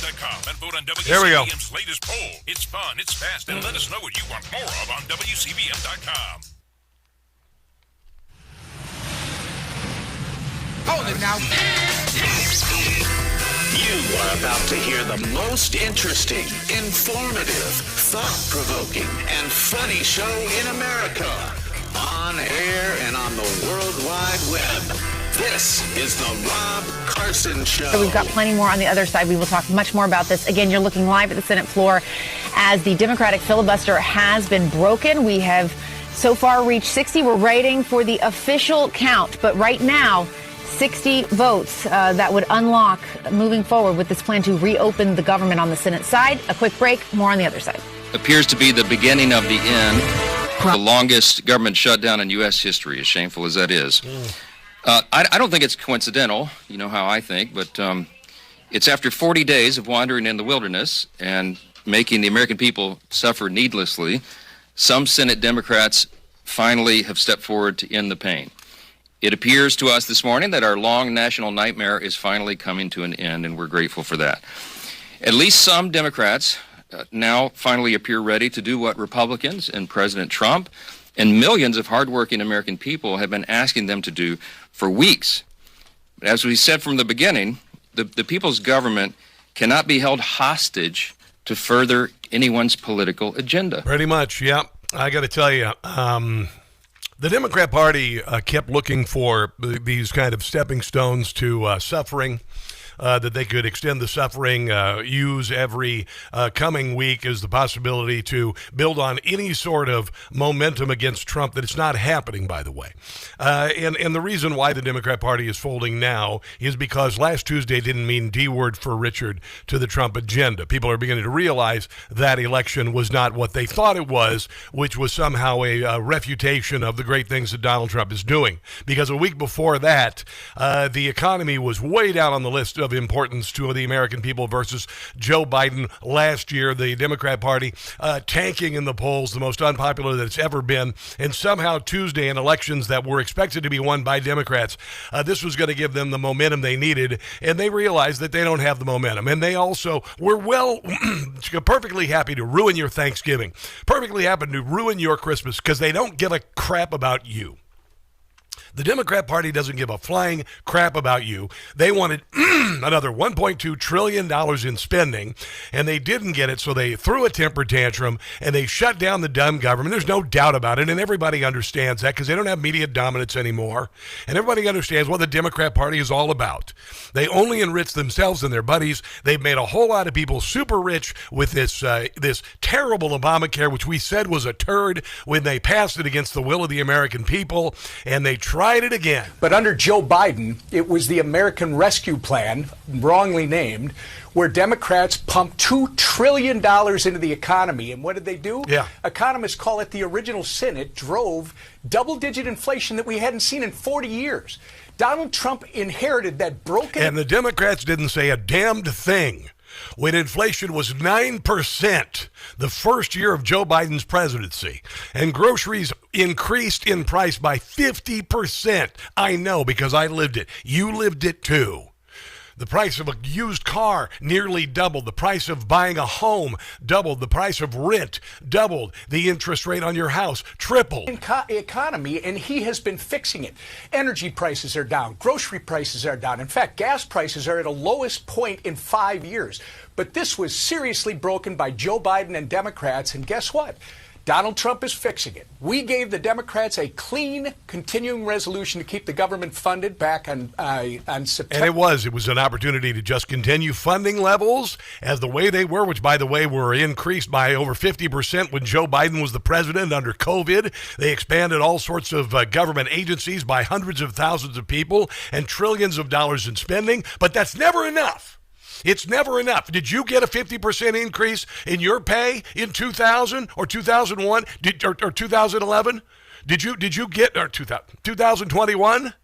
NewsMax.com and vote on There we go. WCBM's latest poll. It's fun, it's fast, and let us know what you want more of on WCBM.com. Hold it now. You are about to hear the most interesting, informative, thought-provoking, and funny show in America. On air and on the World Wide Web. This is the Rob Carson Show. So we've got plenty more on the other side. We will talk much more about this. Again, you're looking live at the Senate floor as the Democratic filibuster has been broken. We have so far reached 60. We're waiting for the official count. But right now, 60 votes that would unlock moving forward with this plan to reopen the government on the Senate side. A quick break. More on the other side. Appears to be the beginning of the end of the longest government shutdown in U.S. history, as shameful as that is. I don't think it's coincidental, you know how I think, but it's after 40 days of wandering in the wilderness and making the American people suffer needlessly, some Senate Democrats finally have stepped forward to end the pain. It appears to us this morning that our long national nightmare is finally coming to an end, and we're grateful for that. At least some Democrats now finally appear ready to do what Republicans and President Trump and millions of hardworking American people have been asking them to do for weeks. But as we said from the beginning, the people's government cannot be held hostage to further anyone's political agenda. Pretty much, yeah. I got to tell you, the Democrat Party kept looking for these kind of stepping stones to suffering, that they could extend the suffering, use every coming week as the possibility to build on any sort of momentum against Trump. That it's not happening, by the way. And the reason why the Democrat Party is folding now is because last Tuesday didn't mean D word for Richard to the Trump agenda. People are beginning to realize that election was not what they thought it was, which was somehow a refutation of the great things that Donald Trump is doing. Because a week before that, the economy was way down on the list of importance to the American people versus Joe Biden last year. The Democrat Party tanking in the polls, the most unpopular that it's ever been. And somehow Tuesday, in elections that were expected to be won by Democrats, this was going to give them the momentum they needed. And they realized that they don't have the momentum. And they also were perfectly happy to ruin your Thanksgiving, perfectly happy to ruin your Christmas, because they don't give a crap about you. The Democrat Party doesn't give a flying crap about you. They wanted another $1.2 trillion in spending, and they didn't get it, so they threw a temper tantrum, and they shut down the dumb government. There's no doubt about it, and everybody understands that because they don't have media dominance anymore, and everybody understands what the Democrat Party is all about. They only enrich themselves and their buddies. They've made a whole lot of people super rich with this terrible Obamacare, which we said was a turd when they passed it against the will of the American people, and they tried it again. But under Joe Biden, it was the American Rescue Plan, wrongly named, where Democrats pumped $2 trillion into the economy. And what did they do? Yeah. Economists call it the original sin. It drove double-digit inflation that we hadn't seen in 40 years. Donald Trump inherited that broken... And the Democrats didn't say a damned thing when inflation was 9% the first year of Joe Biden's presidency, and groceries increased in price by 50%. I know, because I lived it. You lived it too. The price of a used car nearly doubled. The price of buying a home doubled. The price of rent doubled. The interest rate on your house tripled. Economy, and he has been fixing it. Energy prices are down. Grocery prices are down. In fact, gas prices are at a lowest point in 5 years. But this was seriously broken by Joe Biden and Democrats, and guess what? Donald Trump is fixing it. We gave the Democrats a clean, continuing resolution to keep the government funded back on September. And it was an opportunity to just continue funding levels as the way they were, which, by the way, were increased by over 50% when Joe Biden was the president under COVID. They expanded all sorts of government agencies by hundreds of thousands of people and trillions of dollars in spending. But that's never enough. It's never enough. Did you get a 50% increase in your pay in 2000 or 2001 or 2011? Did you get, or 2021?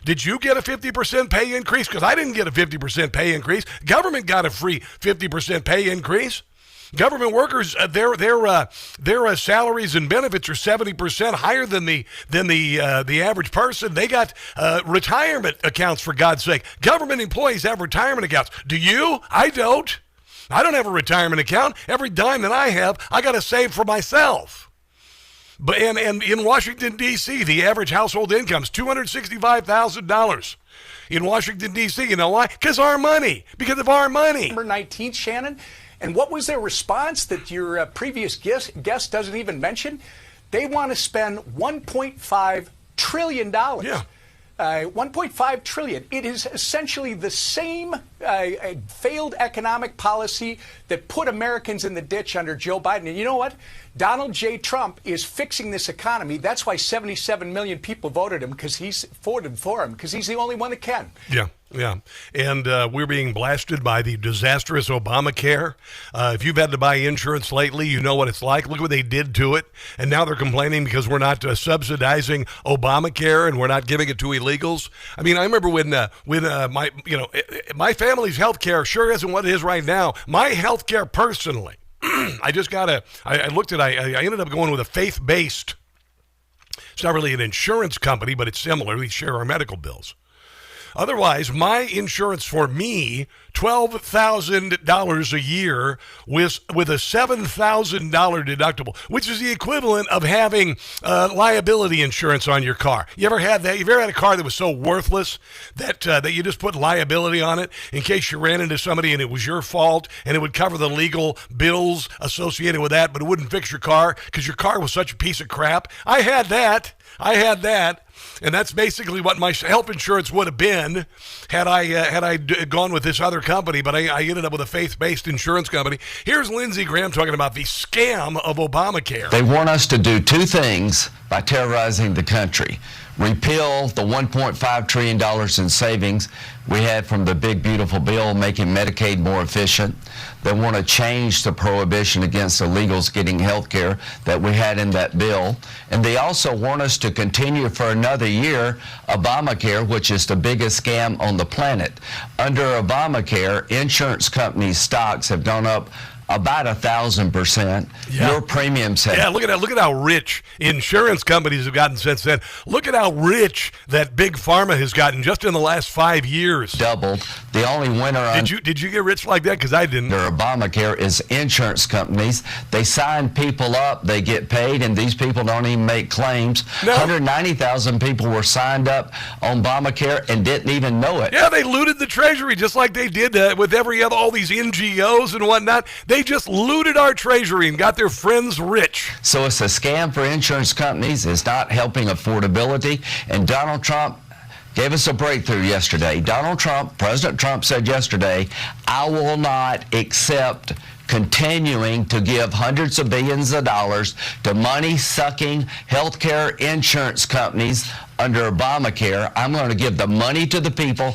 Did you get a 50% pay increase? Because I didn't get a 50% pay increase. Government got a free 50% pay increase. Government workers, their salaries and benefits are 70% higher than the average person. They got retirement accounts, for God's sake. Government employees have retirement accounts. Do you? I don't. I don't have a retirement account. Every dime that I have, I got to save for myself. But and in Washington, D.C., the average household income is $265,000. In Washington, D.C., you know why? Because of our money. November 19th, Shannon. And what was their response that your previous guest doesn't even mention? They want to spend $1.5 trillion. Yeah. 1.5 trillion. It is essentially the same failed economic policy that put Americans in the ditch under Joe Biden. And you know what? Donald J. Trump is fixing this economy. That's why 77 million people voted him, because he's voted for him, because he's the only one that can. Yeah. Yeah, and we're being blasted by the disastrous Obamacare. If you've had to buy insurance lately, you know what it's like. Look what they did to it, and now they're complaining because we're not subsidizing Obamacare and we're not giving it to illegals. I mean, I remember when my family's health care sure isn't what it is right now. My health care personally, I ended up going with a faith-based. It's not really an insurance company, but it's similar. We share our medical bills. Otherwise, my insurance for me, $12,000 a year with a $7,000 deductible, which is the equivalent of having liability insurance on your car. You ever had that? You've ever had a car that was so worthless that you just put liability on it in case you ran into somebody and it was your fault, and it would cover the legal bills associated with that, but it wouldn't fix your car because your car was such a piece of crap? I had that. And that's basically what my health insurance would have been had I gone with this other company. But I ended up with a faith-based insurance company. Here's Lindsey Graham talking about the scam of Obamacare. They want us to do two things by terrorizing the country. Repeal the $1.5 trillion in savings we had from the big, beautiful bill making Medicaid more efficient. They want to change the prohibition against illegals getting health care that we had in that bill. And they also want us to continue for another year Obamacare, which is the biggest scam on the planet. Under Obamacare, insurance companies' stocks have gone up about 1,000%. Yeah. Your premiums have... Yeah, look at how rich insurance companies have gotten since then. Look at how rich that big pharma has gotten just in the last 5 years. Doubled. The only winner... Did you get rich like that? Because I didn't. Under Obamacare is insurance companies. They sign people up, they get paid, and these people don't even make claims. No. 190,000 people were signed up on Obamacare and didn't even know it. Yeah, they looted the Treasury just like they did with all these NGOs and whatnot. They just looted our Treasury and got their friends rich. So it's a scam for insurance companies. It's not helping affordability. And Donald Trump gave us a breakthrough yesterday. President Trump said yesterday, I will not accept continuing to give hundreds of billions of dollars to money-sucking healthcare insurance companies under Obamacare. I'm going to give the money to the people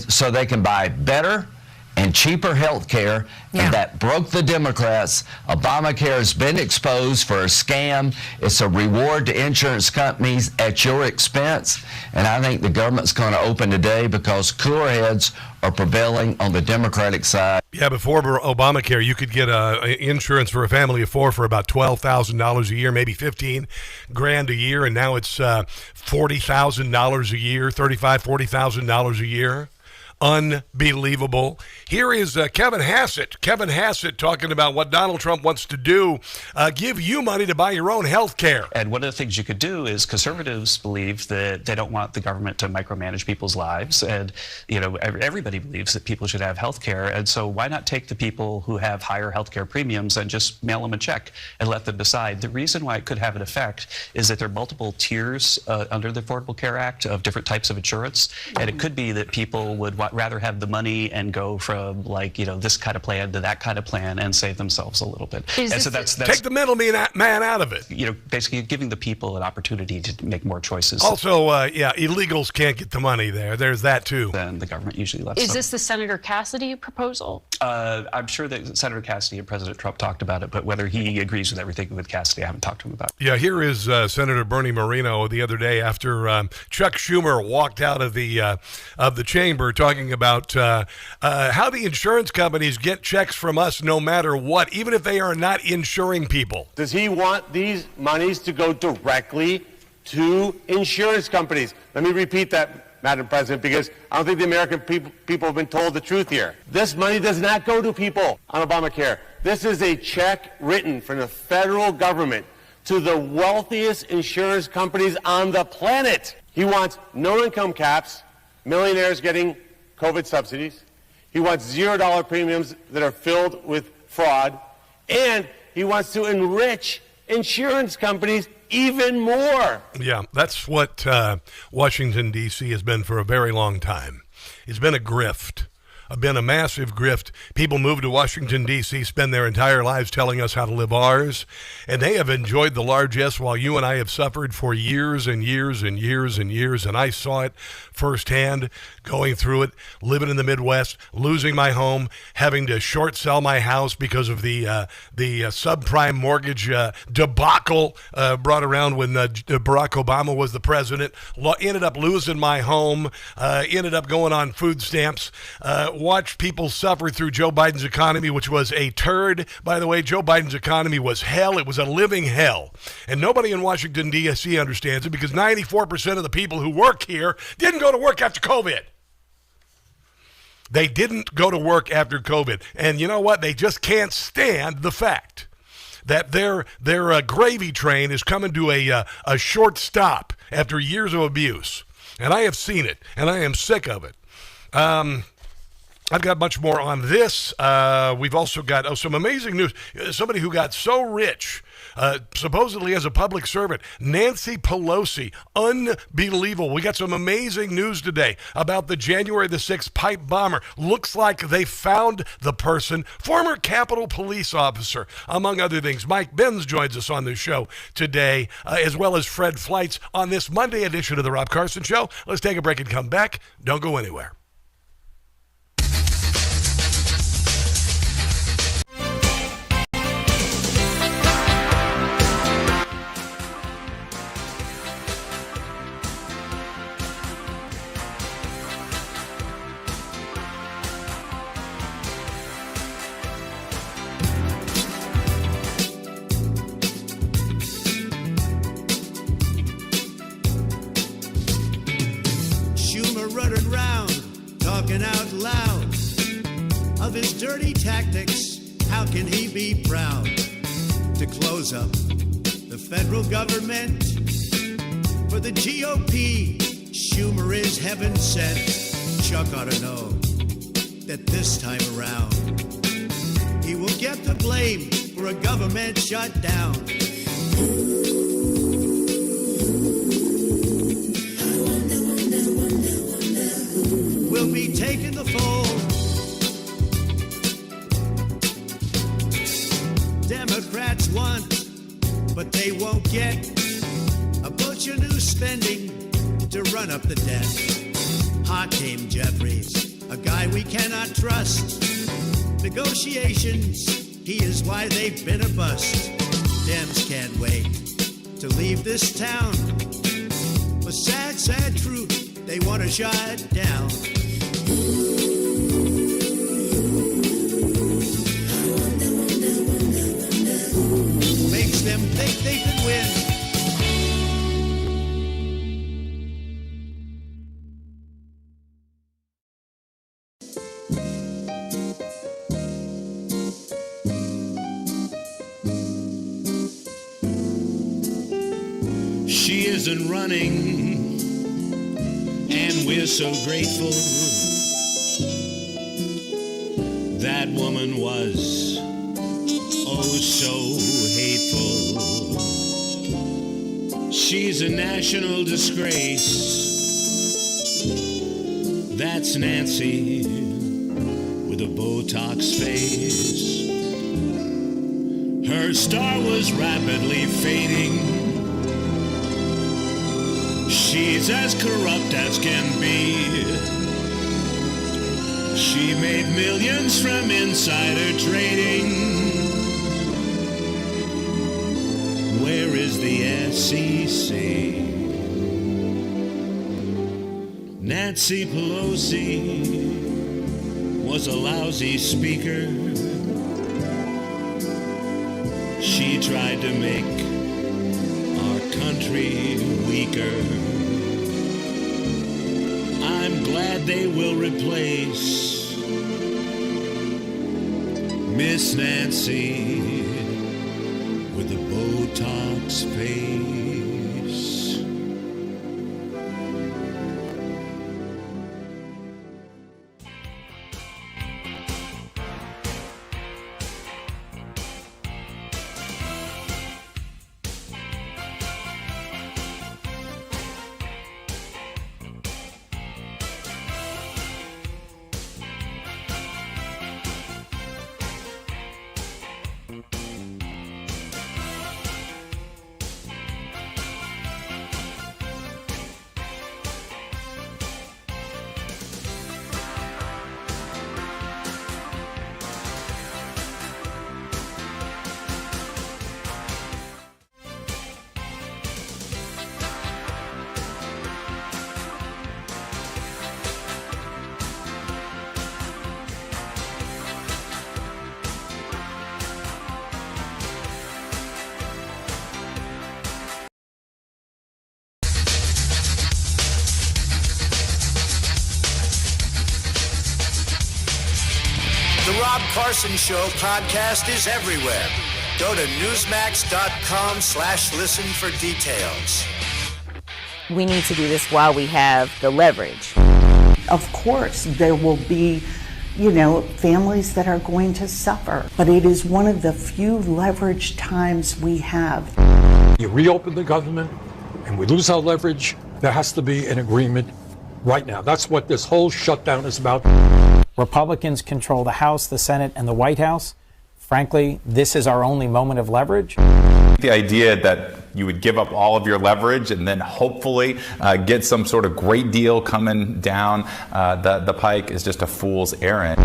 so they can buy better and cheaper health care, and that broke the Democrats. Obamacare has been exposed for a scam. It's a reward to insurance companies at your expense, and I think the government's going to open today because cooler heads are prevailing on the Democratic side. Yeah, before Obamacare, you could get insurance for a family of four for about $12,000 a year, maybe $15,000 a year, and now it's $40,000 a year, $40,000 a year. Unbelievable. Here is Kevin Hassett. Kevin Hassett talking about what Donald Trump wants to do, give you money to buy your own health care. And one of the things you could do is conservatives believe that they don't want the government to micromanage people's lives. And, everybody believes that people should have health care. And so why not take the people who have higher health care premiums and just mail them a check and let them decide? The reason why it could have an effect is that there are multiple tiers under the Affordable Care Act of different types of insurance. And it could be that people would rather have the money and go from this kind of plan to that kind of plan and save themselves a little bit. And so that's take the middleman out of it. Basically giving the people an opportunity to make more choices. Also, illegals can't get the money there. There's that too. Then the government usually lets Is them. this the Senator Cassidy proposal? I'm sure that Senator Cassidy and President Trump talked about it, but whether he agrees with everything with Cassidy, I haven't talked to him about it. Yeah, here is Senator Bernie Moreno the other day after Chuck Schumer walked out of the chamber talking about how the insurance companies get checks from us no matter what, even if they are not insuring people. Does he want these monies to go directly to insurance companies? Let me repeat that. Madam President, because I don't think the American people have been told the truth here. This money does not go to people on Obamacare. This is a check written from the federal government to the wealthiest insurance companies on the planet. He wants no income caps, millionaires getting COVID subsidies. He wants $0 premiums that are filled with fraud. And he wants to enrich insurance companies even more. Yeah, that's what Washington, D.C. has been for a very long time. It's been a grift. Been a massive grift. People move to Washington, D.C., spend their entire lives telling us how to live ours, and they have enjoyed the largesse while you and I have suffered for years and years and years and years, and I saw it firsthand, going through it, living in the Midwest, losing my home, having to short sell my house because of the subprime mortgage debacle brought around when Barack Obama was the president. Ended up losing my home, ended up going on food stamps, watched people suffer through Joe Biden's economy, which was a turd. By the way, Joe Biden's economy was hell. It was a living hell. And nobody in Washington, D.C. understands it because 94% of the people who work here didn't go to work after COVID. They didn't go to work after COVID. And you know what? They just can't stand the fact that their gravy train is coming to a short stop after years of abuse. And I have seen it, and I am sick of it. I've got much more on this. We've also got some amazing news. Somebody who got so rich, supposedly as a public servant, Nancy Pelosi. Unbelievable. We got some amazing news today about the January the 6th pipe bomber. Looks like they found the person, former Capitol Police officer, among other things. Mike Benz joins us on this show today, as well as Fred Fleitz on this Monday edition of the Rob Carson Show. Let's take a break and come back. Don't go anywhere. Out loud of his dirty tactics, how can he be proud to close up the federal government? For the GOP, Schumer is heaven sent. Chuck ought to know that this time around he will get the blame for a government shutdown. Will be taking the fall. Democrats want, but they won't get a bunch of new spending to run up the debt. Hot came Jeffries, a guy we cannot trust. Negotiations, he is why they've been a bust. Dems can't wait to leave this town. But sad, sad truth, they want to shut down. Makes them think they can win. She isn't running, and we're so grateful. That woman was oh so hateful. She's a national disgrace. That's Nancy with a Botox face. Her star was rapidly fading. She's as corrupt as can be. She made millions from insider trading. Where is the SEC? Nancy Pelosi was a lousy speaker. She tried to make our country weaker. glad they will replace Miss Nancy with a Botox face. The Rob Carson Show podcast is everywhere. Go to newsmax.com/listen for details. We need to do this while we have the leverage. Of course, there will be, families that are going to suffer, but it is one of the few leverage times we have. You reopen the government and we lose our leverage, there has to be an agreement right now. That's what this whole shutdown is about. Republicans control the House, the Senate, and the White House. Frankly, this is our only moment of leverage. The idea that you would give up all of your leverage and then hopefully get some sort of great deal coming down the pike is just a fool's errand.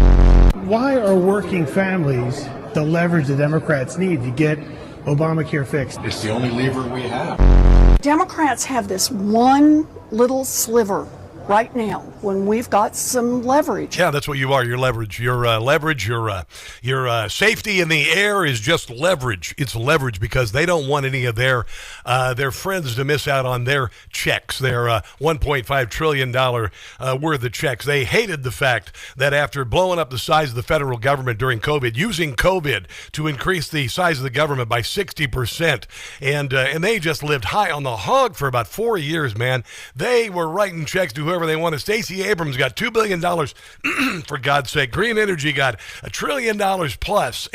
Why are working families the leverage the Democrats need to get Obamacare fixed? It's the only lever we have. Democrats have this one little sliver right now when we've got some leverage. Yeah, that's what you are. Your leverage. Your leverage, your safety in the air is just leverage. It's leverage because they don't want any of their friends to miss out on their checks, their $1.5 trillion worth of checks. They hated the fact that after blowing up the size of the federal government during COVID, using COVID to increase the size of the government by 60%, and they just lived high on the hog for about 4 years, man. They were writing checks to whoever they wanted. Stacey Abrams got $2 billion, for God's sake. Green Energy got $1 trillion plus.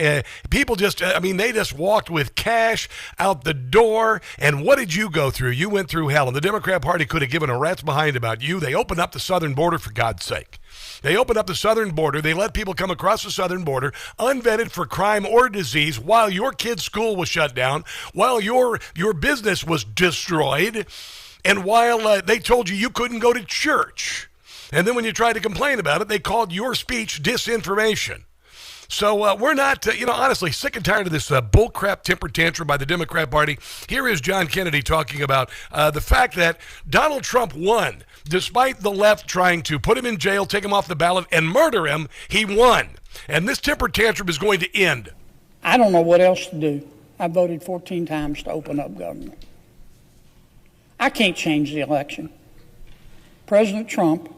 People just, they just walked with cash out the door. And what did you go through? You went through hell. And the Democrat Party could have given a rat's behind about you. They opened up the southern border, for God's sake. They opened up the southern border. They let people come across the southern border unvetted for crime or disease while your kid's school was shut down, while your business was destroyed, and while they told you couldn't go to church. And then when you tried to complain about it, they called your speech disinformation. So we're not, honestly, sick and tired of this bullcrap temper tantrum by the Democrat Party. Here is John Kennedy talking about the fact that Donald Trump won. Despite the left trying to put him in jail, take him off the ballot, and murder him, he won. And this temper tantrum is going to end. I don't know what else to do. I voted 14 times to open up government. I can't change the election. President Trump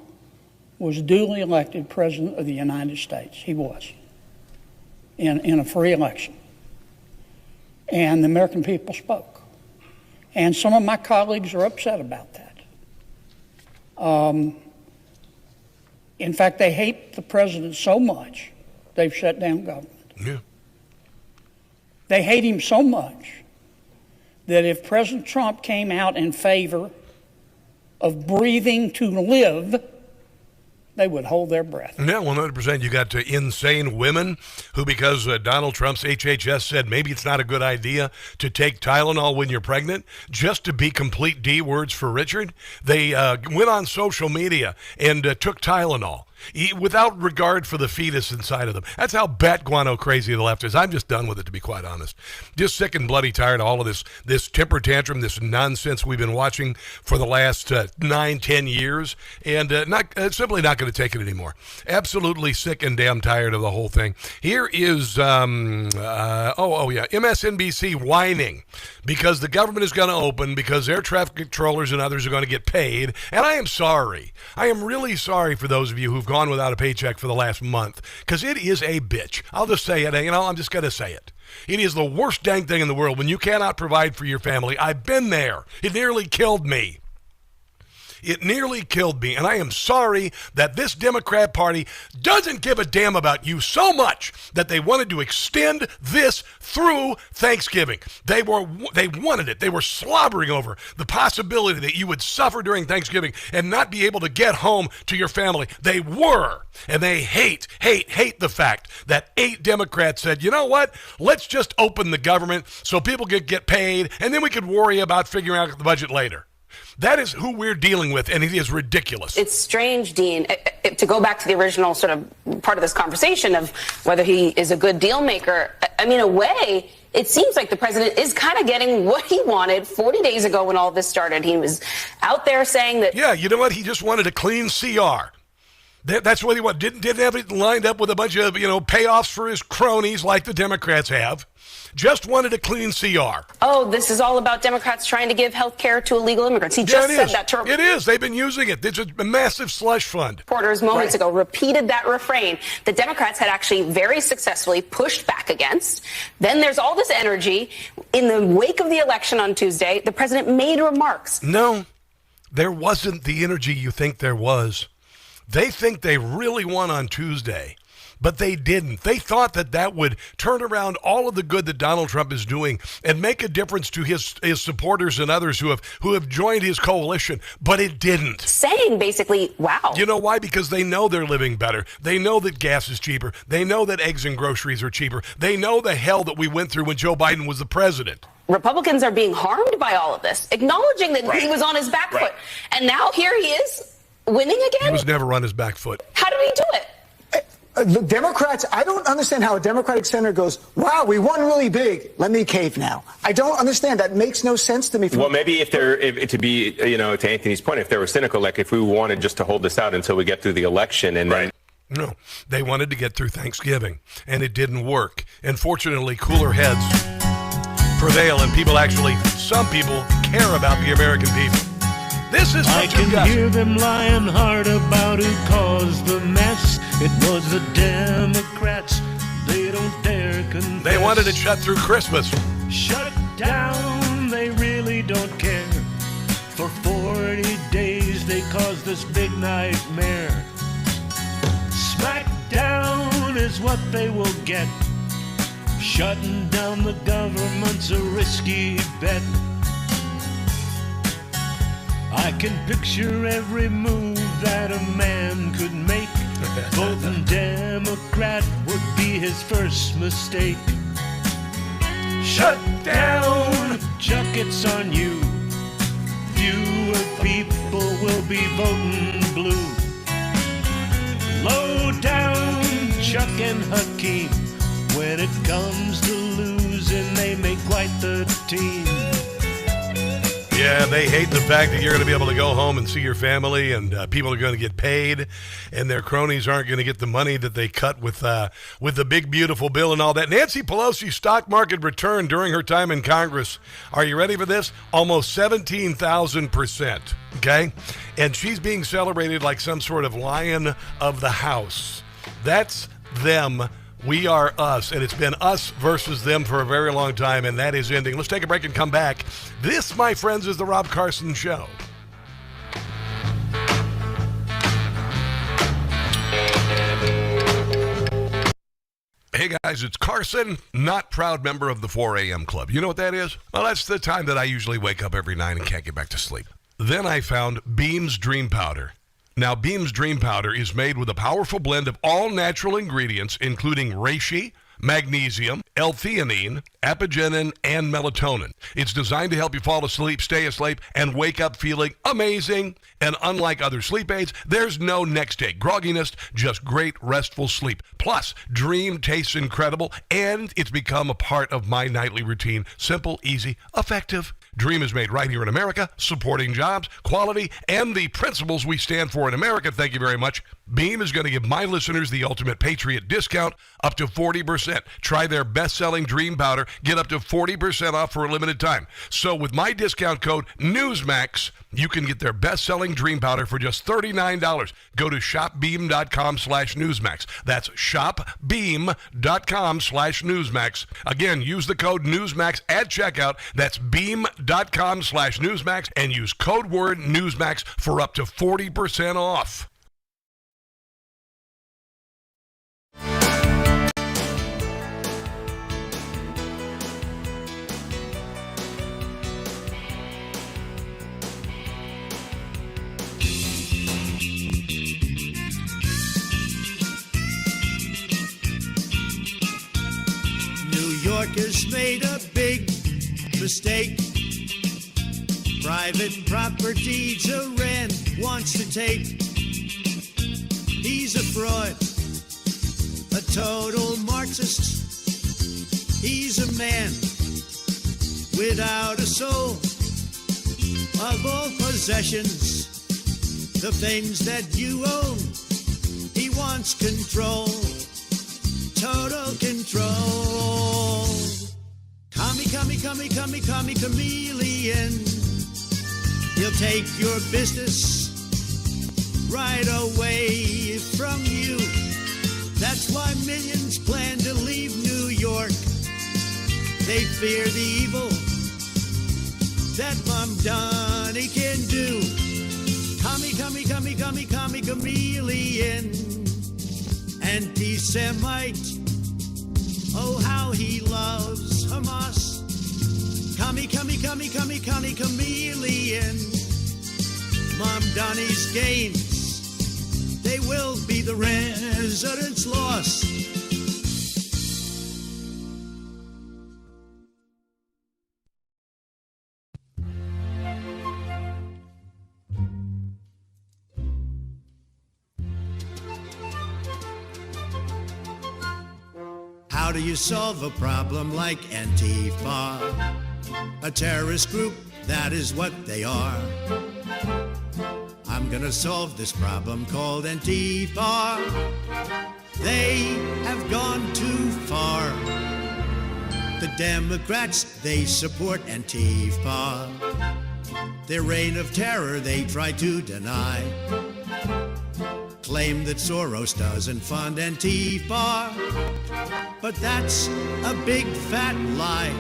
was duly elected President of the United States. He was. In a free election. And the American people spoke. And some of my colleagues are upset about that. In fact, they hate the president so much, they've shut down government. Yeah. They hate him so much that if President Trump came out in favor of breathing to live, they would hold their breath. Yeah, 100%. You got insane women who, because Donald Trump's HHS said maybe it's not a good idea to take Tylenol when you're pregnant, just to be complete D words for Richard, they went on social media and took Tylenol. without regard for the fetus inside of them. That's how bat guano crazy the left is. I'm just done with it, to be quite honest. Just sick and bloody tired of all of this temper tantrum, this nonsense we've been watching for the last 9-10 years, and simply not going to take it anymore. Absolutely sick and damn tired of the whole thing. Here is MSNBC whining because the government is going to open, because air traffic controllers and others are going to get paid. And I am sorry. I am really sorry for those of you who've gone without a paycheck for the last month, because it is a bitch. I'll just say it. I'm just going to say it. It is the worst dang thing in the world when you cannot provide for your family. I've been there. It nearly killed me. It nearly killed me, and I am sorry that this Democrat Party doesn't give a damn about you so much that they wanted to extend this through Thanksgiving. They wanted it. They were slobbering over the possibility that you would suffer during Thanksgiving and not be able to get home to your family. They were, and they hate the fact that 8 Democrats said, you know what, let's just open the government so people could get paid, and then we could worry about figuring out the budget later. That is who we're dealing with, and it is ridiculous. It's strange, Dean, to go back to the original sort of part of this conversation of whether he is a good deal maker. I mean, in a way, it seems like the president is kind of getting what he wanted 40 days ago when all this started. He was out there saying that... Yeah, you know what? He just wanted a clean CR. That's what he wanted. Didn't have it lined up with a bunch of, payoffs for his cronies like the Democrats have. Just wanted a clean CR. Oh, this is all about Democrats trying to give health care to illegal immigrants. He just said that to... It is. They've been using it. It's a massive slush fund. Reporters moments ago repeated that refrain that Democrats had actually very successfully pushed back against. Then there's all this energy. In the wake of the election on Tuesday, the president made remarks. No, there wasn't the energy you think there was. They think they really won on Tuesday. But they didn't. They thought that would turn around all of the good that Donald Trump is doing and make a difference to his supporters and others who have joined his coalition. But it didn't. Saying basically, wow. You know why? Because they know they're living better. They know that gas is cheaper. They know that eggs and groceries are cheaper. They know the hell that we went through when Joe Biden was the president. Republicans are being harmed by all of this, acknowledging that he was on his back foot. And now here he is winning again? He was never on his back foot. How did he do it? The Democrats, I don't understand how a Democratic senator goes, wow, we won really big. Let me cave now. I don't understand. That makes no sense to me. Well, maybe to Anthony's point, if they were cynical, like if we wanted just to hold this out until we get through the election and then... No, they wanted to get through Thanksgiving, and it didn't work. And fortunately, cooler heads prevail, and some people care about the American people. This is I can hear them lying hard about who caused the mess. It was the Democrats. They don't dare confess. They wanted it shut through Christmas. Shut down. They really don't care. For 40 days they caused this big nightmare. Smackdown is what they will get. Shutting down the government's a risky bet. I can picture every move that a man could make. Voting Democrat would be his first mistake. Shut down, Chuck, it's on you. Fewer people will be voting blue. Low down, Chuck and Hakeem. When it comes to losing, they make quite the team. Yeah, they hate the fact that you're going to be able to go home and see your family, and people are going to get paid, and their cronies aren't going to get the money that they cut with the big, beautiful bill and all that. Nancy Pelosi's stock market return during her time in Congress, are you ready for this? Almost 17,000%, okay? And she's being celebrated like some sort of lion of the house. That's them. We are us, and it's been us versus them for a very long time, and that is ending. Let's take a break and come back. This, my friends, is the Rob Carson Show. Hey guys, it's Carson, not proud member of the 4 a.m. club. You know what that is? Well, that's the time that I usually wake up every night and can't get back to sleep. Then I found Beam's Dream Powder. Now, Beam's Dream Powder is made with a powerful blend of all natural ingredients, including reishi, magnesium, L-theanine, apigenin, and melatonin. It's designed to help you fall asleep, stay asleep, and wake up feeling amazing. And unlike other sleep aids, there's no next day grogginess, just great restful sleep. Plus, Dream tastes incredible, and it's become a part of my nightly routine. Simple, easy, effective. Dream is made right here in America, supporting jobs, quality, and the principles we stand for in America. Thank you very much. Beam is going to give my listeners the ultimate Patriot discount, up to 40%. Try their best-selling Dream powder. Get up to 40% off for a limited time. So with my discount code NEWSMAX, you can get their best-selling Dream powder for just $39. Go to shopbeam.com/Newsmax. That's shopbeam.com/Newsmax. Again, use the code NEWSMAX at checkout. That's beam.com/Newsmax and use code word NEWSMAX for up to 40% off. New Yorkers made a big mistake. Private property Iran wants to take. He's a fraud, a total Marxist. He's a man without a soul. Of all possessions, the things that you own, he wants control, total control. Commie, chameleon. He'll take your business right away from you. That's why millions plan to leave New York. They fear the evil that Mamdani can do. Commie, chameleon. Anti-Semite. Oh, how he loves Hamas. Commie, chameleon. Mamdani's gains, they will be the residents' loss. How do you solve a problem like Antifa? A terrorist group, that is what they are. I'm gonna solve this problem called Antifa. They have gone too far. The Democrats, they support Antifa. Their reign of terror they try to deny. Claim that Soros doesn't fund Antifa, but that's a big fat lie.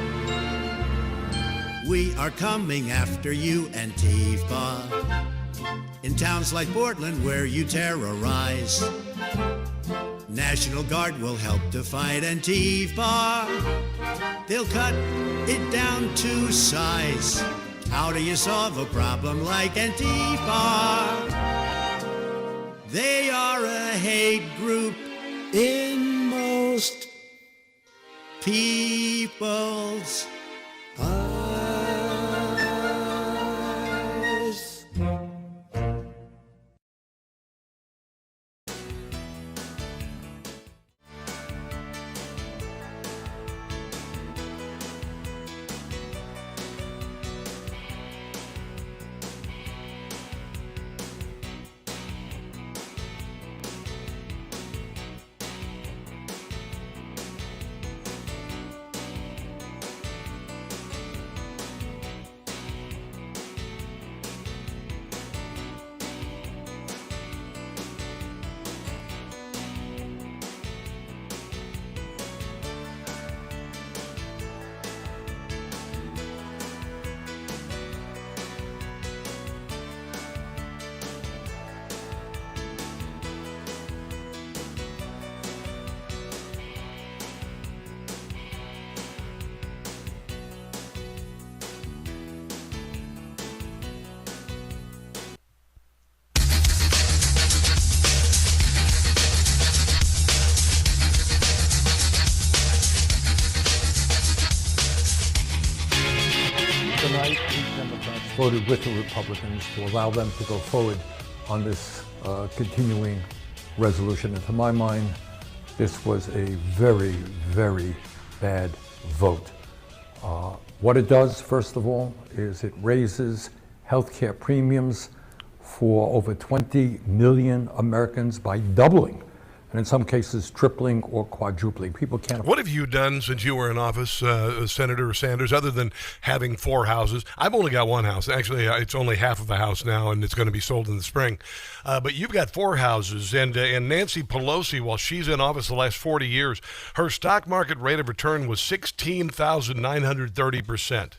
We are coming after you, Antifa. In towns like Portland where you terrorize, National Guard will help to fight Antifa. They'll cut it down to size. How do you solve a problem like Antifa? They are a hate group in most people's eyes. voted with the Republicans to allow them to go forward on this continuing resolution. And to my mind, this was a very, very bad vote. What it does, first of all, is it raises healthcare premiums for over 20 million Americans by doubling, and in some cases tripling or quadrupling. People can't afford. What have you done since you were in office, Senator Sanders, other than having 4 houses? I've only got 1 house. Actually, it's only half of a house now, and it's going to be sold in the spring. But you've got 4 houses, and Nancy Pelosi, while she's in office the last 40 years, her stock market rate of return was 16,930%.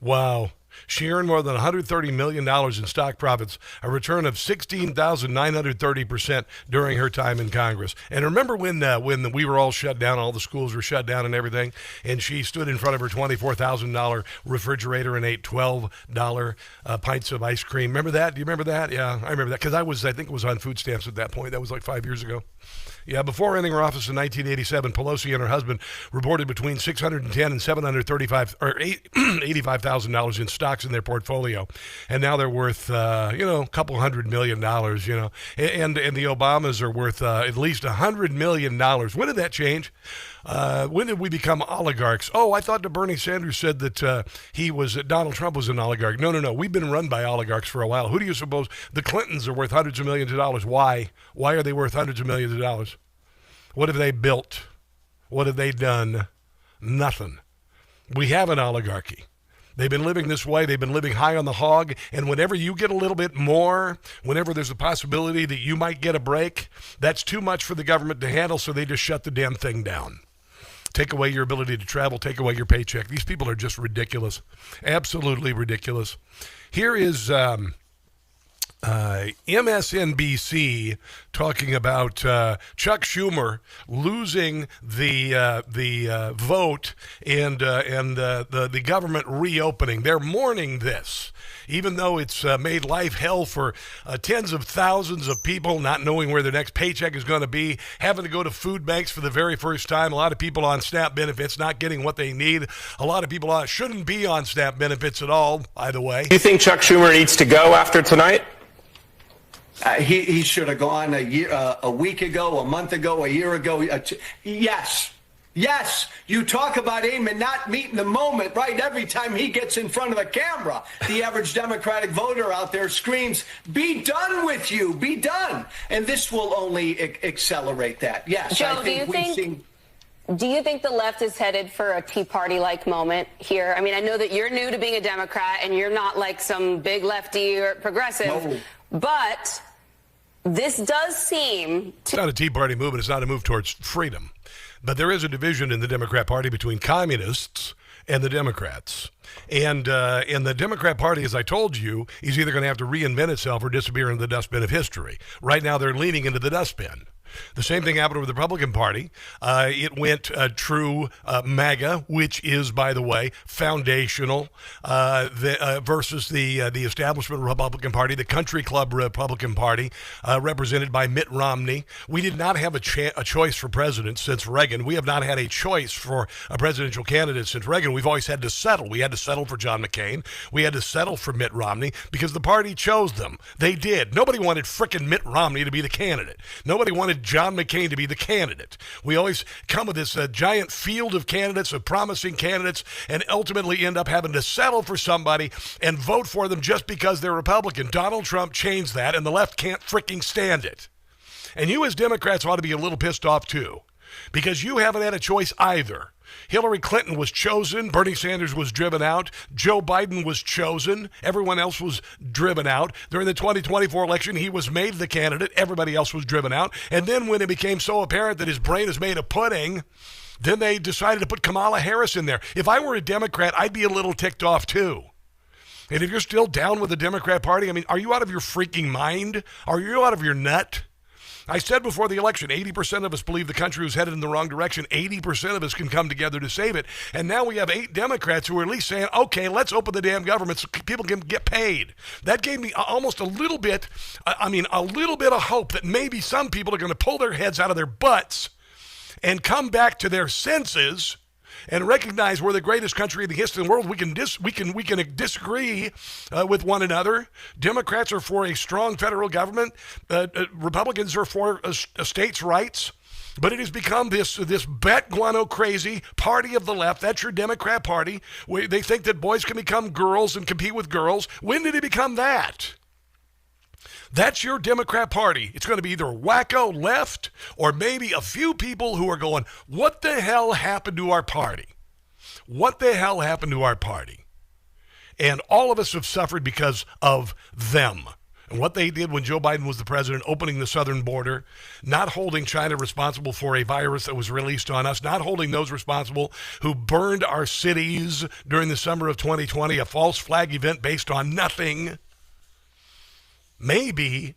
Wow. She earned more than $130 million in stock profits, a return of 16,930% during her time in Congress. And remember when we were all shut down, all the schools were shut down and everything, and she stood in front of her $24,000 refrigerator and ate $12 pints of ice cream. Remember that? Do you remember that? Yeah, I remember that because I think it was on food stamps at that point. That was like 5 years ago. Yeah, before ending her office in 1987, Pelosi and her husband reported between $610,000 and $85,000 in stocks in their portfolio, and now they're worth a couple $100 million. And the Obamas are worth at least $100 million. When did that change? When did we become oligarchs? Oh, I thought that Bernie Sanders said that Donald Trump was an oligarch. No. We've been run by oligarchs for a while. Who do you suppose? The Clintons are worth hundreds of millions of dollars. Why? Why are they worth hundreds of millions of dollars? What have they built? What have they done? Nothing. We have an oligarchy. They've been living this way. They've been living high on the hog. And whenever you get a little bit more, whenever there's a possibility that you might get a break, that's too much for the government to handle, so they just shut the damn thing down. Take away your ability to travel, take away your paycheck. These people are just ridiculous. Absolutely ridiculous. Here is MSNBC talking about Chuck Schumer losing the vote and the government reopening. They're mourning this, even though it's made life hell for tens of thousands of people, not knowing where their next paycheck is going to be, having to go to food banks for the very first time. A lot of people on SNAP benefits not getting what they need. A lot of people shouldn't be on SNAP benefits at all, by the way. Do you think Chuck Schumer needs to go after tonight? He should have gone a week ago, a month ago, a year ago. Yes. You talk about aim and not meeting the moment, right? Every time he gets in front of the camera, the average Democratic voter out there screams, "Be done with you, be done." And this will only accelerate that. Yes. Joe, do you think the left is headed for a Tea Party-like moment here? I mean, I know that you're new to being a Democrat and you're not like some big lefty or progressive. No. But this does seem It's not a Tea Party movement. It's not a move towards freedom. But there is a division in the Democrat Party between communists and the Democrats. And the Democrat Party, as I told you, is either going to have to reinvent itself or disappear into the dustbin of history. Right now, they're leaning into the dustbin. The same thing happened with the Republican Party. It went true MAGA, which is, by the way, foundational, versus the establishment Republican Party, the country club Republican Party, represented by Mitt Romney. We did not have a choice for president since Reagan. We have not had a choice for a presidential candidate since Reagan. We've always had to settle. We had to settle for John McCain. We had to settle for Mitt Romney because the party chose them. They did. Nobody wanted frickin' Mitt Romney to be the candidate. Nobody wanted John McCain to be the candidate. We always come with this giant field of candidates, of promising candidates, and ultimately end up having to settle for somebody and vote for them just because they're Republican. Donald Trump changed that, and the left can't freaking stand it. And you as Democrats ought to be a little pissed off too, because you haven't had a choice either. Hillary Clinton was chosen. Bernie Sanders was driven out. Joe Biden was chosen. Everyone else was driven out. During the 2024 election, he was made the candidate. Everybody else was driven out. And then when it became so apparent that his brain is made of pudding, then they decided to put Kamala Harris in there. If I were a Democrat, I'd be a little ticked off too. And if you're still down with the Democrat Party, I mean, are you out of your freaking mind? Are you out of your nut? I said before the election, 80% of us believe the country was headed in the wrong direction. 80% of us can come together to save it. And now we have 8 Democrats who are at least saying, okay, let's open the damn government so people can get paid. That gave me almost a little bit of hope that maybe some people are going to pull their heads out of their butts and come back to their senses and recognize we're the greatest country in the history of the world. We can disagree with one another. Democrats are for a strong federal government. Republicans are for states' rights. But it has become this bet guano crazy party of the left. That's your Democrat Party. They think that boys can become girls and compete with girls. When did it become that? That's your Democrat Party. It's going to be either wacko left or maybe a few people who are going, what the hell happened to our party? What the hell happened to our party? And all of us have suffered because of them. And what they did when Joe Biden was the president, opening the southern border, not holding China responsible for a virus that was released on us, not holding those responsible who burned our cities during the summer of 2020, a false flag event based on nothing. Maybe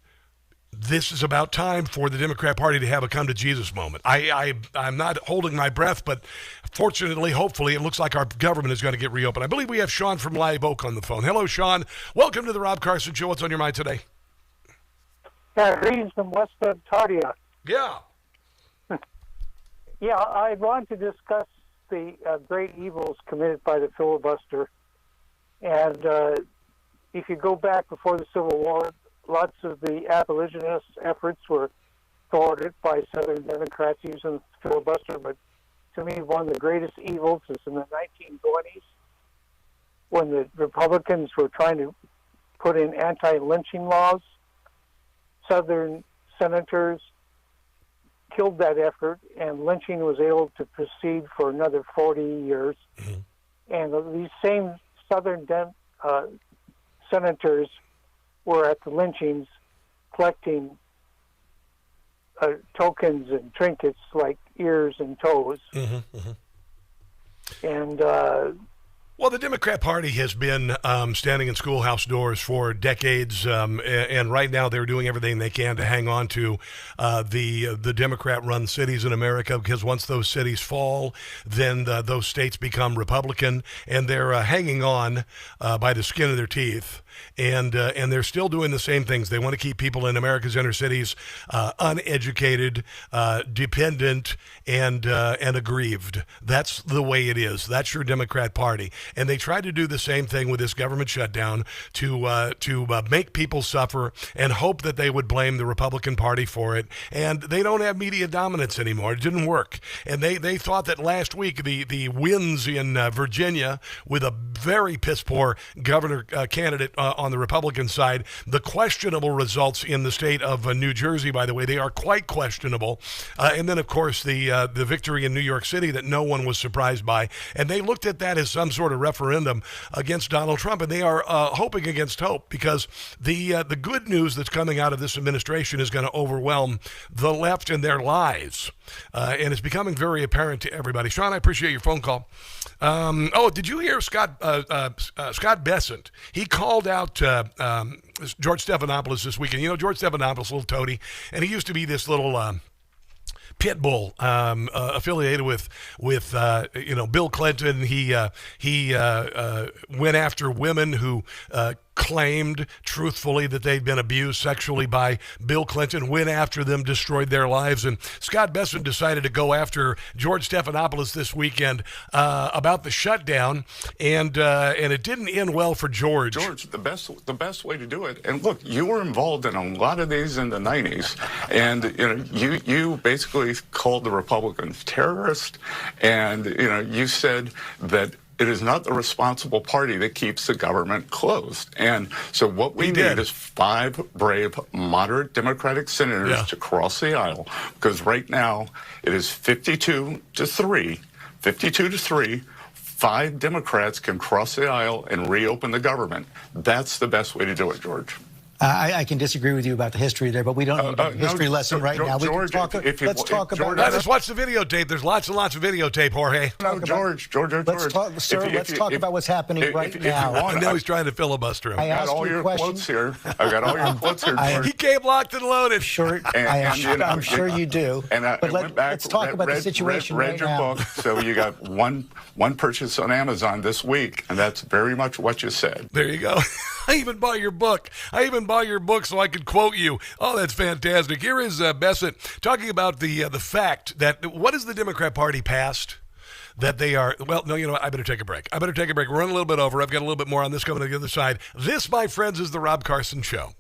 this is about time for the Democrat Party to have a come-to-Jesus moment. I'm not holding my breath, but fortunately, hopefully, it looks like our government is going to get reopened. I believe we have Sean from Live Oak on the phone. Hello, Sean. Welcome to the Rob Carson Show. What's on your mind today? Yeah, greetings from West Ontario. Yeah. Yeah, I want to discuss the great evils committed by the filibuster. And if you go back before the Civil War, lots of the abolitionist efforts were thwarted by Southern Democrats using the filibuster. But to me, one of the greatest evils is in the 1920s when the Republicans were trying to put in anti-lynching laws. Southern senators killed that effort, and lynching was able to proceed for another 40 years. Mm-hmm. And these same Southern senators were at the lynchings collecting tokens and trinkets like ears and toes. Mm-hmm, mm-hmm. And well, the Democrat Party has been standing in schoolhouse doors for decades, and right now they're doing everything they can to hang on to the Democrat-run cities in America, because once those cities fall, then those states become Republican, and they're hanging on by the skin of their teeth. And they're still doing the same things. They want to keep people in America's inner cities uneducated, dependent, and aggrieved. That's the way it is. That's your Democrat Party. And they tried to do the same thing with this government shutdown to make people suffer and hope that they would blame the Republican Party for it. And they don't have media dominance anymore. It didn't work. And they thought that last week the wins in Virginia with a very piss-poor governor candidate on the Republican side, the questionable results in the state of New Jersey, by the way, they are quite questionable. And then, of course, the victory in New York City that no one was surprised by. And they looked at that as some sort of referendum against Donald Trump, and they are hoping against hope, because the good news that's coming out of this administration is going to overwhelm the left and their lies. And it's becoming very apparent to everybody. Sean, I appreciate your phone call. Did you hear Scott Bessent? He called out George Stephanopoulos this weekend. You know, George Stephanopoulos, little toady, and he used to be this little pit bull affiliated with Bill Clinton. He went after women who claimed truthfully that they'd been abused sexually by Bill Clinton, went after them, destroyed their lives. And Scott Bessent decided to go after George Stephanopoulos this weekend about the shutdown, and it didn't end well for George. George, the best way to do it, and look, you were involved in a lot of these in the 90s, and you basically called the Republicans terrorists, and you said that it is not the responsible party that keeps the government closed. And so what we need is 5 brave, moderate Democratic senators to cross the aisle, because right now it is 52 to 3. 5 Democrats can cross the aisle and reopen the government. That's the best way to do it, George. I can disagree with you about the history there, but we don't need a history lesson right now. George, let's talk about. Let's watch the videotape. There's lots and lots of videotape, Jorge. George. Let's talk about what's happening right now. I know he's trying to filibuster him. I got all your quotes here. I got all your quotes here, George. He came locked and loaded. Sure, I'm sure you do. But let's talk about the situation right now. Read your book. So you got one purchase on Amazon this week, and that's very much what you said. There you go. I even bought your book. So I could quote you. Oh, that's fantastic. Here is Bessent talking about the fact that what has the Democrat Party passed? that they are, well, no, you know what? I better take a break. We're running a little bit over. I've got a little bit more on this coming to the other side. This, my friends, is the Rob Carson Show.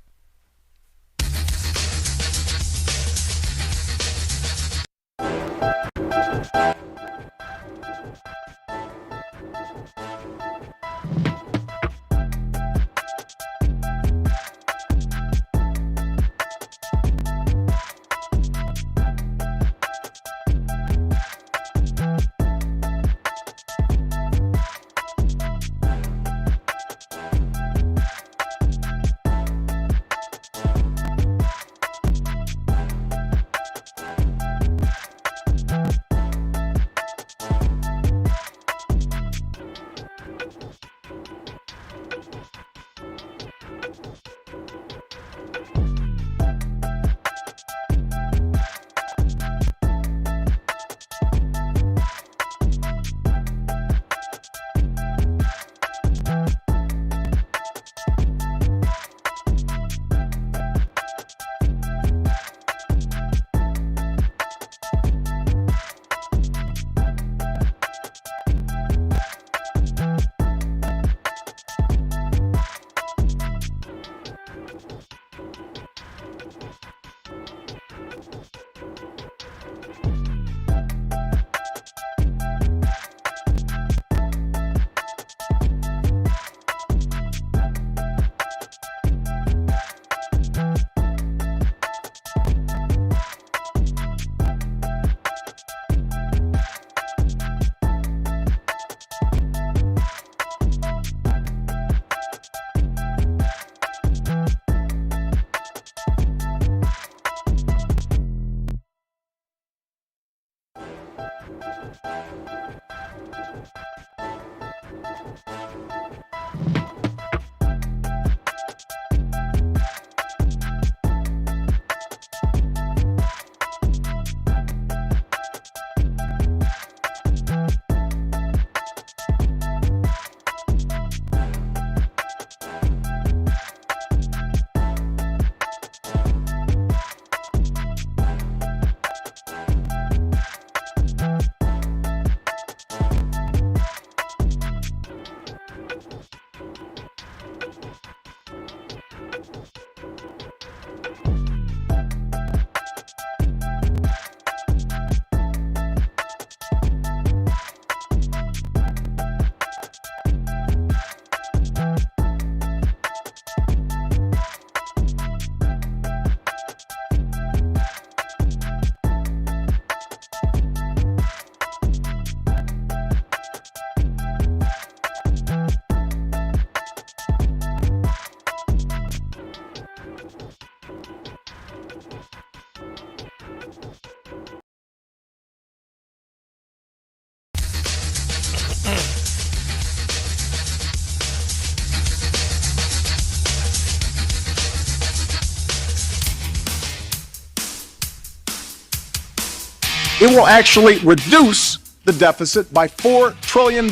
It will actually reduce the deficit by $4 trillion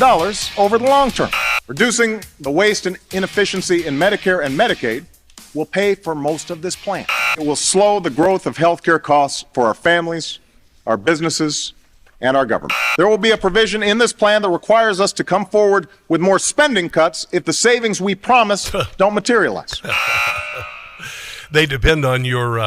over the long term. Reducing the waste and inefficiency in Medicare and Medicaid will pay for most of this plan. It will slow the growth of healthcare costs for our families, our businesses, and our government. There will be a provision in this plan that requires us to come forward with more spending cuts if the savings we promise don't materialize. They depend on your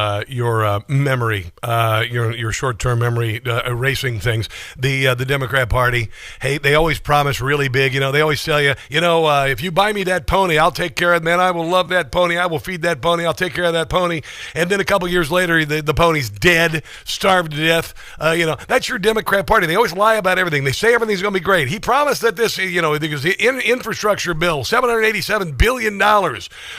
memory, your short-term memory, erasing things. The Democrat Party, hey, they always promise really big. You know, they always tell you, if you buy me that pony, I'll take care of it, man. I will love that pony. I will feed that pony. I'll take care of that pony. And then a couple years later, the pony's dead, starved to death. That's your Democrat Party. They always lie about everything. They say everything's going to be great. He promised that this, the infrastructure bill, $787 billion,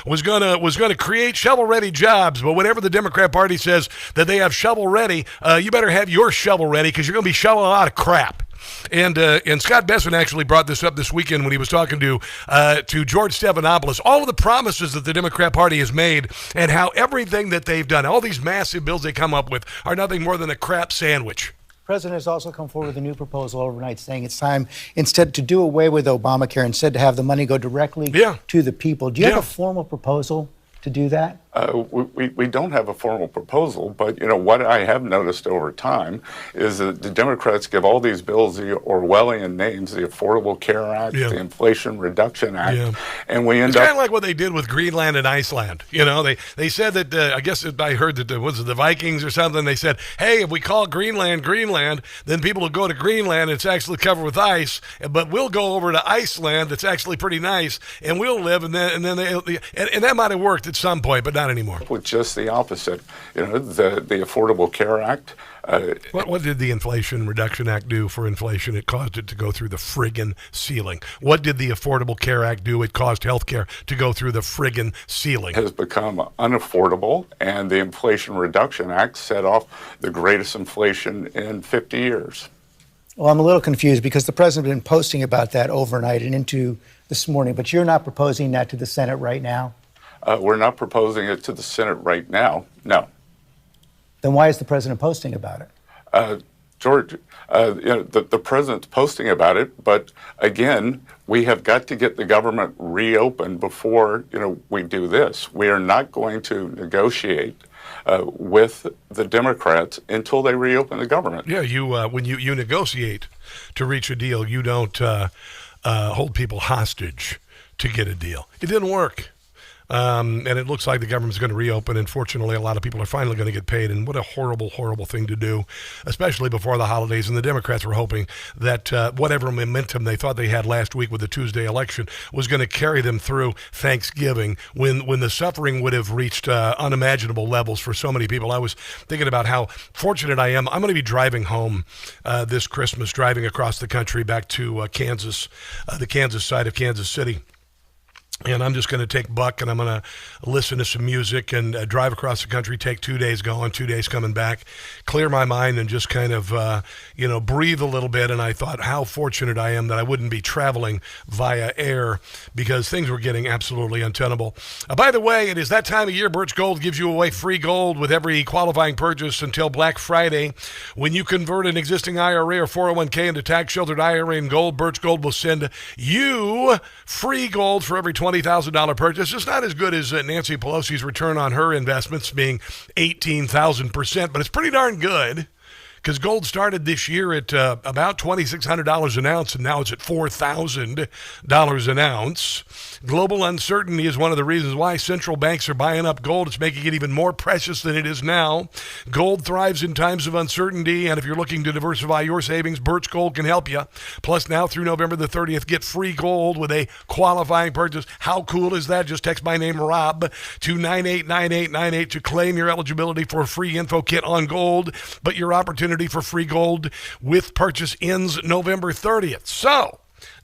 was going to create shovel-ready jobs. But whenever the Democrat Party says that they have shovel ready, you better have your shovel ready, because you're going to be shoveling a lot of crap. And Scott Besson actually brought this up this weekend when he was talking to George Stephanopoulos. All of the promises that the Democrat Party has made, and how everything that they've done, all these massive bills they come up with, are nothing more than a crap sandwich. The president has also come forward with a new proposal overnight saying it's time instead to do away with Obamacare, instead to have the money go directly to the people. Do you have a formal proposal to do that? We don't have a formal proposal, but what I have noticed over time is that the Democrats give all these bills the Orwellian names: the Affordable Care Act, the Inflation Reduction Act, and we end it's up kind of like what they did with Greenland and Iceland. They said that I guess I heard that was it the Vikings or something. They said, hey, if we call Greenland, then people will go to Greenland. It's actually covered with ice, but we'll go over to Iceland. It's actually pretty nice, and we'll live. And then that might have worked at some point, but not anymore. With just the opposite, the Affordable Care Act. What did the Inflation Reduction Act do for inflation? It caused it to go through the friggin' ceiling. What did the Affordable Care Act do? It caused health care to go through the friggin' ceiling. Has become unaffordable, and the Inflation Reduction Act set off the greatest inflation in 50 years. Well, I'm a little confused because the president has been posting about that overnight and into this morning, but you're not proposing that to the Senate right now? We're not proposing it to the Senate right now, no. Then why is the president posting about it? George, the president's posting about it, but again, we have got to get the government reopened before we do this. We are not going to negotiate with the Democrats until they reopen the government. Yeah, when you negotiate to reach a deal, you don't hold people hostage to get a deal. It didn't work. And it looks like the government's going to reopen, and fortunately a lot of people are finally going to get paid, and what a horrible, horrible thing to do, especially before the holidays. And the Democrats were hoping that whatever momentum they thought they had last week with the Tuesday election was going to carry them through Thanksgiving when the suffering would have reached unimaginable levels for so many people. I was thinking about how fortunate I am. I'm going to be driving home this Christmas, driving across the country back to Kansas, the Kansas side of Kansas City. And I'm just going to take Buck and I'm going to listen to some music and drive across the country, take 2 days going, 2 days coming back, clear my mind and just kind of, breathe a little bit. And I thought how fortunate I am that I wouldn't be traveling via air because things were getting absolutely untenable. By the way, it is that time of year. Birch Gold gives you away free gold with every qualifying purchase until Black Friday. When you convert an existing IRA or 401k into tax-sheltered IRA in gold, Birch Gold will send you free gold for every $20,000 purchase. It's not as good as Nancy Pelosi's return on her investments being 18,000%, but it's pretty darn good because gold started this year at about $2,600 an ounce, and now it's at $4,000 an ounce. Global uncertainty is one of the reasons why central banks are buying up gold. It's making it even more precious than it is now. Gold thrives in times of uncertainty, and if you're looking to diversify your savings, Birch Gold can help you. Plus, now through November the 30th, get free gold with a qualifying purchase. How cool is that? Just text my name, Rob, to 989898 to claim your eligibility for a free info kit on gold. But your opportunity for free gold with purchase ends November 30th. So,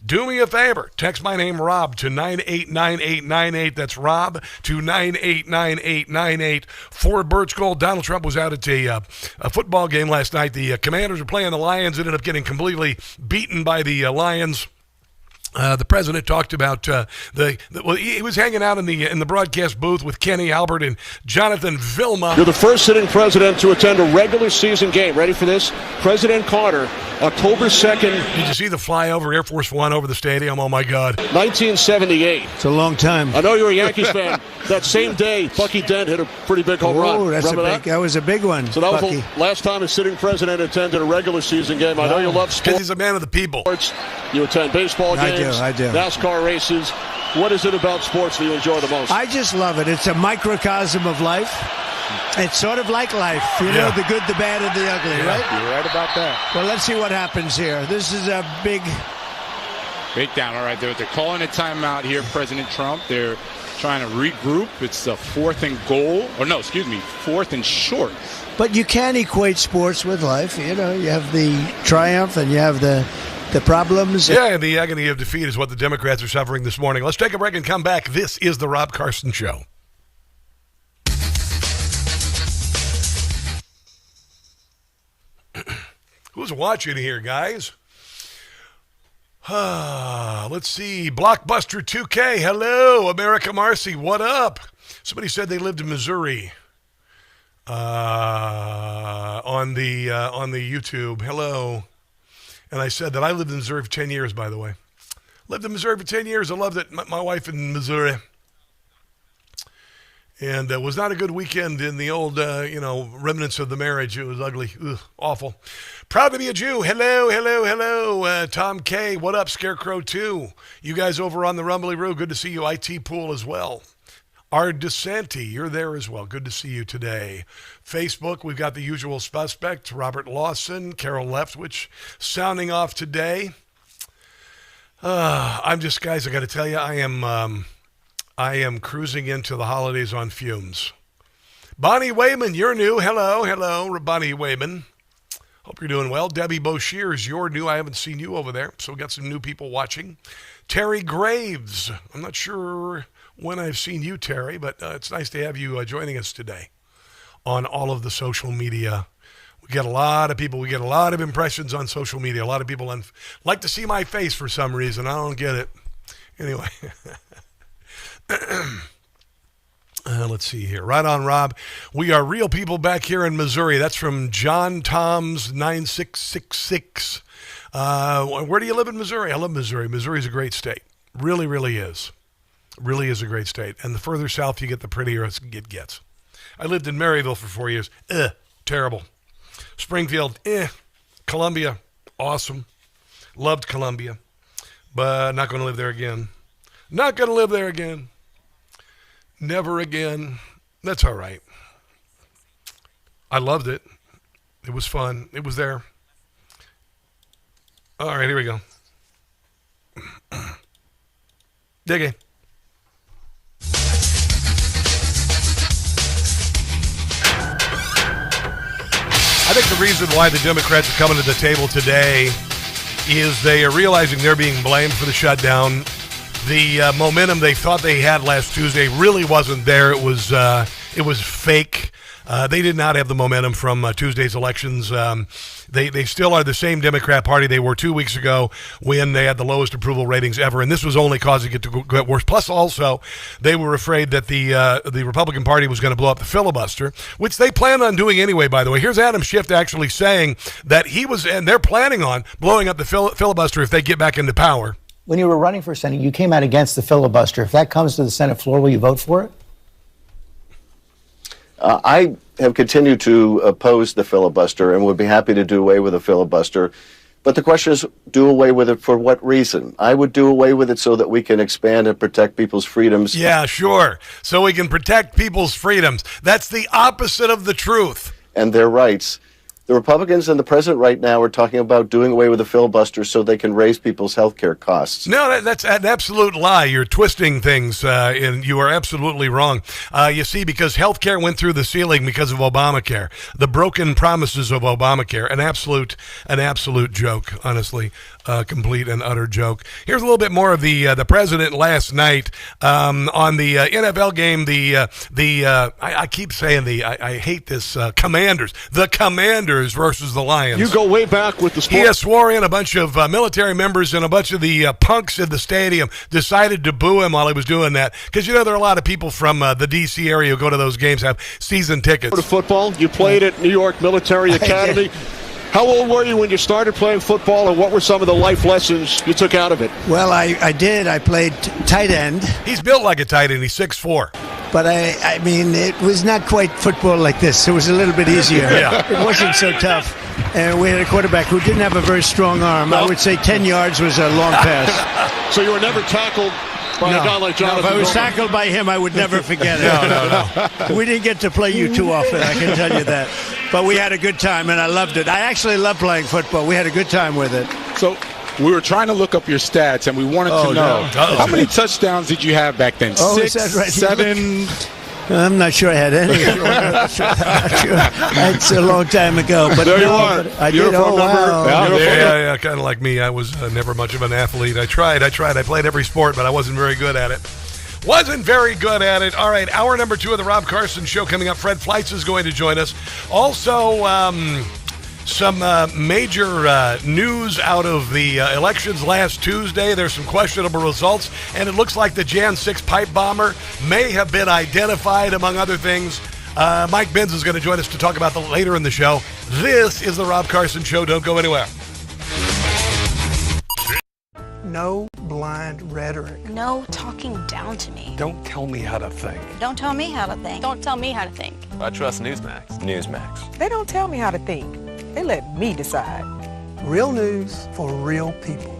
do me a favor. Text my name, Rob, to 989898. That's Rob to 989898 for Birch Gold. Donald Trump was out at a football game last night. The Commanders were playing the Lions. Ended up getting completely beaten by the Lions. The president talked about he was hanging out in the broadcast booth with Kenny Albert and Jonathan Vilma. You're the first sitting president to attend a regular season game. Ready for this? President Carter, October 2nd. Did you see the flyover Air Force One over the stadium? Oh my God! 1978. It's a long time. I know you're a Yankees fan. That same day, Bucky Dent hit a pretty big home run. Oh, that was a big one. So that was the last time a sitting president attended a regular season game. I know you love sports. Because he's a man of the people. You attend baseball games. I do. NASCAR races. What is it about sports that you enjoy the most? I just love it. It's a microcosm of life. It's sort of like life, know, the good, the bad, and the ugly, right? You're right about that. Well, let's see what happens here. This is a big down. All right, they're calling a timeout here, President Trump. They're trying to regroup. It's the fourth and short. But you can equate sports with life. You know, you have the triumph and you have the problems. Yeah, the agony of defeat is what the Democrats are suffering this morning. Let's take a break and come back. This is the Rob Carson Show. Who's watching here, guys? Let's see. Blockbuster 2K. Hello, America Marcy. What up? Somebody said they lived in Missouri. On the YouTube. Hello. And I said that I lived in Missouri for 10 years, by the way. Lived in Missouri for 10 years. I loved it. My wife in Missouri. And it was not a good weekend in the old, remnants of the marriage. It was ugly. Ugh, awful. Proud to be a Jew. Hello. Tom K. What up, Scarecrow 2? You guys over on the Rumbly Roo. Good to see you. IT Pool as well. Our DeSanti, you're there as well. Good to see you today. Facebook, we've got the usual suspects. Robert Lawson, Carol Leftwich, sounding off today. Guys, I got to tell you, I am cruising into the holidays on fumes. Bonnie Wayman, you're new. Hello, Bonnie Wayman. Hope you're doing well. Debbie Boshears, you're new. I haven't seen you over there, so we got some new people watching. Terry Graves, I'm not sure when I've seen you, Terry, but it's nice to have you joining us today on all of the social media. We get a lot of people. We get a lot of impressions on social media. A lot of people like to see my face for some reason. I don't get it. Anyway. Let's see here. Right on, Rob. We are real people back here in Missouri. That's from John Toms 9666. Where do you live in Missouri? I love Missouri. Missouri's a great state. Really, really is. Really is a great state. And the further south you get, the prettier it gets. I lived in Maryville for 4 years. Terrible. Springfield, Columbia, awesome. Loved Columbia. But not going to live there again. Not going to live there again. Never again. That's all right. I loved it. It was fun. It was there. All right, here we go. Dig it. I think the reason why the Democrats are coming to the table today is they are realizing they're being blamed for the shutdown. The momentum they thought they had last Tuesday really wasn't there. It was fake. They did not have the momentum from Tuesday's elections. They still are the same Democrat Party they were 2 weeks ago when they had the lowest approval ratings ever, and this was only causing it to get worse. Plus, also, they were afraid that the Republican Party was going to blow up the filibuster, which they planned on doing anyway, by the way. Here's Adam Schiff actually saying that and they're planning on blowing up the filibuster if they get back into power. When you were running for Senate, you came out against the filibuster. If that comes to the Senate floor, will you vote for it? I have continued to oppose the filibuster and would be happy to do away with the filibuster. But the question is, do away with it for what reason? I would do away with it so that we can expand and protect people's freedoms. Yeah, sure. So we can protect people's freedoms. That's the opposite of the truth. And their rights. The Republicans and the president right now are talking about doing away with the filibuster so they can raise people's health care costs. No, that's an absolute lie. You're twisting things, and you are absolutely wrong. You see, because health care went through the ceiling because of Obamacare, the broken promises of Obamacare, an absolute joke, honestly, complete and utter joke. Here's a little bit more of the president last night on the NFL game. I keep saying I hate this. Commanders. The Commanders versus the Lions. You go way back with the sport. He has swore in a bunch of military members and a bunch of the punks in the stadium decided to boo him while he was doing that. Because, there are a lot of people from the D.C. area who go to those games, have season tickets. To football, you played at New York Military Academy. How old were you when you started playing football, and what were some of the life lessons you took out of it? Well, I did. I played tight end. He's built like a tight end. He's 6'4". But I mean, it was not quite football like this. It was a little bit easier. Yeah. It wasn't so tough. And we had a quarterback who didn't have a very strong arm. I would say 10 yards was a long pass. So you were never tackled by a guy like Jonathan? No, if I was tackled by him, I would never forget it. No. We didn't get to play you too often, I can tell you that. But we had a good time, and I loved it. I actually love playing football. We had a good time with it. So we were trying to look up your stats, and we wanted to know how many touchdowns did you have back then? 6, 7? I'm not sure I had any. That's a long time ago. But there you are. But I did. Oh, wow. Yeah, kind of like me. I was never much of an athlete. I tried. I played every sport, but I wasn't very good at it. All right, hour number 2 of the Rob Carson Show coming up. Fred Fleitz is going to join us. Also, some major news out of the elections last Tuesday. There's some questionable results, and it looks like the Jan 6 pipe bomber may have been identified, among other things. Mike Benz is going to join us to talk about that later in the show. This is the Rob Carson Show. Don't go anywhere. No blind rhetoric. No talking down to me. Don't tell me how to think. Don't tell me how to think. Don't tell me how to think. I trust Newsmax. Newsmax. They don't tell me how to think. They let me decide. Real news for real people.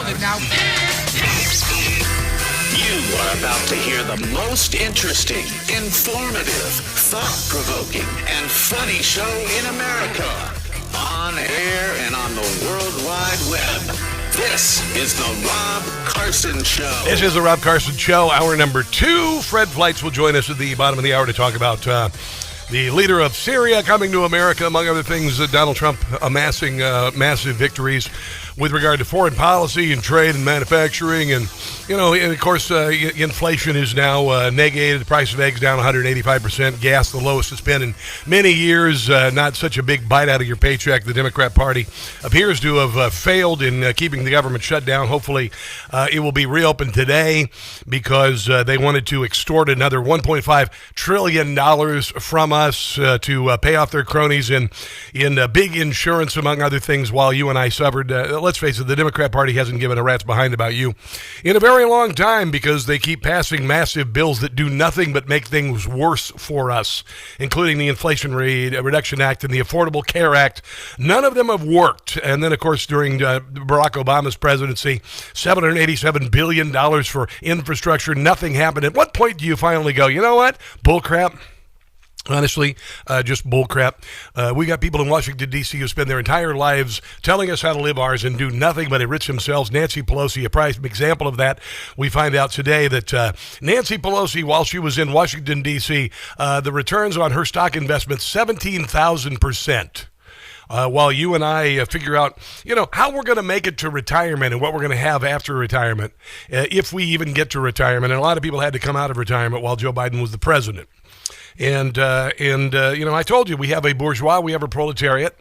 love it now. You are about to hear the most interesting, informative, thought-provoking, and funny show in America. On air and on the World Wide Web. This is the Rob Carson Show. This is the Rob Carson Show, hour number 2. Fred Fleitz will join us at the bottom of the hour to talk about the leader of Syria coming to America, among other things, Donald Trump amassing massive victories with regard to foreign policy and trade and manufacturing. And, you know, and of course, inflation is now negated. The price of eggs down 185%. Gas, the lowest it's been in many years. Not such a big bite out of your paycheck. The Democrat Party appears to have failed in keeping the government shut down. Hopefully, it will be reopened today because they wanted to extort another $1.5 trillion from us to pay off their cronies in big insurance, among other things, while you and I suffered. Let's face it, the Democrat Party hasn't given a rat's behind about you in a very long time because they keep passing massive bills that do nothing but make things worse for us, including the Inflation Reduction Act and the Affordable Care Act. None of them have worked. And then, of course, during Barack Obama's presidency, $787 billion for infrastructure. Nothing happened. At what point do you finally go, you know what? Bullcrap. Honestly, just bullcrap. We got people in Washington, D.C. who spend their entire lives telling us how to live ours and do nothing but enrich themselves. Nancy Pelosi, a prime example of that. We find out today that Nancy Pelosi, while she was in Washington, D.C., the returns on her stock investments, 17,000%. While you and I figure out, you know, how we're going to make it to retirement and what we're going to have after retirement, if we even get to retirement. And a lot of people had to come out of retirement while Joe Biden was the president. And you know, I told you, we have a bourgeois, we have a proletariat.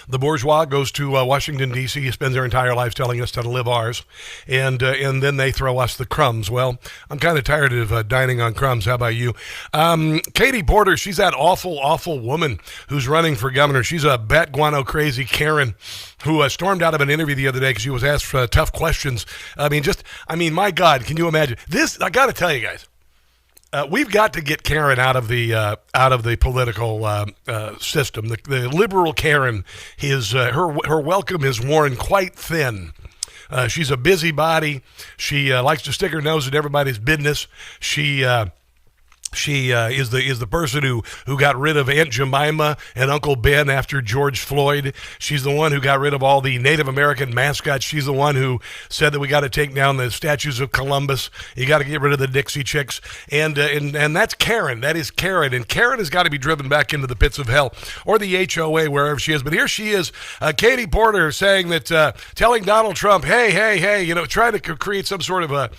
The bourgeois goes to Washington, D.C., spends their entire lives telling us how to live ours, and then they throw us the crumbs. Well, I'm kind of tired of dining on crumbs. How about you? Katie Porter, she's that awful, awful woman who's running for governor. She's a bat guano crazy Karen who stormed out of an interview the other day because she was asked tough questions. I mean, my God, can you imagine? This, I got to tell you guys. We've got to get Karen out of the political system. The liberal Karen, her welcome is worn quite thin. She's a busybody. She likes to stick her nose in everybody's business. She is the person who got rid of Aunt Jemima and Uncle Ben after George Floyd. She's the one who got rid of all the Native American mascots. She's the one who said that we got to take down the statues of Columbus. You got to get rid of the Dixie Chicks. And that's Karen. That is Karen. And Karen has got to be driven back into the pits of hell or the HOA, wherever she is. But here she is, Katie Porter, saying that, telling Donald Trump, hey, you know, trying to create some sort of a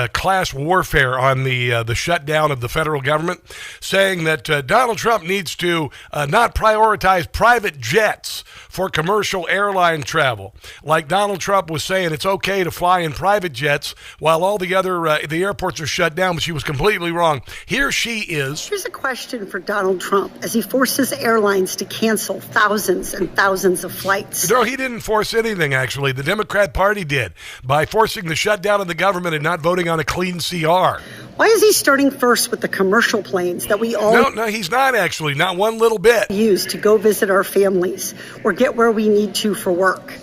class warfare on the shutdown of the federal government, saying that Donald Trump needs to not prioritize private jets for commercial airline travel. Like Donald Trump was saying it's okay to fly in private jets while all the other the airports are shut down, but she was completely wrong. Here she is. Here's a question for Donald Trump as he forces airlines to cancel thousands and thousands of flights. No, he didn't force anything, actually. The Democrat Party did by forcing the shutdown of the government and not voting on a clean CR. Why is he starting first with the commercial planes that we all... No, he's not actually. Not one little bit. ...use to go visit our families or get where we need to for work.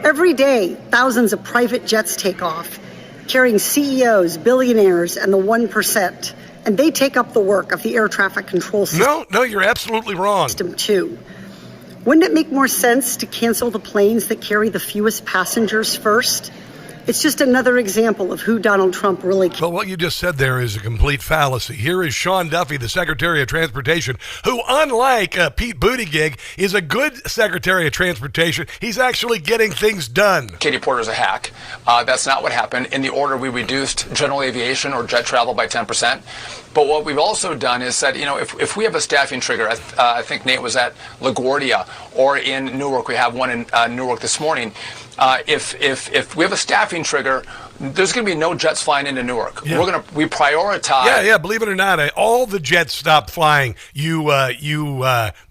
Every day, thousands of private jets take off, carrying CEOs, billionaires, and the 1%. And they take up the work of the air traffic control system. No, you're absolutely wrong. Too. Wouldn't it make more sense to cancel the planes that carry the fewest passengers first? It's just another example of who Donald Trump really cares. Well, what you just said there is a complete fallacy. Here is Sean Duffy, the Secretary of Transportation, who, unlike Pete Buttigieg, is a good Secretary of Transportation. He's actually getting things done. Katie Porter's a hack. That's not what happened. In the order, we reduced general aviation or jet travel by 10%. But what we've also done is said, you know, if we have a staffing trigger, I think Nate was at LaGuardia or in Newark. We have one in Newark this morning. If we have a staffing trigger, there's going to be no jets flying into Newark. We prioritize. Yeah. Believe it or not, all the jets stopped flying. You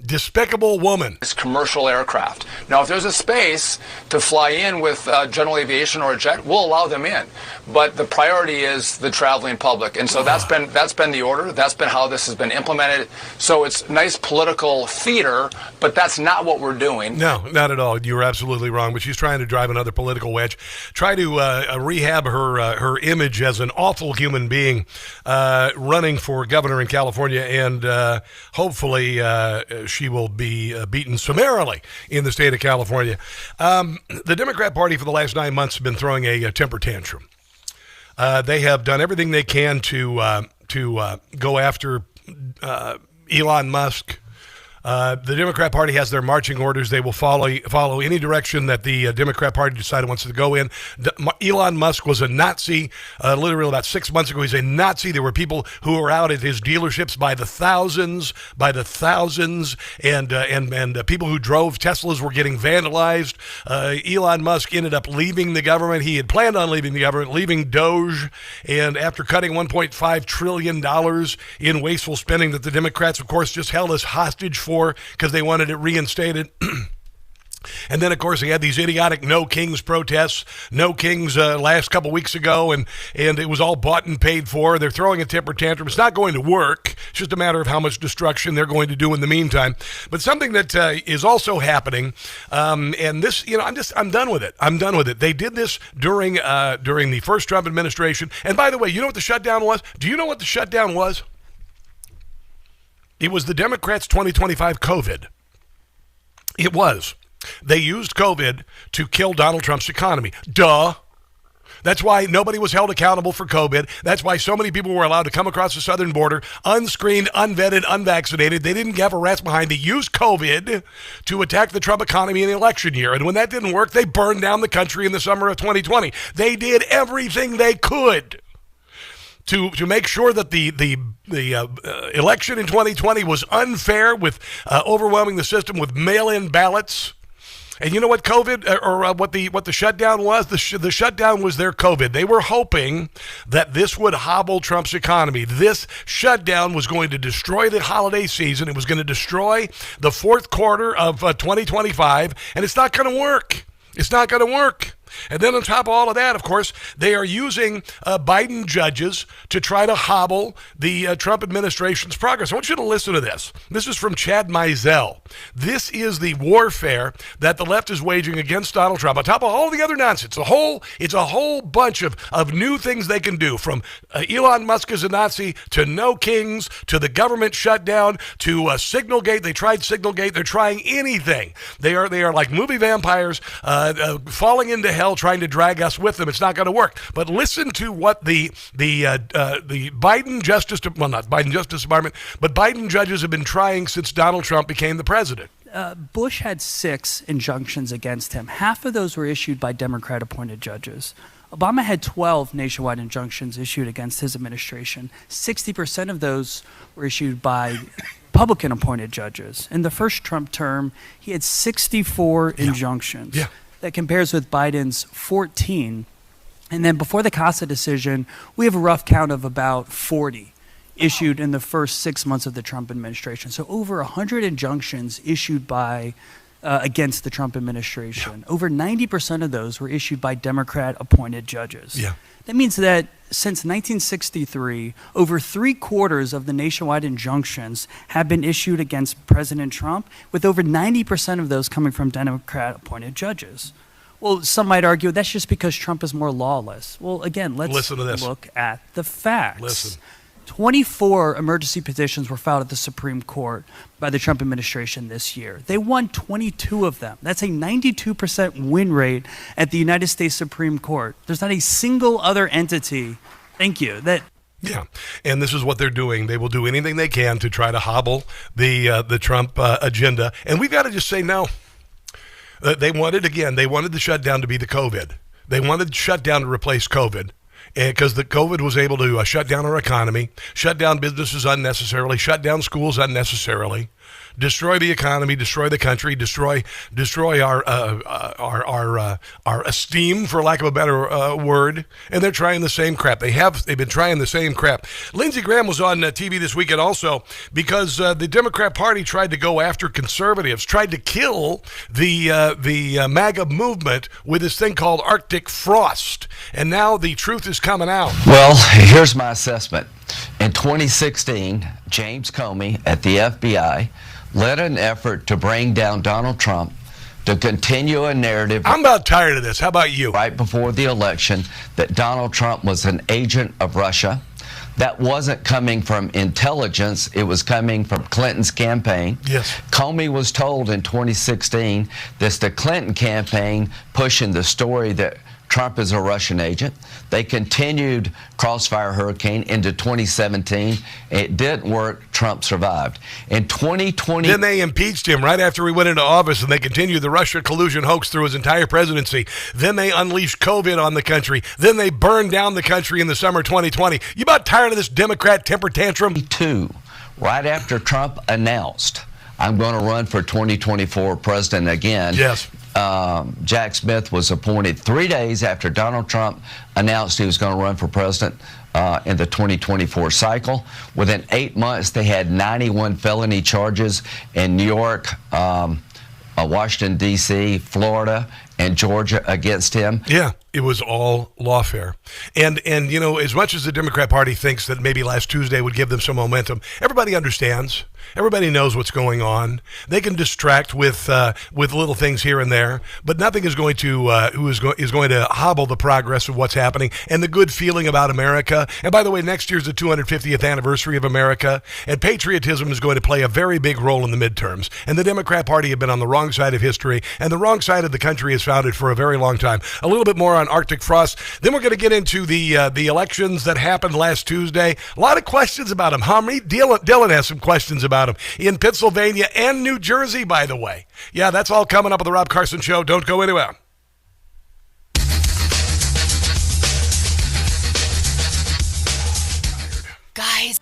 despicable woman. It's commercial aircraft. Now, if there's a space to fly in with general aviation or a jet, we'll allow them in. But the priority is the traveling public, and so that's been the order. That's been how this has been implemented. So it's nice political theater, but that's not what we're doing. No, not at all. You were absolutely wrong. But she's trying to drive another political wedge, try to rehab her image as an awful human being, running for governor in California, and hopefully she will be beaten summarily in the state of California. The Democrat Party for the last 9 months have been throwing a temper tantrum. They have done everything they can to go after Elon Musk. The Democrat Party has their marching orders. They will follow any direction that the Democrat Party decided wants to go in. Elon Musk was a Nazi. Literally about 6 months ago, he's a Nazi. There were people who were out at his dealerships by the thousands, and people who drove Teslas were getting vandalized. Elon Musk ended up leaving the government. He had planned on leaving the government, leaving Doge, and after cutting $1.5 trillion in wasteful spending that the Democrats, of course, just held us hostage for because they wanted it reinstated. And then, of course, he had these idiotic No Kings protests, No Kings last couple weeks ago, and it was all bought and paid for. They're throwing a temper tantrum. It's not going to work. It's just a matter of how much destruction they're going to do in the meantime. But something that is also happening, and this, I'm done with it. I'm done with it. They did this during the first Trump administration. And by the way, you know what the shutdown was? Do you know what the shutdown was? It was the Democrats' 2025 COVID. It was. They used COVID to kill Donald Trump's economy. Duh. That's why nobody was held accountable for COVID. That's why so many people were allowed to come across the southern border, unscreened, unvetted, unvaccinated. They didn't have a rat's behind. They used COVID to attack the Trump economy in the election year. And when that didn't work, they burned down the country in the summer of 2020. They did everything they could to make sure that the election in 2020 was unfair, with overwhelming the system with mail-in ballots. And you know what what the shutdown was? The shutdown was their COVID. They were hoping that this would hobble Trump's economy. This shutdown was going to destroy the holiday season. It was going to destroy the fourth quarter of 2025, and it's not going to work. It's not going to work. And then on top of all of that, of course, they are using Biden judges to try to hobble the Trump administration's progress. I want you to listen to this. This is from Chad Mizell. This is the warfare that the left is waging against Donald Trump. On top of all the other nonsense, it's a whole bunch of new things they can do, from Elon Musk as a Nazi to No Kings to the government shutdown to Signalgate. They tried Signalgate. They're trying anything. They are like movie vampires falling into hell, trying to drag us with them. It's not going to work. But listen to what the Biden Justice, well, not Biden Justice Department, but Biden judges have been trying since Donald Trump became the president. Bush had 6 injunctions against him. Half of those were issued by Democrat-appointed judges. Obama had 12 nationwide injunctions issued against his administration. 60% of those were issued by Republican-appointed judges. In the first Trump term, he had 64 injunctions. Yeah. That compares with Biden's 14. And then before the CASA decision, we have a rough count of about 40 issued in the first 6 months of the Trump administration. So over 100 injunctions issued by against the Trump administration. Yeah. Over 90% of those were issued by Democrat-appointed judges. Yeah. That means that since 1963, over 3/4 of the nationwide injunctions have been issued against President Trump, with over 90% of those coming from Democrat-appointed judges. Well, some might argue that's just because Trump is more lawless. Well, again, let's look at the facts. Listen. 24 emergency petitions were filed at the Supreme Court by the Trump administration this year. They won 22 of them. That's a 92% win rate at the United States Supreme Court. There's not a single other entity, Yeah, and this is what they're doing. They will do anything they can to try to hobble the Trump agenda. And we've got to just say no. They wanted the shutdown to be the COVID. They wanted the shutdown to replace COVID. Because the COVID was able to shut down our economy, shut down businesses unnecessarily, shut down schools unnecessarily, destroy the economy, destroy the country, destroy our esteem, for lack of a better word. And they're trying the same crap. They've been trying the same crap. Lindsey Graham was on TV this weekend also because the Democrat Party tried to go after conservatives, tried to kill the MAGA movement with this thing called Arctic frost. And now the truth is coming out. Well, here's my assessment. In 2016, James Comey at the FBI led an effort to bring down Donald Trump, to continue a narrative. I'm about tired of this. How about you? Right before the election, that Donald Trump was an agent of Russia. That wasn't coming from intelligence. It was coming from Clinton's campaign. Yes. Comey was told in 2016 that's the Clinton campaign pushing the story that Trump is a Russian agent. They continued Crossfire Hurricane into 2017. It didn't work. Trump survived. In 2020... Then they impeached him right after he went into office, and they continued the Russia collusion hoax through his entire presidency. Then they unleashed COVID on the country. Then they burned down the country in the summer 2020. You about tired of this Democrat temper tantrum? Right after Trump announced, I'm going to run for 2024 president again. Yes. Jack Smith was appointed 3 days after Donald Trump announced he was going to run for president in the 2024 cycle. Within 8 months, they had 91 felony charges in New York, Washington, D.C., Florida, and Georgia against him. Yeah, it was all lawfare. And you know, as much as the Democrat Party thinks that maybe last Tuesday would give them some momentum, everybody understands. Everybody knows what's going on. They can distract with little things here and there, but nothing is going to is going to hobble the progress of what's happening and the good feeling about America. And by the way, next year's the 250th anniversary of America, and patriotism is going to play a very big role in the midterms. And the Democrat Party have been on the wrong side of history, and the wrong side of the country has founded for a very long time. A little bit more on Arctic frost. Then we're going to get into the elections that happened last Tuesday. A lot of questions about them. Dylan has some questions about them in Pennsylvania and New Jersey, by the way. Yeah, that's all coming up on the Rob Carson Show. Don't go anywhere. Guys.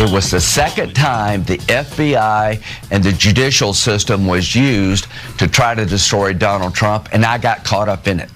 It was the second time the FBI and the judicial system was used to try to destroy Donald Trump, and I got caught up in it.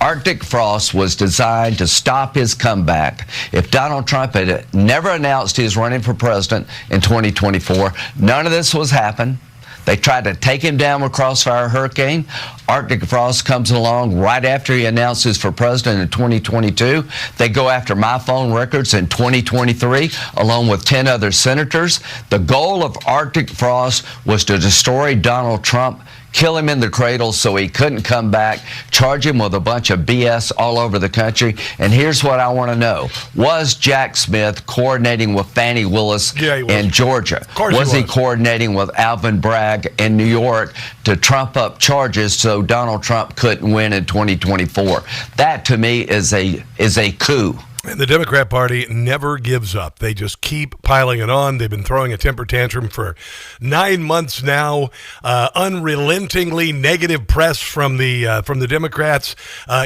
Arctic frost was designed to stop his comeback. If Donald Trump had never announced he was running for president in 2024, none of this was happening. They tried to take him down with Crossfire Hurricane. Arctic frost comes along right after he announces for president in 2022. They go after my phone records in 2023, along with 10 other senators. The goal of Arctic frost was to destroy Donald Trump, kill him in the cradle so he couldn't come back, charge him with a bunch of BS all over the country. And here's what I want to know. Was Jack Smith coordinating with Fani Willis in Georgia? Was he coordinating with Alvin Bragg in New York to trump up charges so Donald Trump couldn't win in 2024? That, to me, is a coup. And the Democrat Party never gives up. They just keep piling it on. They've been throwing a temper tantrum for 9 months now. Unrelentingly negative press from the Democrats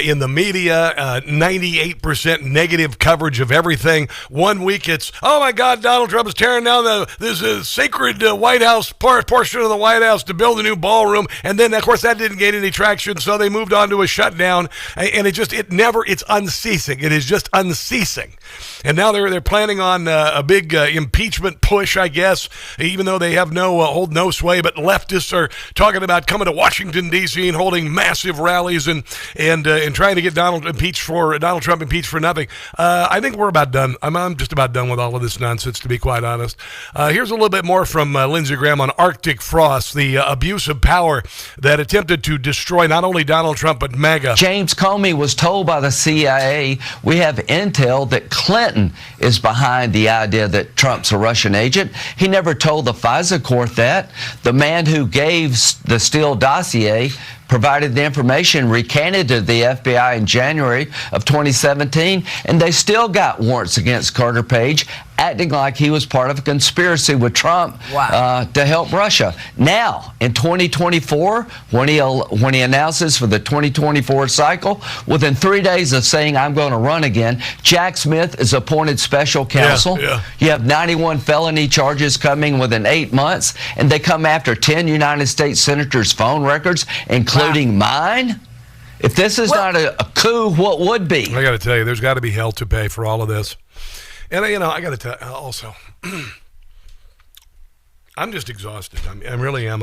in the media. 98% negative coverage of everything. 1 week it's, oh my God, Donald Trump is tearing down this sacred White House portion of the White House to build a new ballroom. And then, of course, that didn't gain any traction, so they moved on to a shutdown. And it's unceasing. It is just unceasing. And now they're planning on a big impeachment push, I guess, even though they have hold no sway. But leftists are talking about coming to Washington, D.C. and holding massive rallies and trying to get Donald Trump impeached for nothing. I think we're about done. I'm just about done with all of this nonsense, to be quite honest. Here's a little bit more from Lindsey Graham on Arctic frost, the abuse of power that attempted to destroy not only Donald Trump but MAGA. James Comey was told by the CIA, we have intel that Clinton is behind the idea that Trump's a Russian agent. He never told the FISA court that. The man who gave the Steele dossier provided the information, recanted to the FBI in January of 2017, and they still got warrants against Carter Page, acting like he was part of a conspiracy with Trump to help Russia. Now, in 2024, when he announces for the 2024 cycle, within 3 days of saying, I'm going to run again, Jack Smith is appointed special counsel. You have 91 felony charges coming within 8 months, and they come after 10 United States senators' phone records, including mine. If this is not a coup, what would be? I got to tell you, there's got to be hell to pay for all of this. And, I got to tell you also, I'm just exhausted. I really am.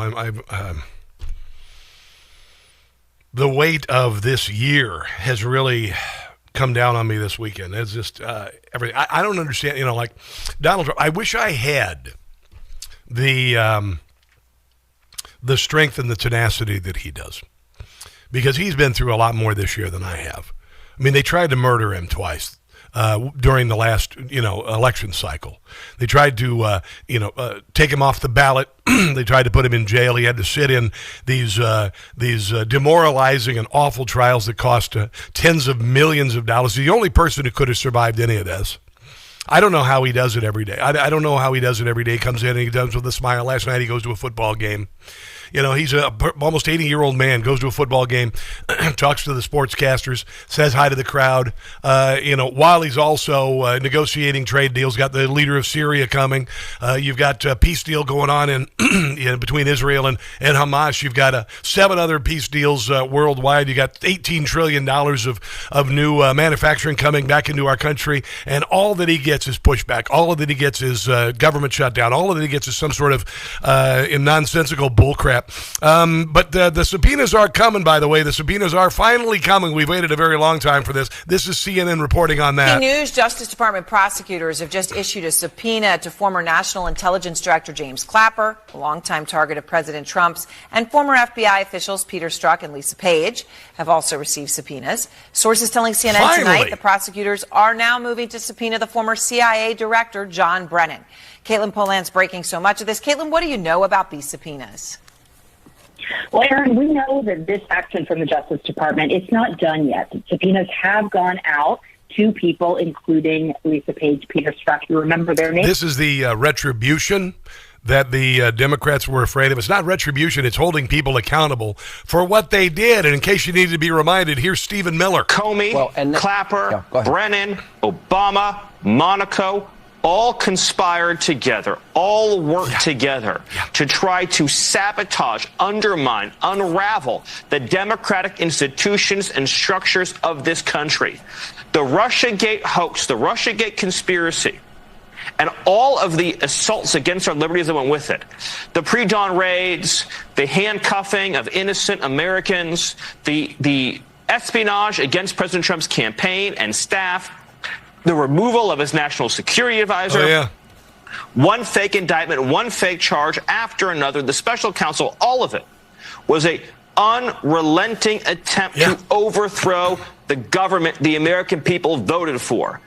The weight of this year has really come down on me this weekend. It's just everything. I don't understand, like Donald Trump. I wish I had the strength and the tenacity that he does, because he's been through a lot more this year than I have. I mean, they tried to murder him twice during the last, election cycle. They tried to, take him off the ballot. They tried to put him in jail. He had to sit in these demoralizing and awful trials that cost tens of millions of dollars. He's the only person who could have survived any of this. I don't know how he does it every day. I don't know how he does it every day. He comes in and he does with a smile. Last night he goes to a football game. He's a almost 80-year-old man, goes to a football game, talks to the sportscasters, says hi to the crowd, while he's also negotiating trade deals. Got the leader of Syria coming. You've got a peace deal going on in between Israel and Hamas. You've got 7 other peace deals worldwide. You got $18 trillion of new manufacturing coming back into our country, and all that he gets is pushback. All that he gets is government shutdown. All that he gets is some sort of nonsensical bullcrap. But the subpoenas are coming, by the way. The subpoenas are finally coming. We've waited a very long time for this. This is CNN reporting on that. News Justice Department prosecutors have just issued a subpoena to former National Intelligence Director James Clapper, a longtime target of President Trump's, and former FBI officials Peter Strzok and Lisa Page have also received subpoenas. Sources telling CNN tonight the prosecutors are now moving to subpoena the former CIA Director John Brennan. Caitlin Poland's breaking so much of this. Caitlin, what do you know about these subpoenas? Well, Aaron, we know that this action from the Justice Department, it's not done yet. Subpoenas have gone out to people, including Lisa Page, Peter Strzok. You remember their names? This is the retribution that the Democrats were afraid of. It's not retribution. It's holding people accountable for what they did. And in case you need to be reminded, here's Stephen Miller. Comey, Clapper, Brennan, Obama, Monaco, all conspired together, all worked together to try to sabotage, undermine, unravel the democratic institutions and structures of this country. The Russiagate hoax, the Russiagate conspiracy, and all of the assaults against our liberties that went with it. The pre-dawn raids, the handcuffing of innocent Americans, the espionage against President Trump's campaign and staff, the removal of his national security advisor, one fake indictment, one fake charge after another, the special counsel, all of it was a unrelenting attempt to overthrow the government the American people voted for.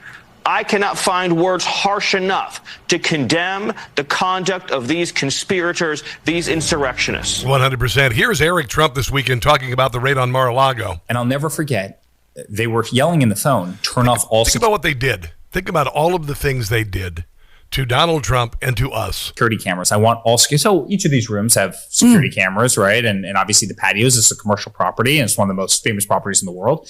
I cannot find words harsh enough to condemn the conduct of these conspirators, these insurrectionists. 100%. Here's Eric Trump this weekend talking about the raid on Mar-a-Lago. And I'll never forget, they were yelling in the phone, turn off all... Think about what they did. Think about all of the things they did to Donald Trump and to us. Security cameras. I want all... So each of these rooms have security cameras, right? And obviously the patios is a commercial property, and it's one of the most famous properties in the world.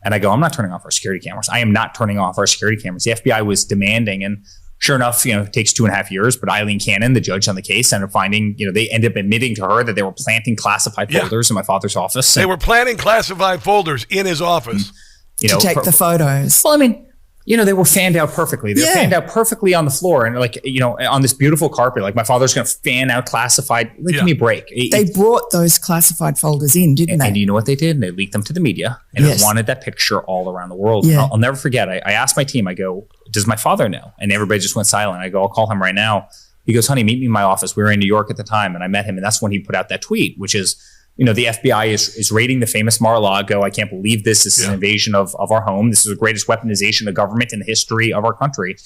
And I go, I'm not turning off our security cameras. I am not turning off our security cameras. The FBI was demanding, and sure enough, it takes 2.5 years, but Eileen Cannon, the judge on the case, ended up finding, they ended up admitting to her that they were planting classified folders in my father's office. They were planting classified folders in his office. To take the photos. Well, I mean, they were fanned out perfectly. They were fanned out perfectly on the floor, and on this beautiful carpet. Like my father's going to fan out classified. Give me a break. They brought those classified folders in, didn't they? And you know what they did? They leaked them to the media, and they wanted that picture all around the world. Yeah. I'll never forget. I asked my team. I go, "Does my father know?" And everybody just went silent. I go, "I'll call him right now." He goes, "Honey, meet me in my office." We were in New York at the time, and I met him, and that's when he put out that tweet, which is, the FBI is raiding the famous Mar-a-Lago. I can't believe this. This is an invasion of our home. This is the greatest weaponization of government in the history of our country.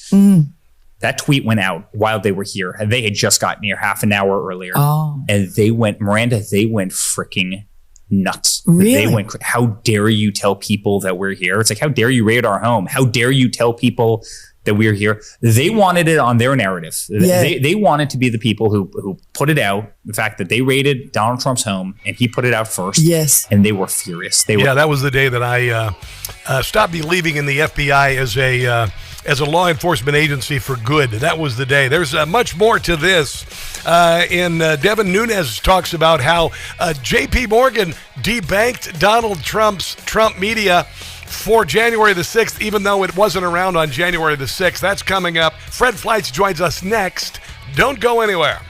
That tweet went out while they were here. And they had just gotten here half an hour earlier. And they went freaking nuts. Really? They went, how dare you tell people that we're here? It's like, how dare you raid our home? How dare you tell people that we're here? They wanted it on their narrative. They wanted to be the people who put it out. The fact that they raided Donald Trump's home and he put it out first. Yes. And they were furious. That was the day that I stopped believing in the FBI as a law enforcement agency for good. That was the day. There's much more to this. Devin Nunes talks about how J.P. Morgan debanked Donald Trump's Trump media for January the 6th, even though it wasn't around on January the 6th. That's coming up. Fred Fleitz joins us next. Don't go anywhere.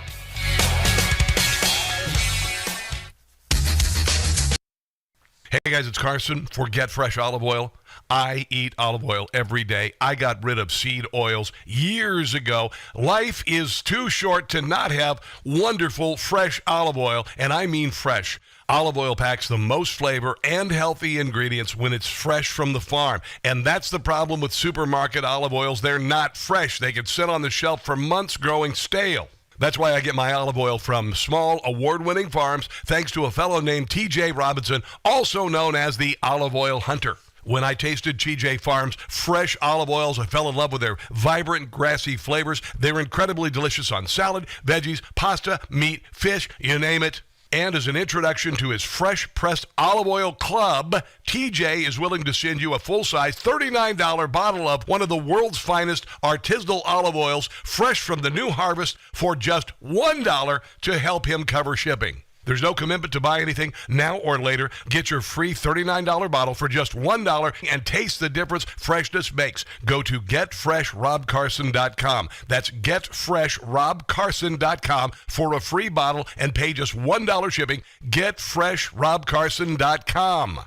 Hey guys, it's Carson. Forget fresh olive oil. I eat olive oil every day. I got rid of seed oils years ago. Life is too short to not have wonderful fresh olive oil, and I mean fresh. Olive oil packs the most flavor and healthy ingredients when it's fresh from the farm. And that's the problem with supermarket olive oils. They're not fresh. They can sit on the shelf for months growing stale. That's why I get my olive oil from small, award-winning farms, thanks to a fellow named T.J. Robinson, also known as the Olive Oil Hunter. When I tasted TJ Farms' fresh olive oils, I fell in love with their vibrant, grassy flavors. They're incredibly delicious on salad, veggies, pasta, meat, fish, you name it. And as an introduction to his Fresh Pressed Olive Oil Club, TJ is willing to send you a full-size $39 bottle of one of the world's finest artisanal olive oils, fresh from the new harvest, for just $1 to help him cover shipping. There's no commitment to buy anything now or later. Get your free $39 bottle for just $1 and taste the difference freshness makes. Go to GetFreshRobCarson.com. That's GetFreshRobCarson.com for a free bottle and pay just $1 shipping. GetFreshRobCarson.com.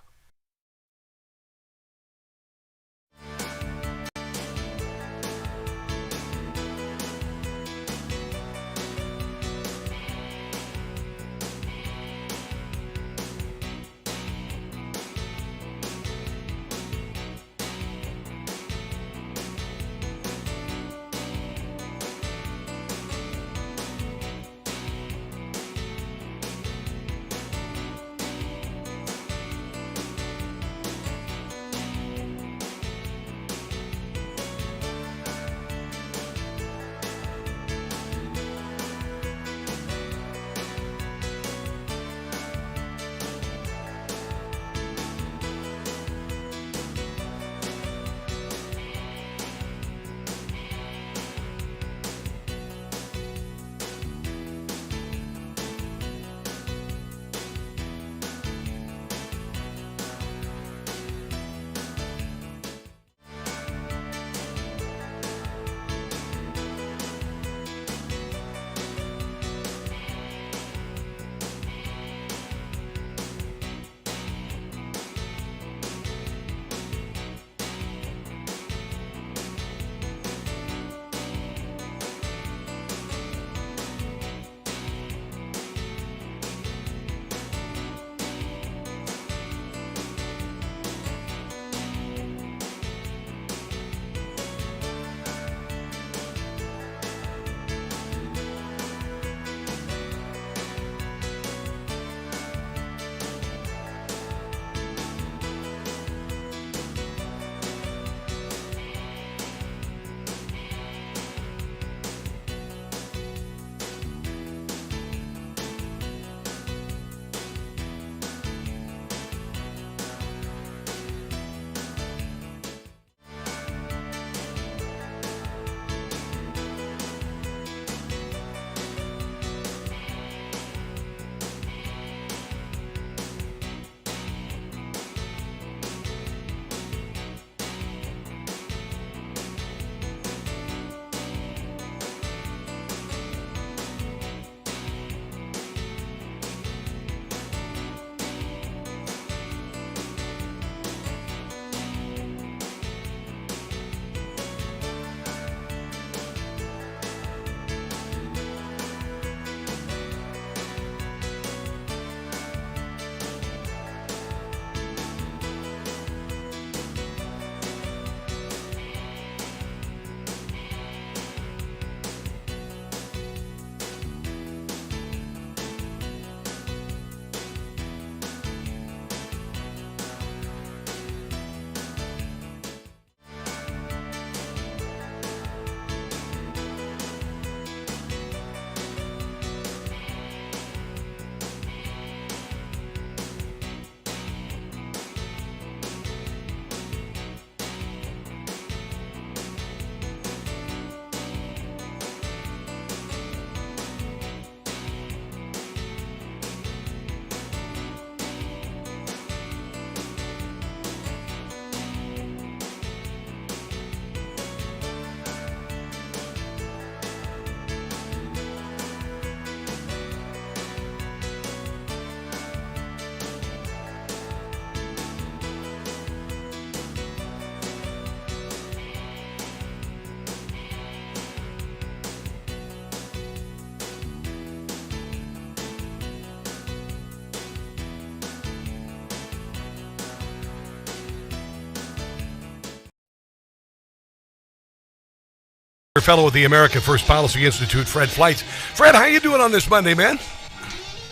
Fellow with the America First Policy Institute, Fred Fleitz. Fred, how you doing on this Monday, man?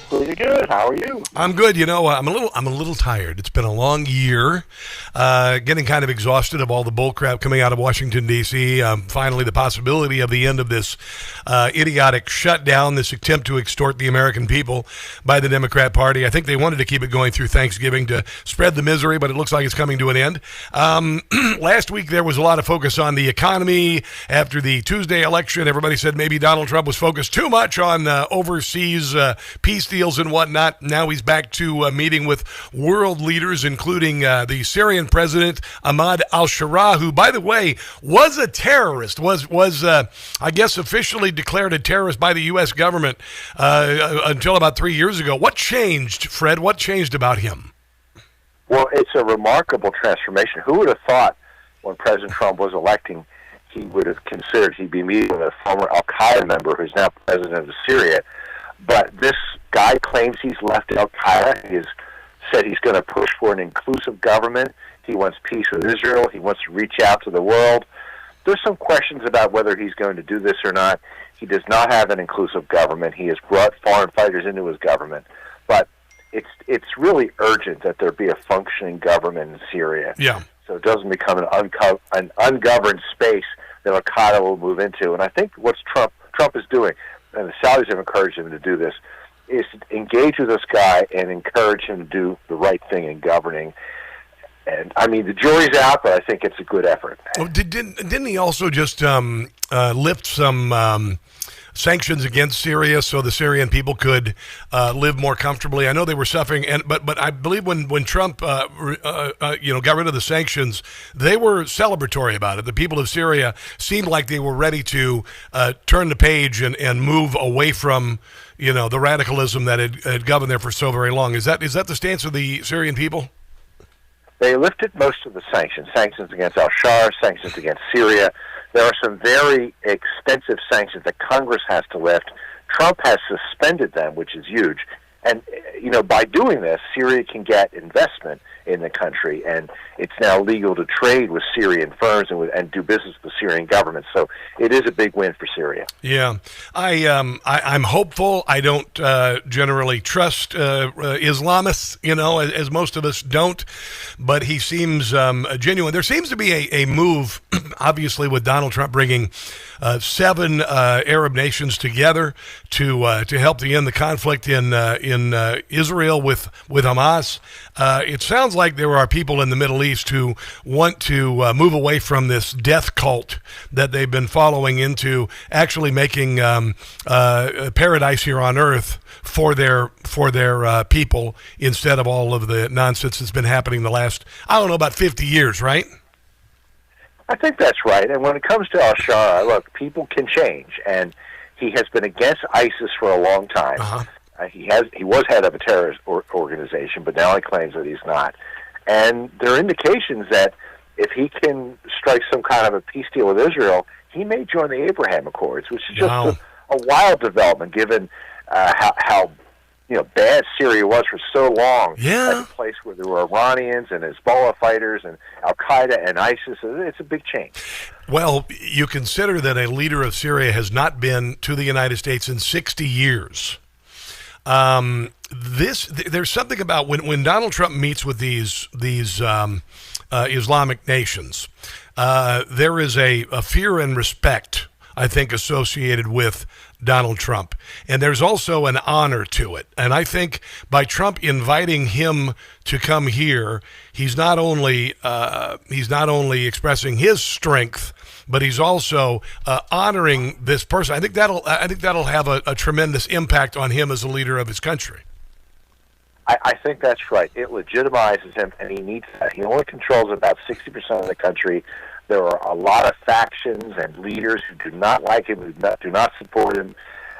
Pretty good. How are you? I'm good. You know, I'm a little tired. It's been a long year. Getting kind of exhausted of all the bullcrap coming out of Washington, D.C. Finally, the possibility of the end of this idiotic shutdown, this attempt to extort the American people by the Democrat Party. I think they wanted to keep it going through Thanksgiving to spread the misery, but it looks like it's coming to an end. Last week, there was a lot of focus on the economy. After the Tuesday election, everybody said maybe Donald Trump was focused too much on overseas peace deals and whatnot. Now he's back to meeting with world leaders, including the Syrian president, Ahmad al-Sharaa, who, by the way, was a terrorist, was I guess, officially declared a terrorist by the U.S. government until about 3 years ago. What changed, Fred? What changed about him? Well, it's a remarkable transformation. Who would have thought when President Trump was electing, he would have considered he'd be meeting with a former al-Qaeda member who's now president of Syria. But this guy claims he's left al-Qaeda. He has said he's going to push for an inclusive government. He wants peace with Israel. He wants to reach out to the world. There's some questions about whether he's going to do this or not. He does not have an inclusive government. He has brought foreign fighters into his government. But it's really urgent that there be a functioning government in Syria. Yeah. So it doesn't become an ungoverned space that al-Qaeda will move into. And I think what Trump is doing, and the Saudis have encouraged him to do this, is to engage with this guy and encourage him to do the right thing in governing. And, I mean, the jury's out, but I think it's a good effort. Well, didn't he also just lift some sanctions against Syria so the Syrian people could live more comfortably? I know they were suffering, but I believe when Trump got rid of the sanctions, they were celebratory about it. The people of Syria seemed like they were ready to turn the page and move away from the radicalism that had governed there for so very long. Is that the stance of the Syrian people? They lifted most of the sanctions against al-Sharaa, sanctions against Syria. There are some very extensive sanctions that Congress has to lift. Trump has suspended them, which is huge. And, by doing this, Syria can get investment in the country, and it's now legal to trade with Syrian firms and do business with the Syrian government. So it is a big win for Syria. Yeah. I'm hopeful. I don't generally trust Islamists, as most of us don't, but he seems genuine. There seems to be a move, obviously, with Donald Trump bringing 7 Arab nations together to help to end the conflict in Israel with Hamas. It sounds like there are people in the Middle East who want to move away from this death cult that they've been following into actually making paradise here on earth for their people instead of all of the nonsense that's been happening the last, about 50 years, right? I think that's right. And when it comes to al-Sharaa, look, people can change, and he has been against ISIS for a long time. Uh-huh. He was head of a terrorist organization, but now he claims that he's not. And there are indications that if he can strike some kind of a peace deal with Israel, he may join the Abraham Accords, which is just a wild development given how bad Syria was for so long. Yeah. As a place where there were Iranians and Hezbollah fighters and al-Qaeda and ISIS. It's a big change. Well, you consider that a leader of Syria has not been to the United States in 60 years. There's something about when Donald Trump meets with these Islamic nations, there is a fear and respect, I think, associated with Donald Trump, and there's also an honor to it. And I think by Trump inviting him to come here, he's not only expressing his strength, but he's also honoring this person. I think that'll have a tremendous impact on him as a leader of his country. I think that's right. It legitimizes him, and he needs that. He only controls about 60% of the country. There are a lot of factions and leaders who do not like him, who do not support him,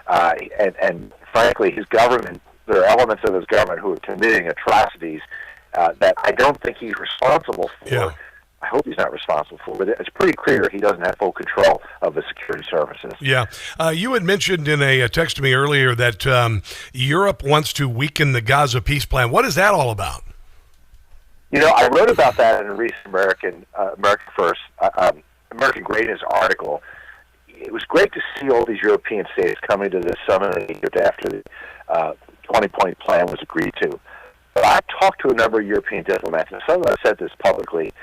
and frankly, his government, there are elements of his government who are committing atrocities that I don't think he's responsible for. Yeah. I hope he's not responsible for, but it's pretty clear he doesn't have full control of the security services. Yeah. You had mentioned in a text to me earlier that Europe wants to weaken the Gaza peace plan. What is that all about? I wrote about that in a recent American Greatness article. it was great to see all these European states coming to this summit in Egypt after the 20-point plan was agreed to. But I talked to a number of European diplomats, and some of them said this publicly.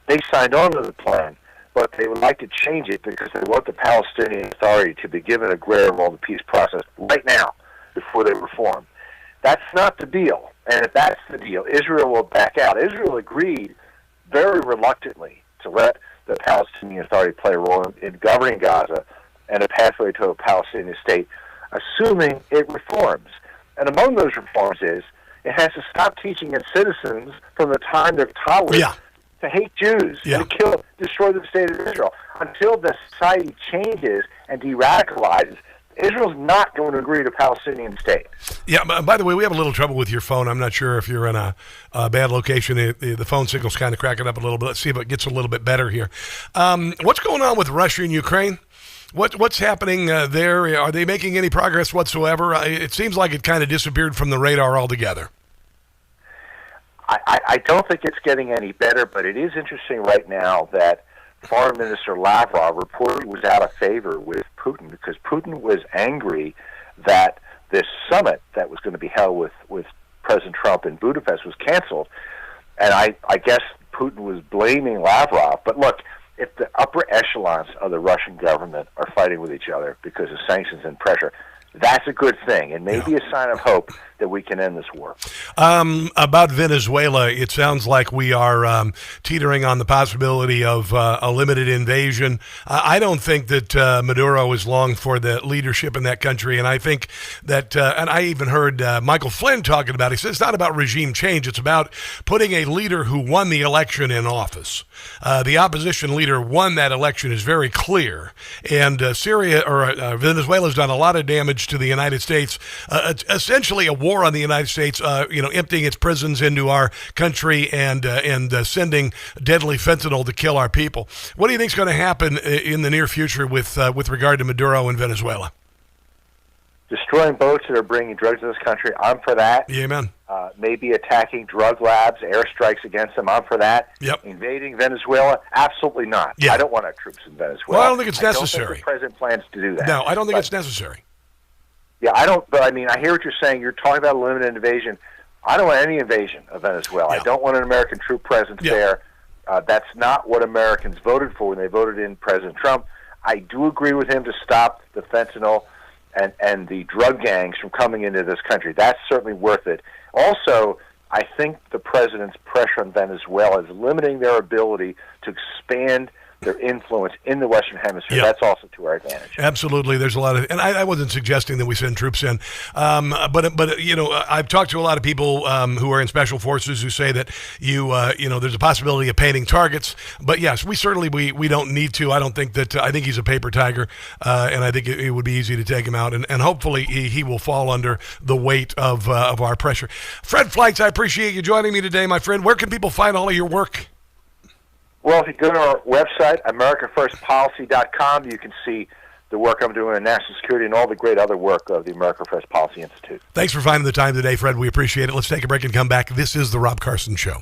They signed on to the plan, but they would like to change it because they want the Palestinian Authority to be given a greater role in the peace process right now before they reform. That's not the deal. And if that's the deal, Israel will back out. Israel agreed very reluctantly to let the Palestinian Authority play a role in governing Gaza and a pathway to a Palestinian state, assuming it reforms. And among those reforms is it has to stop teaching its citizens from the time they're toddlers to hate Jews, to kill, destroy the state of Israel. Until the society changes and de-radicalizes, Israel's not going to agree to a Palestinian state. Yeah, by the way, we have a little trouble with your phone. I'm not sure if you're in a bad location. The phone signal's kind of cracking up a little bit. Let's see if it gets a little bit better here. What's going on with Russia and Ukraine? What's happening there? Are they making any progress whatsoever? It seems like it kind of disappeared from the radar altogether. I don't think it's getting any better, but it is interesting right now that Foreign Minister Lavrov reportedly was out of favor with Putin because Putin was angry that this summit that was going to be held with President Trump in Budapest was canceled. And I guess Putin was blaming Lavrov. But look, if the upper echelons of the Russian government are fighting with each other because of sanctions and pressure, that's a good thing, and maybe a sign of hope that we can end this war. About Venezuela, it sounds like we are teetering on the possibility of a limited invasion. I don't think that Maduro is long for the leadership in that country, and I think that, and I even heard Michael Flynn talking about it. He says it's not about regime change, it's about putting a leader who won the election in office. The opposition leader won that election is very clear, and Syria or Venezuela's done a lot of damage to the United States, essentially a war on the United States, emptying its prisons into our country and sending deadly fentanyl to kill our people. What do you think is going to happen in the near future with regard to Maduro and Venezuela? Destroying boats that are bringing drugs to this country, I'm for that. Yeah, amen. Maybe attacking drug labs, airstrikes against them, I'm for that. Yep. Invading Venezuela, absolutely not. Yeah. I don't want our troops in Venezuela. Well, I don't think it's necessary. I don't think the president plans to do that. No, I don't think it's necessary. Yeah, I don't, but I mean, I hear what you're saying. You're talking about a limited invasion. I don't want any invasion of Venezuela. Yeah. I don't want an American troop presence there. That's not what Americans voted for when they voted in President Trump. I do agree with him to stop the fentanyl and the drug gangs from coming into this country. That's certainly worth it. Also, I think the president's pressure on Venezuela is limiting their ability to expand their influence in the Western Hemisphere. Yeah. That's also to our advantage. Absolutely. There's a lot of, and I wasn't suggesting that we send troops in, but I've talked to a lot of people who are in special forces who say that there's a possibility of painting targets. But yes, we certainly we don't need to. I don't think that. I think he's a paper tiger, and I think it would be easy to take him out, and hopefully he will fall under the weight of our pressure. Fred Fleitz, I appreciate you joining me today, my friend. Where can people find all of your work? Well, if you go to our website, AmericaFirstPolicy.com, you can see the work I'm doing in national security and all the great other work of the America First Policy Institute. Thanks for finding the time today, Fred. We appreciate it. Let's take a break and come back. This is The Rob Carson Show.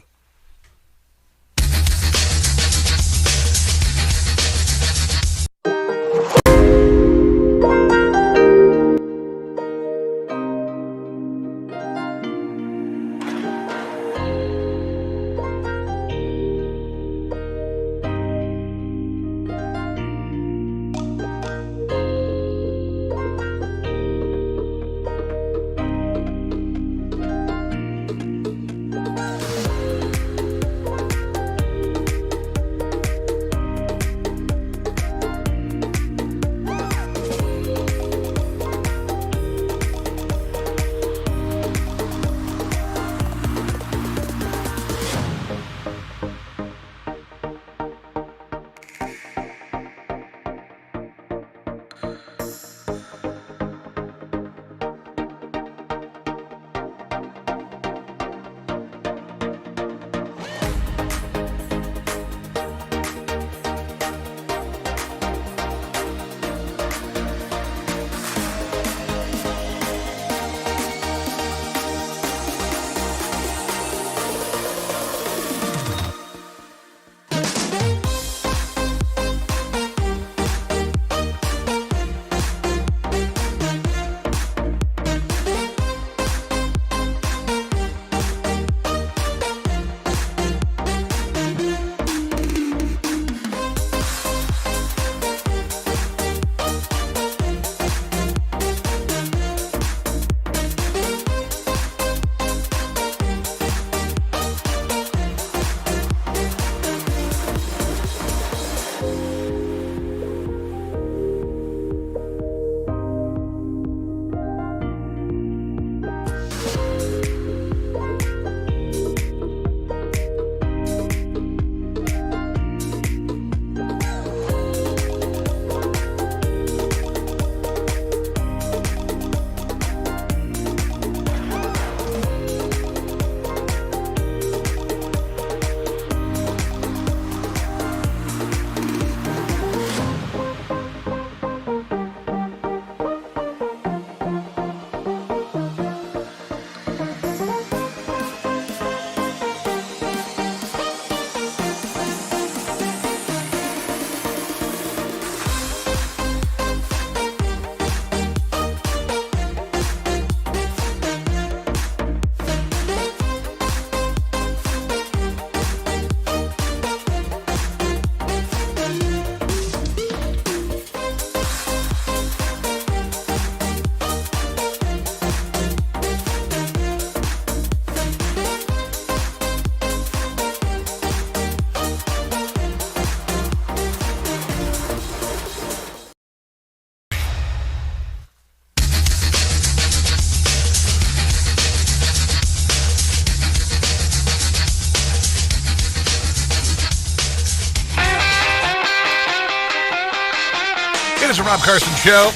Rob Carson Show.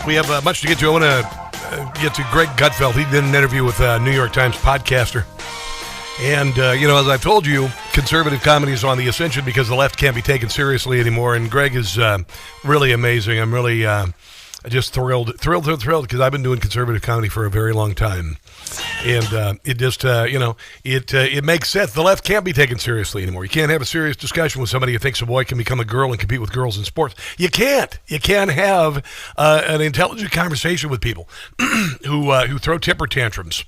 We have much to get to. I want to get to Greg Gutfeld. He did an interview with a New York Times podcaster. And, as I've told you, conservative comedy is on the ascension because the left can't be taken seriously anymore. And Greg is really amazing. I'm really just thrilled because I've been doing conservative comedy for a very long time. And it just, it makes sense. The left can't be taken seriously anymore. You can't have a serious discussion with somebody who thinks a boy can become a girl and compete with girls in sports. You can't. You can't have an intelligent conversation with people who throw temper tantrums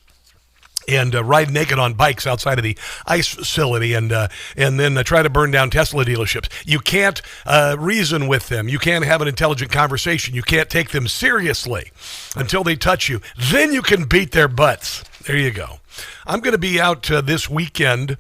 and ride naked on bikes outside of the ICE facility and then try to burn down Tesla dealerships. You can't reason with them. You can't have an intelligent conversation. You can't take them seriously until they touch you. Then you can beat their butts. There you go. I'm going to be out this weekend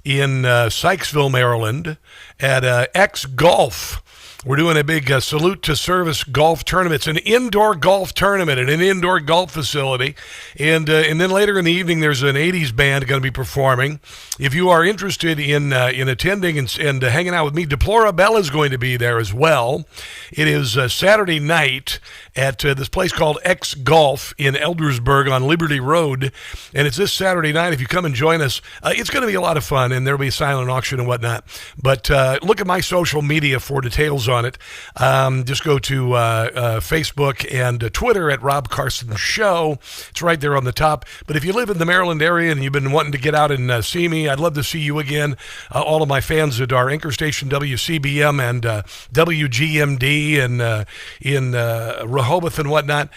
in Sykesville, Maryland at X Golf. We're doing a big salute to service golf tournament. It's an indoor golf tournament at an indoor golf facility. And then later in the evening, there's an 80s band going to be performing. If you are interested in attending and hanging out with me, Deplora Bell is going to be there as well. It is Saturday night at this place called X Golf in Eldersburg on Liberty Road. And it's this Saturday night. If you come and join us, it's going to be a lot of fun, and there'll be a silent auction and whatnot. But look at my social media for details on it. Just go to Facebook and Twitter at Rob Carson Show. It's right there on the top. But if you live in the Maryland area and you've been wanting to get out and see me, I'd love to see you again. All of my fans at our anchor station WCBM and WGMD and in Rehoboth and whatnot,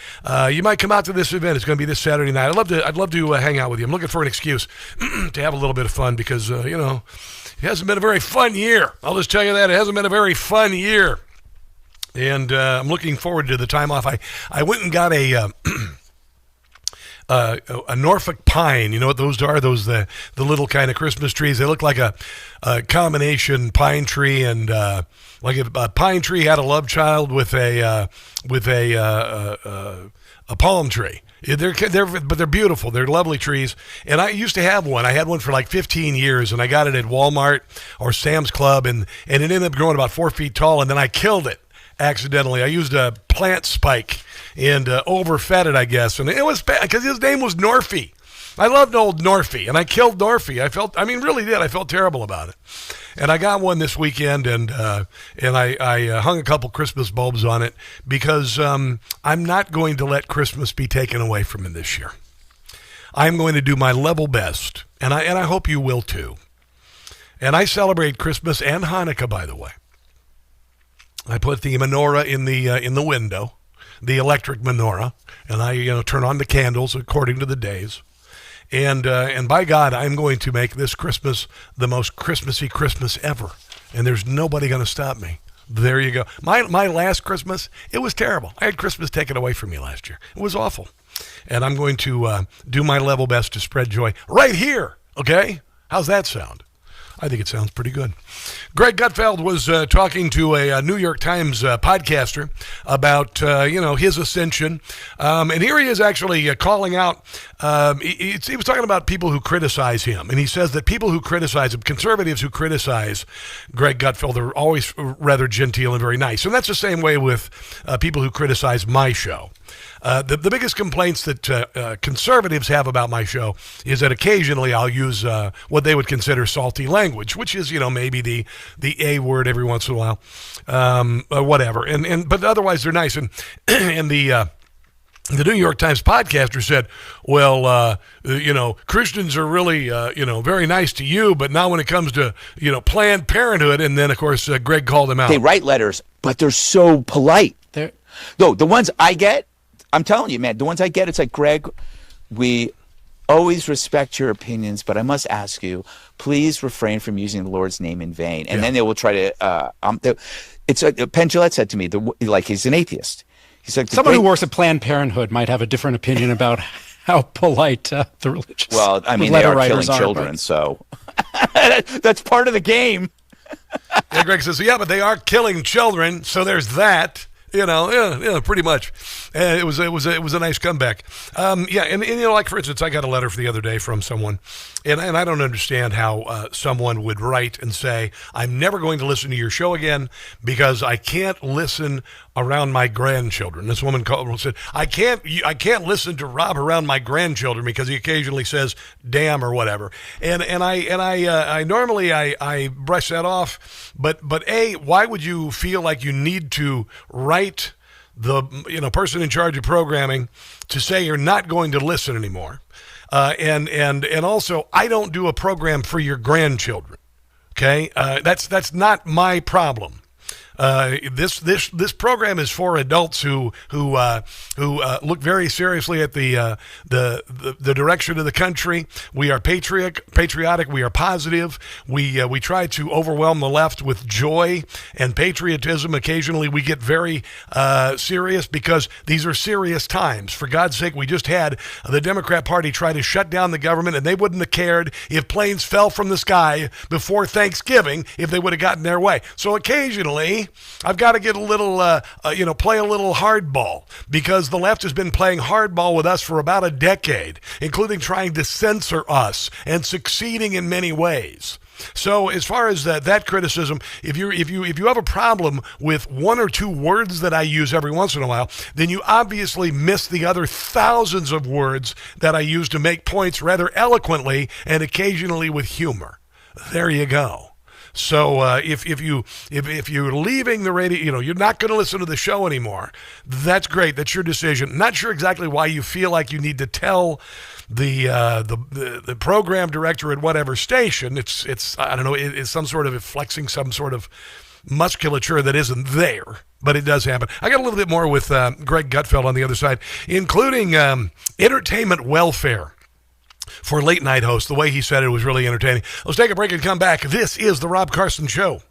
you might come out to this event. It's going to be this Saturday night. I'd love to hang out with you. I'm looking for an excuse to have a little bit of fun because it hasn't been a very fun year. I'll just tell you that. It hasn't been a very fun year. And I'm looking forward to the time off. I went and got a Norfolk pine. You know what those are? Those the little kind of Christmas trees. They look like a combination pine tree and like if a pine tree had a love child with a palm tree. But they're beautiful. They're lovely trees. And I used to have one. I had one for like 15 years, and I got it at Walmart or Sam's Club, and it ended up growing about 4 feet tall, and then I killed it accidentally. I used a plant spike and overfed it, I guess. And it was bad because his name was Norfie. I loved old Norfie, and I killed Norfie. Really did. I felt terrible about it. And I got one this weekend, and I hung a couple Christmas bulbs on it because I'm not going to let Christmas be taken away from me this year. I'm going to do my level best, and I hope you will too. And I celebrate Christmas and Hanukkah, by the way. I put the menorah in the window, the electric menorah, and I turn on the candles according to the days. And by God, I'm going to make this Christmas the most Christmassy Christmas ever. And there's nobody going to stop me. There you go. My last Christmas, it was terrible. I had Christmas taken away from me last year. It was awful. And I'm going to do my level best to spread joy right here. Okay? How's that sound? I think it sounds pretty good. Greg Gutfeld was talking to a New York Times podcaster about, his ascension. And here he is actually calling out, he was talking about people who criticize him. And he says that people who criticize him, conservatives who criticize Greg Gutfeld, are always rather genteel and very nice. And that's the same way with people who criticize my show. The biggest complaints that conservatives have about my show is that occasionally I'll use what they would consider salty language, which is, maybe the A word every once in a while, or whatever. But otherwise they're nice. And the New York Times podcaster said, well, Christians are really, very nice to you, but now when it comes to, Planned Parenthood, and then, of course, Greg called him out. They write letters, but they're so polite. No, the ones I get, I'm telling you, man, the ones I get, it's like, Greg, we always respect your opinions, but I must ask you, please refrain from using the Lord's name in vain. And then they will try to, Penn Jillette said to me, he's an atheist. He's like, someone who works at Planned Parenthood might have a different opinion about how polite the religious. Well, I mean, they are killing children, so that's part of the game. Yeah, Greg says, but they are killing children, so there's that. Pretty much. It was a nice comeback. And like, for instance, I got a letter the other day from someone, and I don't understand how someone would write and say, I'm never going to listen to your show again because I can't listen around my grandchildren. This woman said, I can't listen to Rob around my grandchildren because he occasionally says damn or whatever. And I normally brush that off, but A, why would you feel like you need to write the person in charge of programming to say you're not going to listen anymore? And also, I don't do a program for your grandchildren. Okay, that's not my problem. This program is for adults who look very seriously at the direction of the country. We are patriotic. We are positive. We try to overwhelm the left with joy and patriotism. Occasionally, we get very serious because these are serious times. For God's sake, we just had the Democrat Party try to shut down the government, and they wouldn't have cared if planes fell from the sky before Thanksgiving if they would have gotten their way. So occasionally, I've got to get a little, play a little hardball, because the left has been playing hardball with us for about a decade, including trying to censor us and succeeding in many ways. So as far as that criticism, if you have a problem with one or two words that I use every once in a while, then you obviously miss the other thousands of words that I use to make points rather eloquently and occasionally with humor. There you go. So if you're leaving the radio, you're not going to listen to the show anymore. That's great. That's your decision. Not sure exactly why you feel like you need to tell the program director at whatever station. It's I don't know. It's some sort of flexing some sort of musculature that isn't there, but it does happen. I got a little bit more with Greg Gutfeld on the other side, including entertainment welfare for late night hosts. The way he said it was really entertaining. Let's take a break and come back. This is the Rob Carson Show.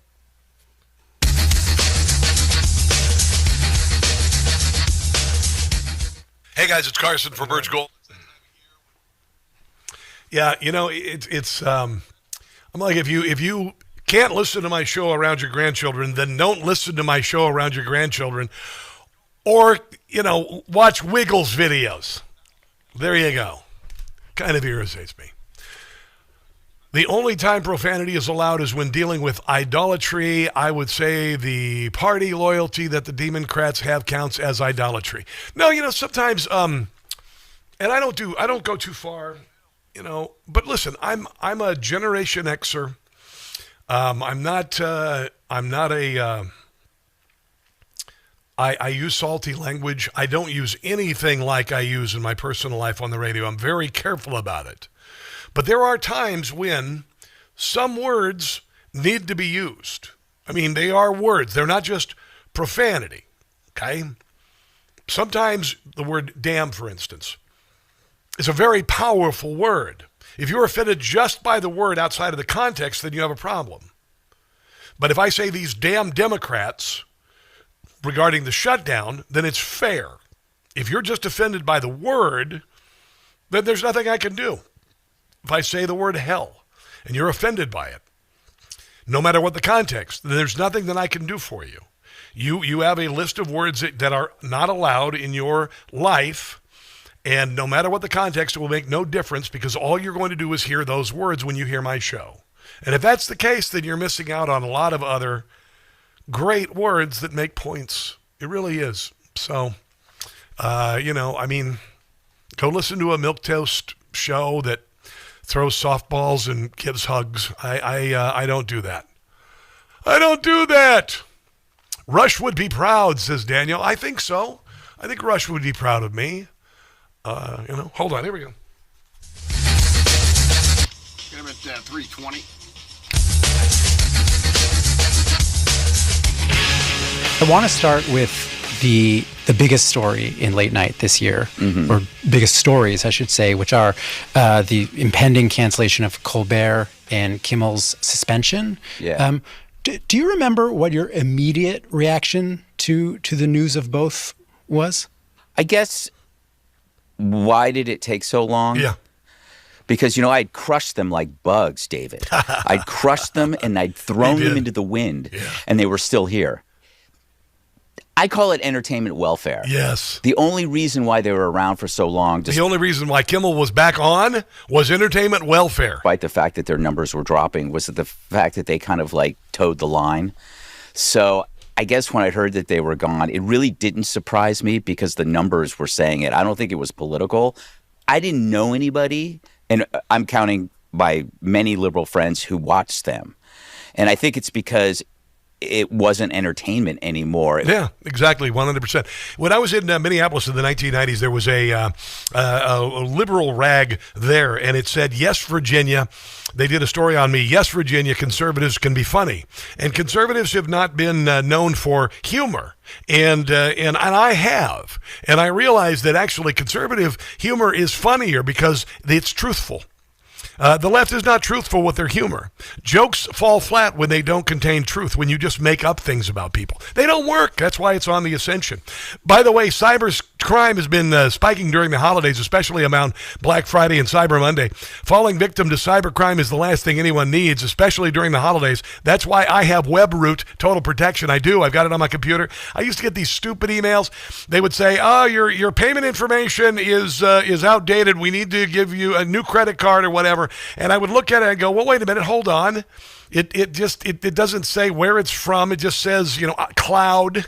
Hey guys, it's Carson for Birch Gold. Yeah, it's I'm like, if you can't listen to my show around your grandchildren, then don't listen to my show around your grandchildren, or watch Wiggles videos. There you go. Kind of irritates me. The only time profanity is allowed is when dealing with idolatry. I would say the party loyalty that the Democrats have counts as idolatry. No, sometimes, and I don't go too far, but listen, I'm a Generation Xer. I use salty language. I don't use anything like I use in my personal life on the radio. I'm very careful about it. But there are times when some words need to be used. I mean, they are words. They're not just profanity, okay? Sometimes the word damn, for instance, is a very powerful word. If you're offended just by the word outside of the context, then you have a problem. But if I say these damn Democrats regarding the shutdown, then it's fair. If you're just offended by the word, then there's nothing I can do. If I say the word hell and you're offended by it, no matter what the context, then there's nothing that I can do for you. You have a list of words that are not allowed in your life, and no matter what the context, it will make no difference, because all you're going to do is hear those words when you hear my show. And if that's the case, then you're missing out on a lot of other great words that make points. It really is. So, go listen to a milquetoast show that throws softballs and gives hugs. I don't do that. I don't do that. Rush would be proud, says Daniel. I think so. I think Rush would be proud of me. Hold on. Here we go. Get him at 320. I want to start with the biggest story in late night this year, or biggest stories, I should say, which are the impending cancellation of Colbert and Kimmel's suspension. Yeah. Do you remember what your immediate reaction to the news of both was? I guess, why did it take so long? Yeah. Because, I'd crushed them like bugs, David. I'd crushed them and I'd thrown them into the wind, and they were still here. I call it entertainment welfare. Yes. The only reason why they were around for so long... The only reason why Kimmel was back on was entertainment welfare. Despite the fact that their numbers were dropping, was the fact that they kind of towed the line. So I guess when I heard that they were gone, it really didn't surprise me because the numbers were saying it. I don't think it was political. I didn't know anybody, and I'm counting by many liberal friends who watched them. And I think it's because it wasn't entertainment anymore. Yeah, exactly, 100%. When I was in Minneapolis in the 1990s, there was a liberal rag there, and it said, "Yes, Virginia." They did a story on me. "Yes, Virginia, conservatives can be funny." And conservatives have not been known for humor. And I have. And I realized that actually conservative humor is funnier because it's truthful. The left is not truthful with their humor. Jokes fall flat when they don't contain truth, when you just make up things about people. They don't work. That's why it's on the ascension. By the way, cyber crime has been spiking during the holidays, especially around Black Friday and Cyber Monday. Falling victim to cyber crime is the last thing anyone needs, especially during the holidays. That's why I have WebRoot Total Protection. I do. I've got it on my computer. I used to get these stupid emails. They would say, "Oh, your payment information is outdated. We need to give you a new credit card or whatever." And I would look at it and go, "Well, wait a minute, hold on. It doesn't say where it's from. It just says, cloud."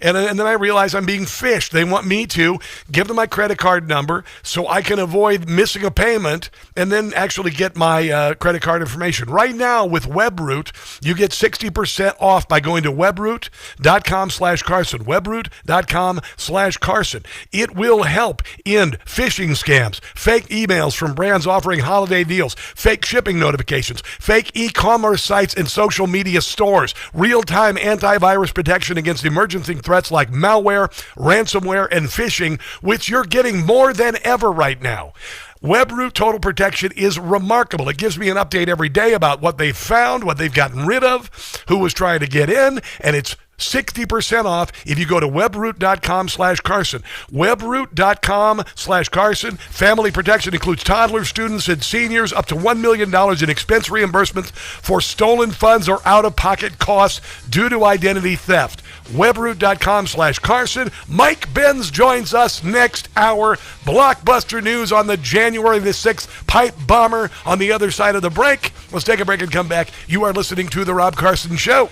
And then I realize I'm being phished. They want me to give them my credit card number so I can avoid missing a payment and then actually get my credit card information. Right now with WebRoot, you get 60% off by going to webroot.com/Carson. Webroot.com/Carson. It will help end phishing scams, fake emails from brands offering holiday deals, fake shipping notifications, fake e-commerce sites and social media stores, real-time antivirus protection against emergency threats like malware, ransomware, and phishing, which you're getting more than ever right now. WebRoot Total Protection is remarkable. It gives me an update every day about what they've found, what they've gotten rid of, who was trying to get in, and it's 60% off if you go to webroot.com/Carson. Webroot.com/Carson. Family protection includes toddlers, students, and seniors, up to $1 million in expense reimbursements for stolen funds or out-of-pocket costs due to identity theft. Webroot.com/Carson. Mike Benz joins us next hour. Blockbuster news on the January the 6th pipe bomber on the other side of the break. Let's take a break and come back. You are listening to The Rob Carson Show.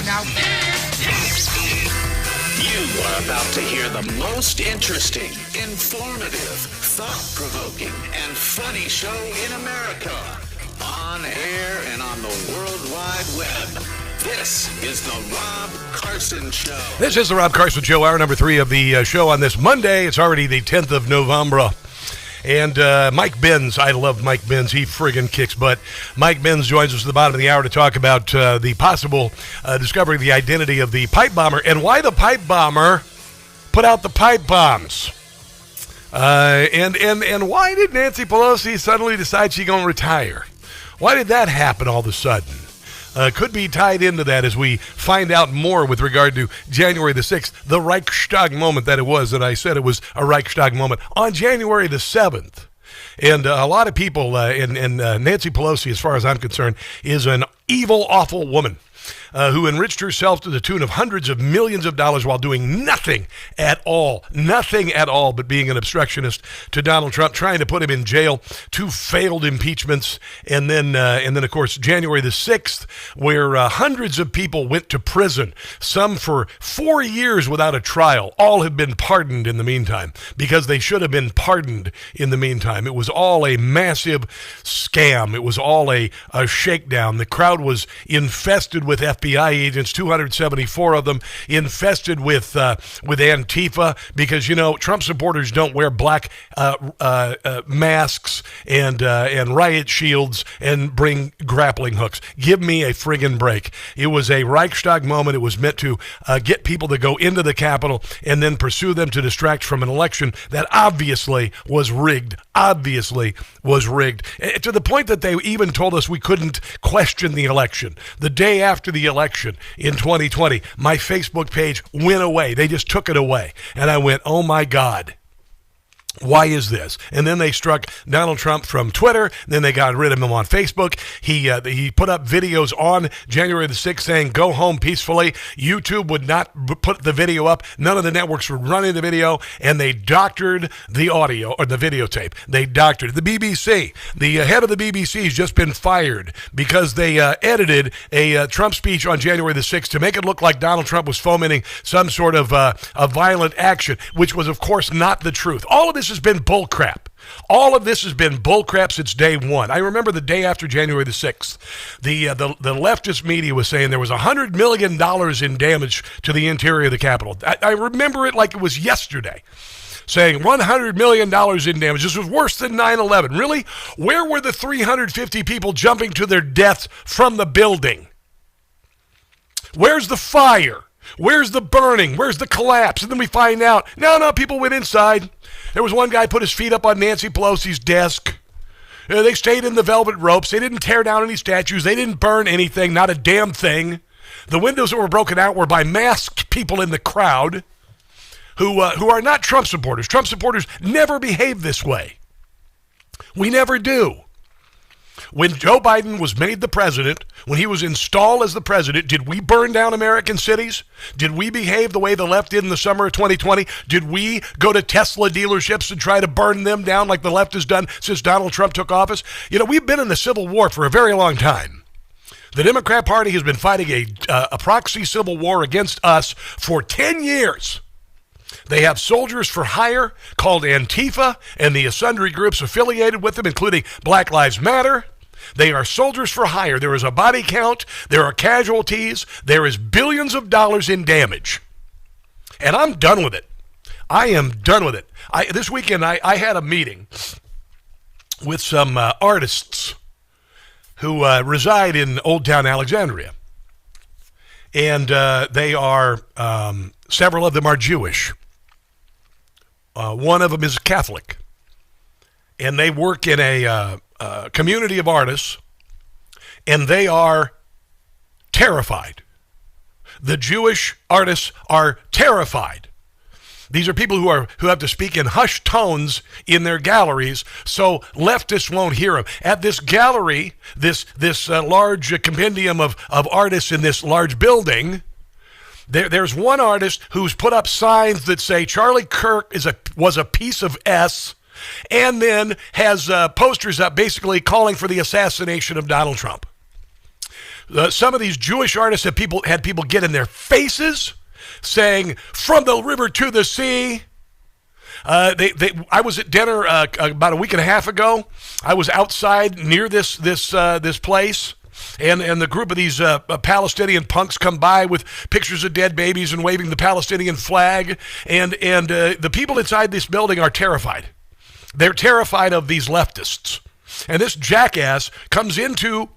Now. You are about to hear the most interesting, informative, thought-provoking, and funny show in America. On air and on the World Wide Web. This is the Rob Carson Show. This is the Rob Carson Show, hour number 3 of the show on this Monday. It's already the 10th of November. And Mike Benz, I love Mike Benz. He friggin' kicks butt. Mike Benz joins us at the bottom of the hour to talk about the possible discovery of the identity of the pipe bomber and why the pipe bomber put out the pipe bombs. And why did Nancy Pelosi suddenly decide she's going to retire? Why did that happen all of a sudden? Could be tied into that as we find out more with regard to January the 6th, the Reichstag moment that it was, that I said it was a Reichstag moment, on January the 7th. And a lot of people, and Nancy Pelosi, as far as I'm concerned, is an evil, awful woman who enriched herself to the tune of hundreds of millions of dollars while doing nothing at all but being an obstructionist to Donald Trump, trying to put him in jail, 2 failed impeachments, and then of course January the 6th, where hundreds of people went to prison, some for 4 years without a trial. All have been pardoned in the meantime because they should have been pardoned in the meantime. It was all a massive scam. It was all a shakedown. The crowd was infested with FBI agents, 274 of them, infested with Antifa, because Trump supporters don't wear black masks and riot shields and bring grappling hooks. Give me a friggin' break. It was a Reichstag moment. It was meant to get people to go into the Capitol and then pursue them to distract from an election that obviously was rigged. To the point that they even told us we couldn't question the election. The day after the election in 2020, my Facebook page went away. They just took it away. And I went, oh my God. Why is this? And then they struck Donald Trump from Twitter. Then they got rid of him on Facebook. He put up videos on January the 6th saying, go home peacefully. YouTube would not put the video up. None of the networks were running the video. And they doctored the audio, or the videotape. They doctored the BBC. The head of the BBC has just been fired because they edited a Trump speech on January the 6th to make it look like Donald Trump was fomenting some sort of a violent action, which was, of course, not the truth. All of this has been bullcrap. All of this has been bullcrap since day one. I remember the day after January the 6th, the leftist media was saying there was $100 million in damage to the interior of the Capitol. I remember it like it was yesterday, saying $100 million in damage. This was worse than 9/11. Really? Where were the 350 people jumping to their deaths from the building? Where's the fire? Where's the burning? Where's the collapse? And then we find out, no, people went inside. There was one guy put his feet up on Nancy Pelosi's desk. They stayed in the velvet ropes. They didn't tear down any statues. They didn't burn anything, not a damn thing. The windows that were broken out were by masked people in the crowd who are not Trump supporters. Trump supporters never behave this way. We never do. When Joe Biden was made the president, when he was installed as the president, did we burn down American cities? Did we behave the way the left did in the summer of 2020? Did we go to Tesla dealerships and try to burn them down like the left has done since Donald Trump took office? We've been in the Civil War for a very long time. The Democrat Party has been fighting a proxy civil war against us for 10 years. They have soldiers for hire called Antifa and the sundry groups affiliated with them, including Black Lives Matter. They are soldiers for hire. There is a body count. There are casualties. There is billions of dollars in damage. And I'm done with it. I am done with it. This weekend, I had a meeting with some artists who reside in Old Town Alexandria. And they are, several of them are Jewish. One of them is Catholic. And they work in a community of artists, and they are terrified. The Jewish artists are terrified. These are people who have to speak in hushed tones in their galleries, so leftists won't hear them. At this gallery, this large compendium of artists in this large building, there's one artist who's put up signs that say Charlie Kirk was a piece of S, and then has posters up basically calling for the assassination of Donald Trump. Some of these Jewish artists had people get in their faces saying, "From the river to the sea." I was at dinner about a week and a half ago. I was outside near this place, and the group of these Palestinian punks come by with pictures of dead babies and waving the Palestinian flag, and the people inside this building are terrified. They're terrified of these leftists, and this jackass comes into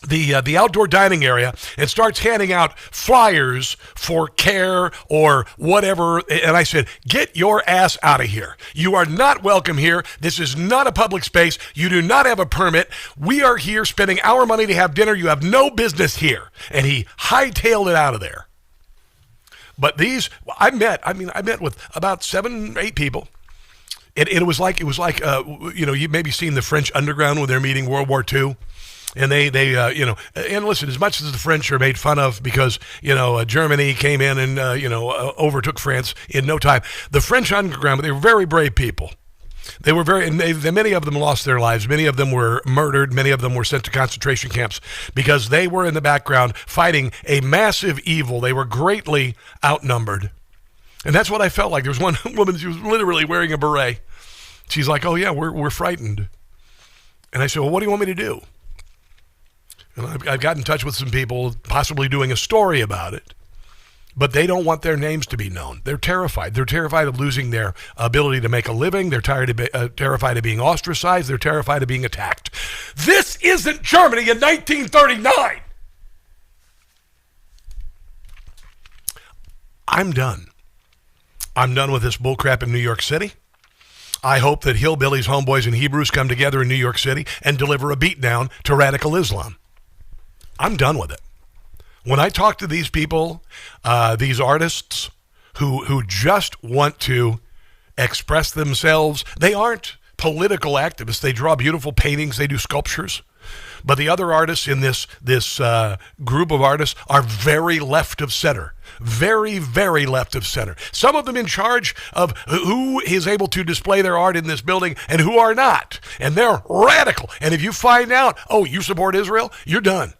the outdoor dining area and starts handing out flyers for care or whatever. And I said, get your ass out of here. You are not welcome here. This is not a public space. You do not have a permit. We are here spending our money to have dinner. You have no business here. And he hightailed it out of there. But these, I met with about 7 or 8 people. It was like you've maybe seen the French underground when they're meeting World War II. And they and listen, as much as the French are made fun of because, Germany came in and, overtook France in no time. The French underground, they were very brave people. They were many of them lost their lives. Many of them were murdered. Many of them were sent to concentration camps because they were in the background fighting a massive evil. They were greatly outnumbered. And that's what I felt like. There was one woman, she was literally wearing a beret. She's like, "Oh yeah, we're frightened." And I said, "Well, what do you want me to do?" And I've got in touch with some people possibly doing a story about it, but they don't want their names to be known. They're terrified. They're terrified of losing their ability to make a living. They're terrified of being ostracized. They're terrified of being attacked. This isn't Germany in 1939. I'm done. I'm done with this bullcrap in New York City. I hope that hillbillies, homeboys, and Hebrews come together in New York City and deliver a beatdown to radical Islam. I'm done with it. When I talk to these people, these artists who just want to express themselves, they aren't political activists. They draw beautiful paintings. They do sculptures. But the other artists in this group of artists are very left of center. Very, very left of center. Some of them in charge of who is able to display their art in this building and who are not. And they're radical. And if you find out, you support Israel, you're done.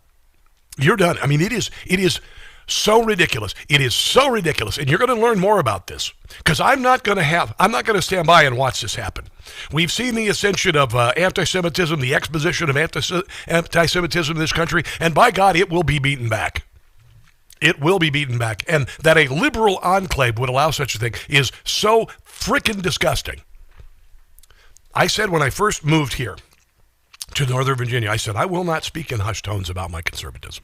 You're done. I mean, it is so ridiculous. It is so ridiculous. And you're going to learn more about this because I'm not going to stand by and watch this happen. We've seen the ascension of anti-Semitism, the exposition of anti-Semitism in this country, and by God, it will be beaten back. It will be beaten back. And that a liberal enclave would allow such a thing is so freaking disgusting. I said when I first moved here to Northern Virginia, I said, I will not speak in hushed tones about my conservatism.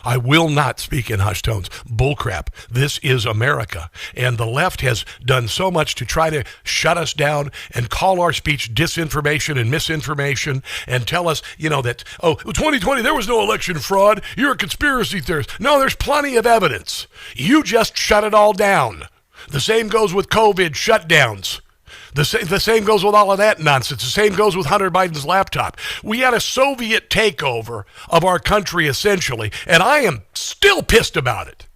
I will not speak in hushed tones. Bullcrap. This is America. And the left has done so much to try to shut us down and call our speech disinformation and misinformation and tell us, that, 2020, there was no election fraud. You're a conspiracy theorist. No, there's plenty of evidence. You just shut it all down. The same goes with COVID shutdowns. The same goes with all of that nonsense. The same goes with Hunter Biden's laptop. We had a Soviet takeover of our country, essentially, and I am still pissed about it.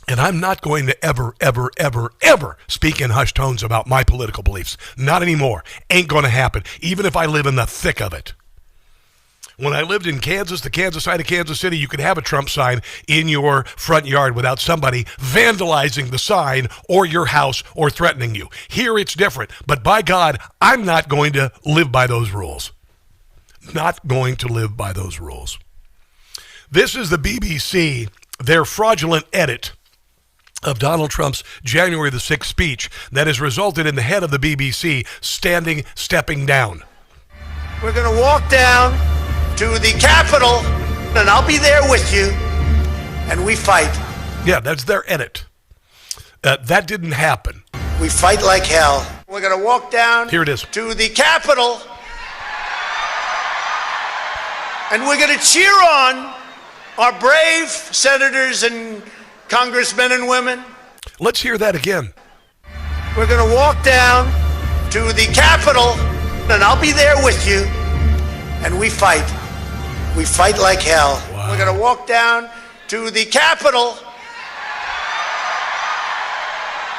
And I'm not going to ever, ever, ever, ever speak in hushed tones about my political beliefs. Not anymore. Ain't going to happen, even if I live in the thick of it. When I lived in Kansas, the Kansas side of Kansas City, you could have a Trump sign in your front yard without somebody vandalizing the sign or your house or threatening you. Here it's different. But by God, I'm not going to live by those rules. Not going to live by those rules. This is the BBC, their fraudulent edit of Donald Trump's January the 6th speech that has resulted in the head of the BBC stepping down. We're going to walk down to the Capitol, and I'll be there with you, and we fight. Yeah, that's their edit. That didn't happen. We fight like hell. We're going to walk down Here it is. To the Capitol, and we're going to cheer on our brave senators and congressmen and women. Let's hear that again. We're going to walk down to the Capitol, and I'll be there with you, and we fight. We fight like hell. Wow. We're going to walk down to the Capitol,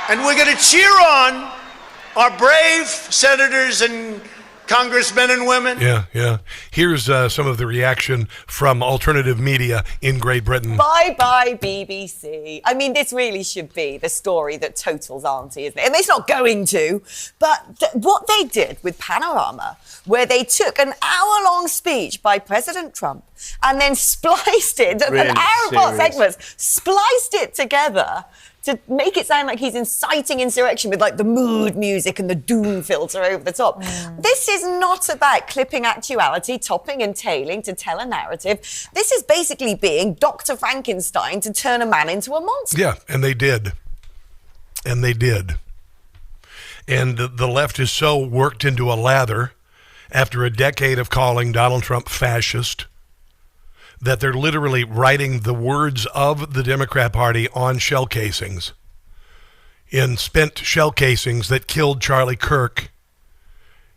and we're going to cheer on our brave senators and congressmen and women? Yeah. Here's some of the reaction from alternative media in Great Britain. Bye-bye, BBC. I mean, this really should be the story that totals Auntie, isn't it? And it's not going to, but what they did with Panorama, where they took an hour-long speech by President Trump and then spliced it, Really an hour-part serious. segment, spliced it together to make it sound like he's inciting insurrection with like the mood music and the doom filter over the top. This is not about clipping actuality, topping and tailing to tell a narrative. This is basically being Dr. Frankenstein to turn a man into a monster. Yeah, and they did. And the left is so worked into a lather after a decade of calling Donald Trump fascist that they're literally writing the words of the Democrat Party on shell casings, in spent shell casings that killed Charlie Kirk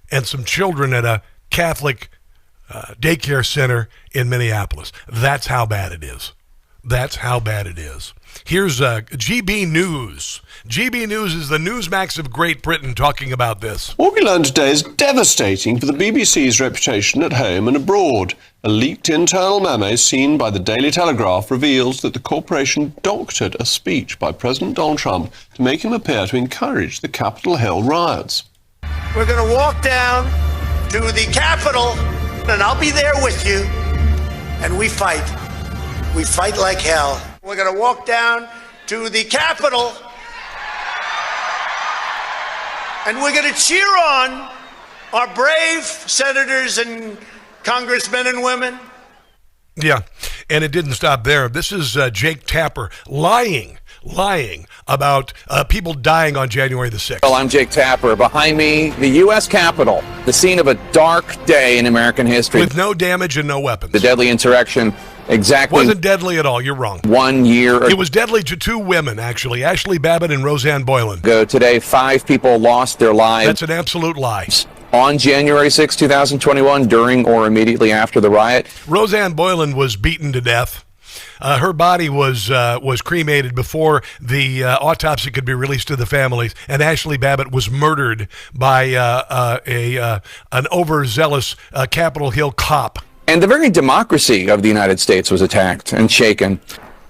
and some children at a Catholic daycare center in Minneapolis. That's how bad it is. Here's GB News. GB News is the Newsmax of Great Britain talking about this. What we learned today is devastating for the BBC's reputation at home and abroad. A leaked internal memo seen by the Daily Telegraph reveals that the corporation doctored a speech by President Donald Trump to make him appear to encourage the Capitol Hill riots. We're going to walk down to the Capitol, and I'll be there with you, and we fight. We fight like hell. We're going to walk down to the Capitol, and we're going to cheer on our brave senators and congressmen and women. Yeah, and it didn't stop there. This is Jake Tapper lying about people dying on January the 6th. Well, I'm Jake Tapper. Behind me, the U.S. Capitol, the scene of a dark day in American history. With no damage and no weapons. The deadly insurrection exactly... Wasn't deadly at all. You're wrong. 1 year... It was deadly to two women, actually, Ashley Babbitt and Roseanne Boylan. Today, 5 people lost their lives. That's an absolute lie. On January 6, 2021, during or immediately after the riot. Roseanne Boylan was beaten to death. Her body was cremated before the autopsy could be released to the families, and Ashley Babbitt was murdered by an overzealous Capitol Hill cop. And the very democracy of the United States was attacked and shaken.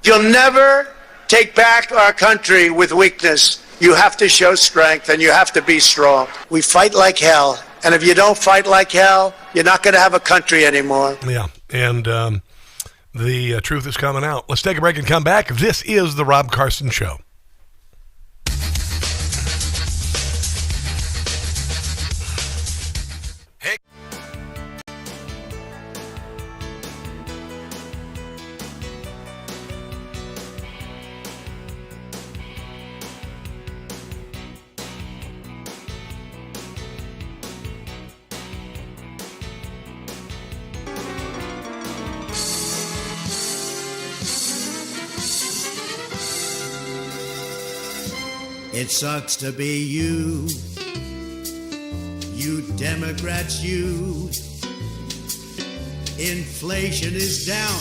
You'll never take back our country with weakness. You have to show strength, and you have to be strong. We fight like hell, and if you don't fight like hell, you're not going to have a country anymore. Yeah, and the truth is coming out. Let's take a break and come back. This is the Rob Carson Show. Hey. It sucks to be you, you Democrats, you. Inflation is down,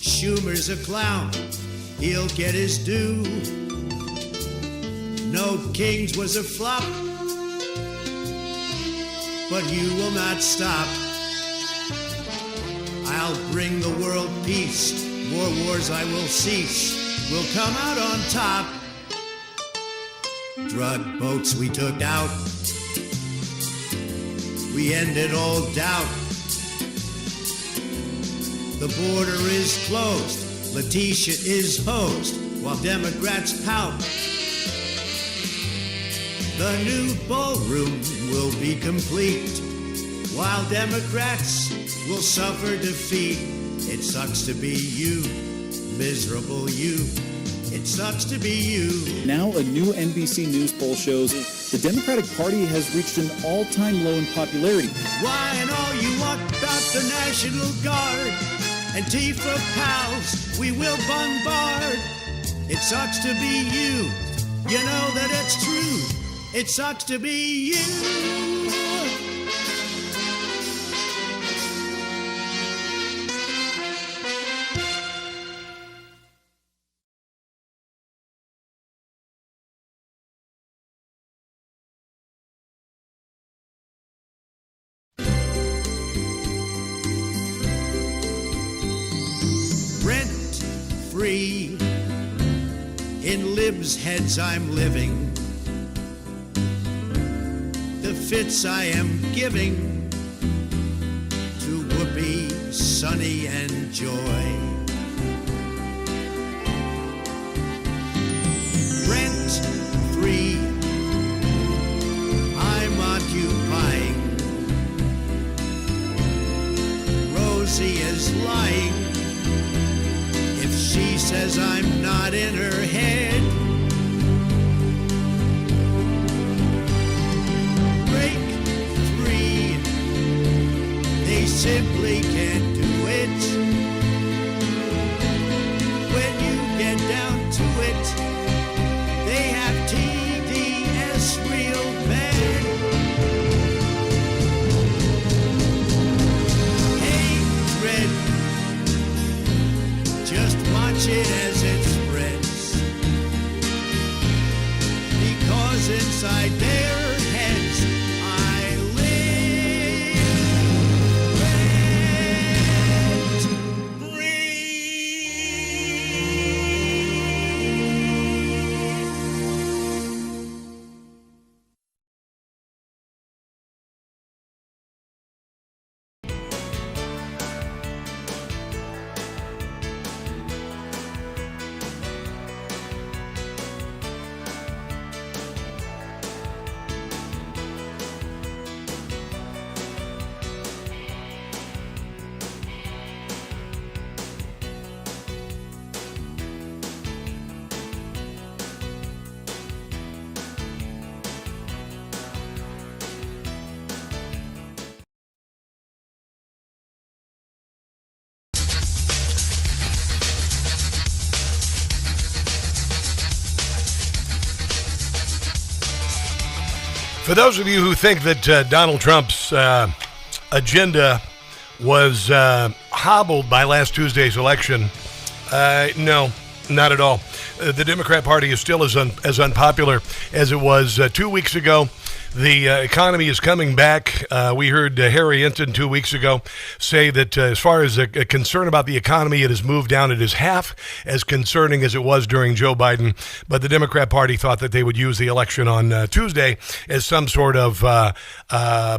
Schumer's a clown, he'll get his due. No Kings was a flop, but you will not stop. I'll bring the world peace, more wars I will cease, we'll come out on top. Drug boats we took out, we ended all doubt. The border is closed, Letitia is hosed, while Democrats pout. The new ballroom will be complete, while Democrats will suffer defeat. It sucks to be you, miserable you. It sucks to be you. Now a new NBC News poll shows the Democratic Party has reached an all-time low in popularity. Why and all you want about the National Guard and Antifa pals, we will bombard. It sucks to be you. You know that it's true. It sucks to be you. free. In libs' heads I'm living. The fits I am giving to Whoopi, Sunny, and Joy. Rent-free, I'm occupying. Rosie is lying if she says I'm not in her head. Break free, they simply can't do it. When you get down to it, they have TDS real bad. Hatred, just watch it as it spreads. Because inside their heads I live. For those of you who think that Donald Trump's agenda was hobbled by last Tuesday's election, no, not at all. The Democrat Party is still as unpopular as it was 2 weeks ago. The economy is coming back. We heard Harry Enton 2 weeks ago say that as far as a concern about the economy, it has moved down. It is half as concerning as it was during Joe Biden. But the Democrat Party thought that they would use the election on Tuesday as some sort of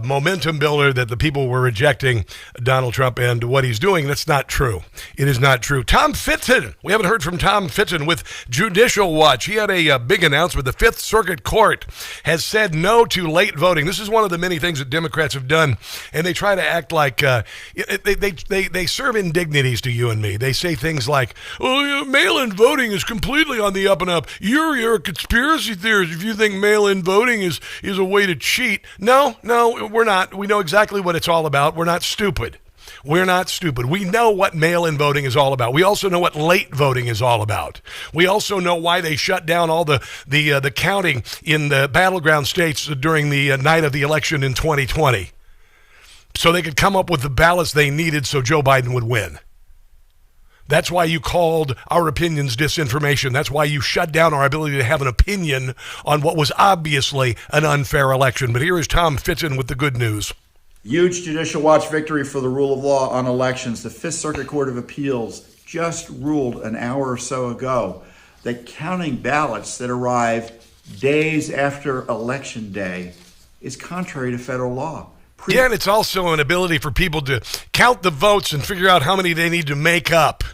momentum builder, that the people were rejecting Donald Trump and what he's doing. That's not true. It is not true. Tom Fitton. We haven't heard from Tom Fitton with Judicial Watch. He had a big announcement. The Fifth Circuit Court has said no to late voting. This is one of the many things that Democrats have done, and they try to act like they serve indignities to you and me. They say things like, "Oh, mail-in voting is completely on the up and up. You're a conspiracy theorist if you think mail-in voting is a way to cheat." No, we're not. We know exactly what it's all about. We're not stupid. We're not stupid. We know what mail-in voting is all about. We also know what late voting is all about. We also know why they shut down all the counting in the battleground states during the night of the election in 2020, so they could come up with the ballots they needed so Joe Biden would win. That's why you called our opinions disinformation. That's why you shut down our ability to have an opinion on what was obviously an unfair election. But here is Tom Fitton with the good news. Huge Judicial Watch victory for the rule of law on elections. The Fifth Circuit Court of Appeals just ruled an hour or so ago that counting ballots that arrive days after Election Day is contrary to federal law. Yeah, and it's also an ability for people to count the votes and figure out how many they need to make up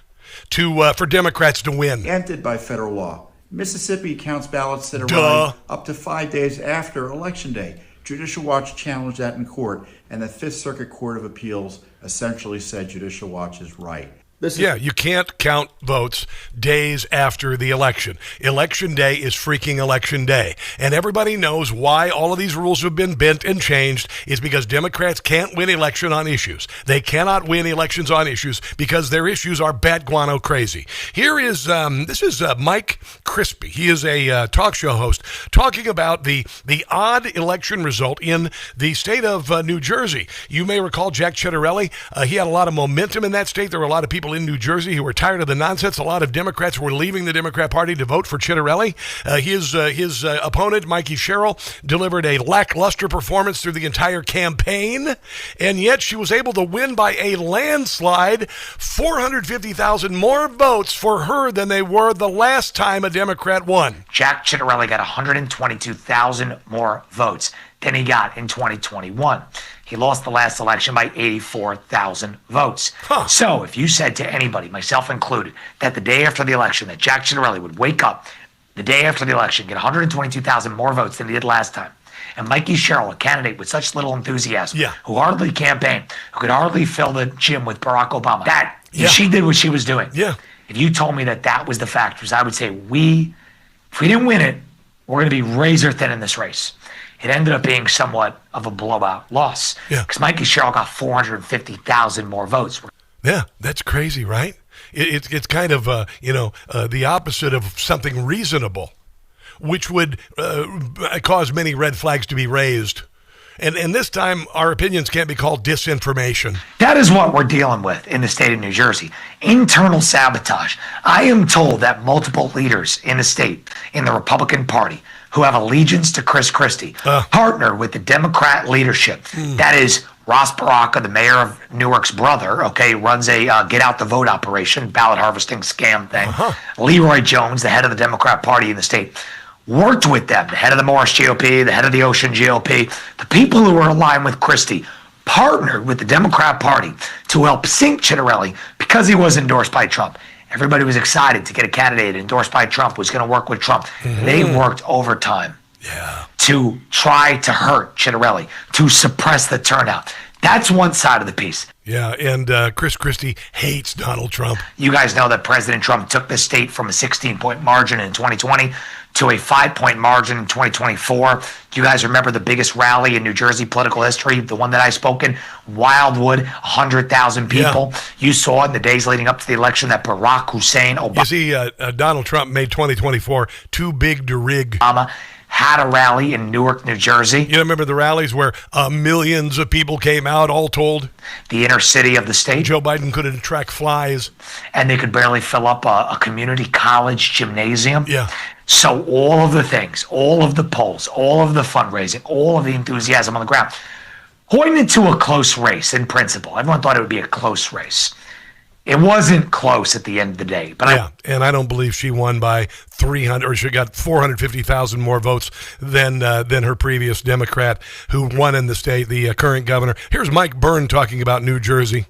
for Democrats to win. Preempted by federal law. Mississippi counts ballots that arrive up to 5 days after Election Day. Judicial Watch challenged that in court, and the Fifth Circuit Court of Appeals essentially said Judicial Watch is right. You can't count votes days after the election. Election day is freaking election day. And everybody knows why all of these rules have been bent and changed is because Democrats can't win election on issues. They cannot win elections on issues because their issues are bat guano crazy. Here is, this is Mike Crispy. He is a talk show host talking about the odd election result in the state of New Jersey. You may recall Jack Ciattarelli. He had a lot of momentum in that state. There were a lot of people in New Jersey who were tired of the nonsense. A lot of Democrats were leaving the Democrat Party to vote for Chitterelli. His opponent, Mikey Sherrill, delivered a lackluster performance through the entire campaign, and yet she was able to win by a landslide, 450,000 more votes for her than they were the last time a Democrat won. Jack Chitterelli got 122,000 more votes than he got in 2021. He lost the last election by 84,000 votes. So if you said to anybody, myself included, that the day after the election, that Jack Chitterelli would wake up the day after the election, get 122,000 more votes than he did last time, and Mikey Sherrill, a candidate with such little enthusiasm, who hardly campaigned, who could hardly fill the gym with Barack Obama, she did what she was doing. If you told me that that was the factors, I would say if we didn't win it, we're going to be razor thin in this race. It ended up being somewhat of a blowout loss because Mikey Sherrill got 450,000 more votes. Yeah, that's crazy, right? It's kind of the opposite of something reasonable, which would cause many red flags to be raised. And this time, our opinions can't be called disinformation. That is what we're dealing with in the state of New Jersey. Internal sabotage. I am told that multiple leaders in the state, in the Republican Party, who have allegiance to Chris Christie, partner with the Democrat leadership. That is Ross Baraka, the mayor of Newark's brother, runs a get out the vote operation, ballot harvesting scam thing. Leroy Jones, the head of the Democrat Party in the state, worked with them, the head of the Morris GOP, the head of the Ocean GOP, the people who were aligned with Christie, partnered with the Democrat Party to help sink Chitterelli because he was endorsed by Trump. Everybody was excited to get a candidate endorsed by Trump who was going to work with Trump. They worked overtime to try to hurt Chitterelli, to suppress the turnout. That's one side of the piece. Yeah, and Chris Christie hates Donald Trump. You guys know that President Trump took the state from a 16-point margin in 2020 to a 5-point margin in 2024. Do you guys remember the biggest rally in New Jersey political history, the one that I spoke in? Wildwood, 100,000 people. Yeah. You saw in the days leading up to the election that Barack Hussein Obama... You see, Donald Trump made 2024 too big to rig. Had a rally in Newark, New Jersey. You remember the rallies where millions of people came out, all told? The inner city of the state. Joe Biden couldn't attract flies. And they could barely fill up a community college gymnasium. Yeah. So all of the things, all of the polls, all of the fundraising, all of the enthusiasm on the ground, pointed into a close race in principle. Everyone thought it would be a close race. It wasn't close at the end of the day. But and I don't believe she won by 300, or she got 450,000 more votes than her previous Democrat who won in the state, the current governor. Here's Mike Byrne talking about New Jersey.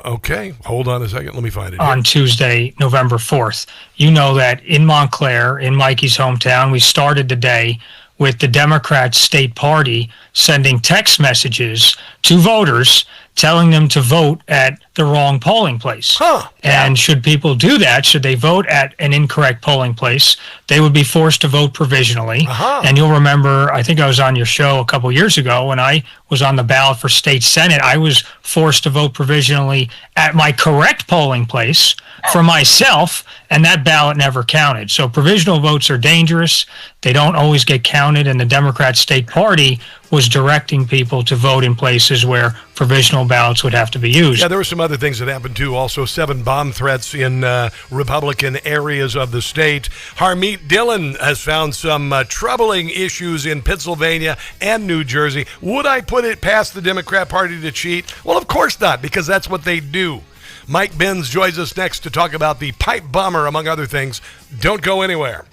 Okay, hold on a second. Let me find it. On Tuesday, November 4th. You know that in Montclair, in Mikey's hometown, we started the day with the Democrat state party sending text messages to voters telling them to vote at the wrong polling place. And should people do that, should they vote at an incorrect polling place, they would be forced to vote provisionally. And you'll remember, I think I was on your show a couple years ago when I was on the ballot for state senate, I was forced to vote provisionally at my correct polling place for myself, and that ballot never counted. So provisional votes are dangerous. They don't always get counted, and the Democrat state party was directing people to vote in places where provisional ballots would have to be used. Yeah, there were some other things that happened too. Also, 7 bomb threats in Republican areas of the state. Harmeet Dillon has found some troubling issues in Pennsylvania and New Jersey. Would I put it past the Democrat Party to cheat? Well, of course not, because that's what they do. Mike Benz joins us next to talk about the pipe bomber, among other things. Don't go anywhere.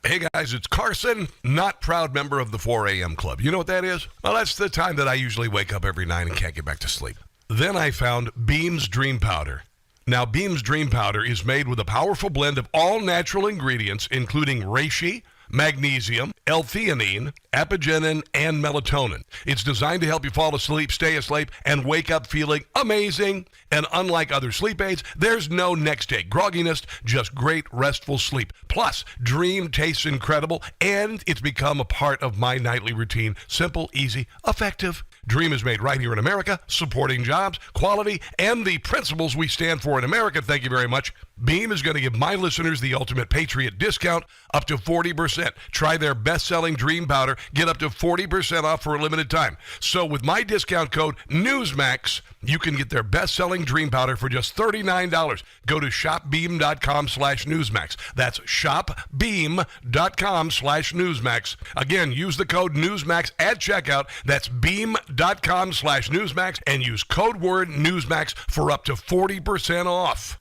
Hey guys, it's Carson, not proud member of the 4 a.m. club. You know what that is? Well, that's the time that I usually wake up every night and can't get back to sleep. Then I found Beam's Dream Powder. Now, Beam's Dream Powder is made with a powerful blend of all natural ingredients, including reishi, magnesium, L-theanine, apigenin, and melatonin. It's designed to help you fall asleep, stay asleep, and wake up feeling amazing. And unlike other sleep aids, there's no next day grogginess, just great restful sleep. Plus, Dream tastes incredible, and it's become a part of my nightly routine. Simple, easy, effective. Dream is made right here in America, supporting jobs, quality, and the principles we stand for in America. Thank you very much. Beam is going to give my listeners the ultimate Patriot discount, up to 40%. Try their best-selling Dream Powder. Get up to 40% off for a limited time. So with my discount code NEWSMAX, you can get their best-selling Dream Powder for just $39. Go to shopbeam.com/Newsmax. That's shopbeam.com/Newsmax. Again, use the code NEWSMAX at checkout. That's beam.com/Newsmax and use code word NEWSMAX for up to 40% off.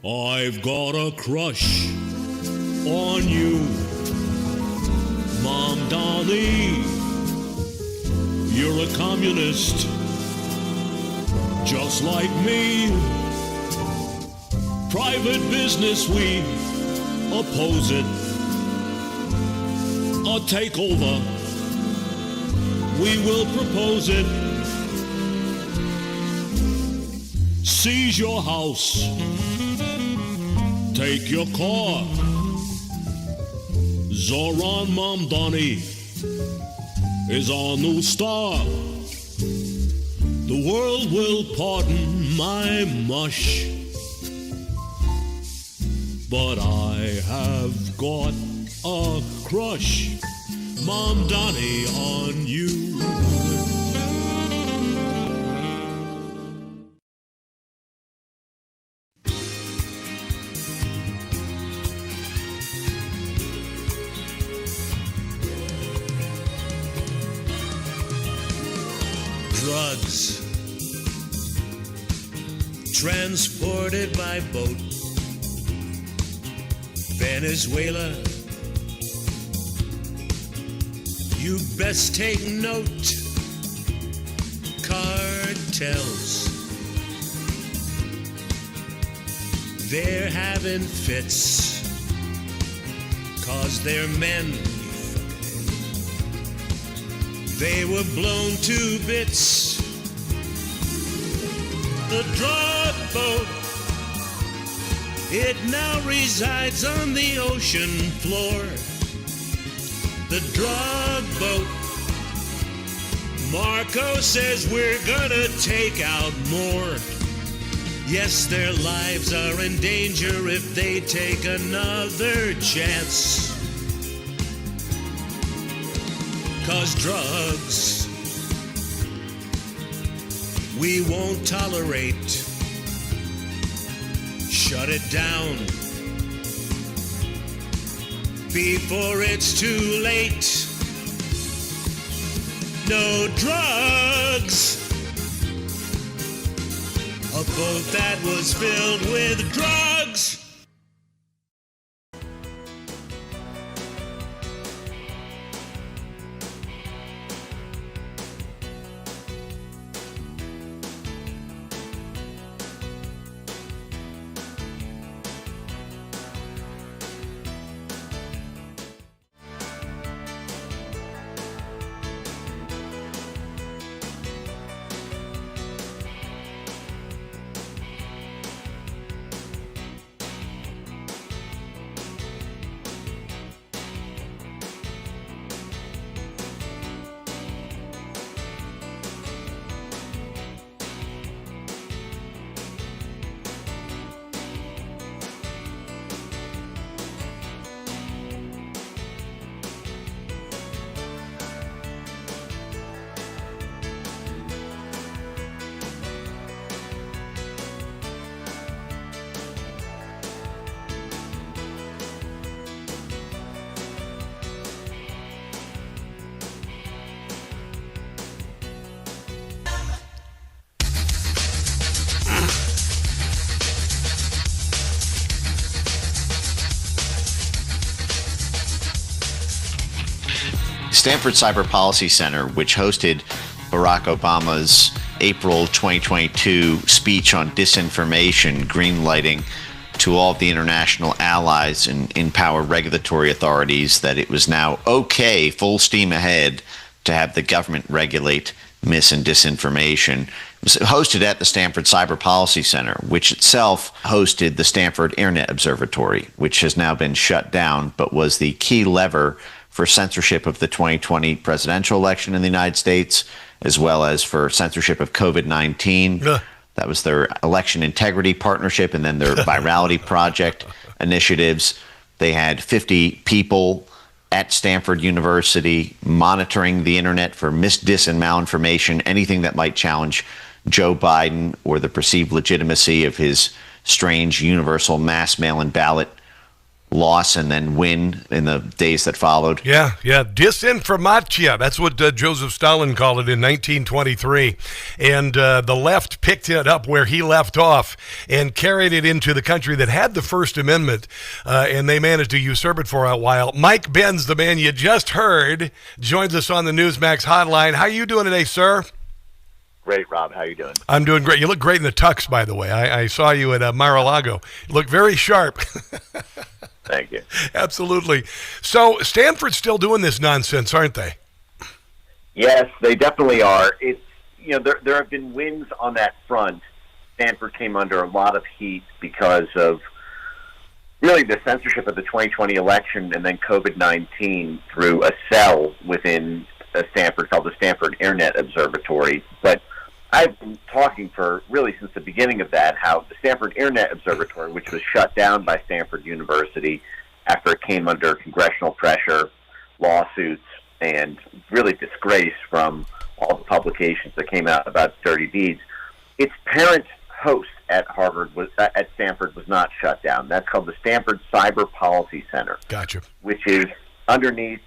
I've got a crush on you, Mom Donnie. You're a communist, just like me. Private business, we oppose it. A takeover, we will propose it. Seize your house, take your car. Zoran Mamdani is our new star. The world will pardon my mush, but I have got a crush, Mamdani, on you. Drugs transported by boat, Venezuela. You best take note. Cartels, they're having fits 'cause they're men. They were blown to bits. The drug boat, it now resides on the ocean floor. The drug boat, Marco says we're gonna take out more. Yes, their lives are in danger if they take another chance. 'Cause drugs, we won't tolerate. Shut it down before it's too late. No drugs. A boat that was filled with drugs. Stanford Cyber Policy Center, which hosted Barack Obama's April 2022 speech on disinformation, greenlighting to all of the international allies and in-power regulatory authorities that it was now okay, full steam ahead, to have the government regulate mis and disinformation. was hosted at the Stanford Cyber Policy Center, which itself hosted the Stanford Internet Observatory, which has now been shut down, but was the key lever for censorship of the 2020 presidential election in the United States, as well as for censorship of COVID-19. That was their election integrity partnership, and then their virality project initiatives. They had 50 people at Stanford University monitoring the internet for dis and malinformation, anything that might challenge Joe Biden or the perceived legitimacy of his strange universal mass mail-in ballot loss and then win in the days that followed. Yeah, disinformatia. That's what Joseph Stalin called it in 1923. And the left picked it up where he left off and carried it into the country that had the First Amendment, and they managed to usurp it for a while. Mike Benz, the man you just heard, joins us on the Newsmax Hotline. How are you doing today, sir? Great, Rob. How you doing? I'm doing great. You look great in the tux, by the way. I saw you at Mar-a-Lago. You look very sharp. Thank you. Absolutely. So Stanford's still doing this nonsense, aren't they? Yes, they definitely are. It's there have been wins on that front. Stanford came under a lot of heat because of really the censorship of the 2020 election and then COVID-19 through a cell within Stanford called the Stanford Internet Observatory. But I've been talking for really since the beginning of that, how the Stanford Internet Observatory, which was shut down by Stanford University after it came under congressional pressure, lawsuits, and really disgrace from all the publications that came out about dirty deeds, its parent host at at Stanford was not shut down. That's called the Stanford Cyber Policy Center. Gotcha. Which is underneath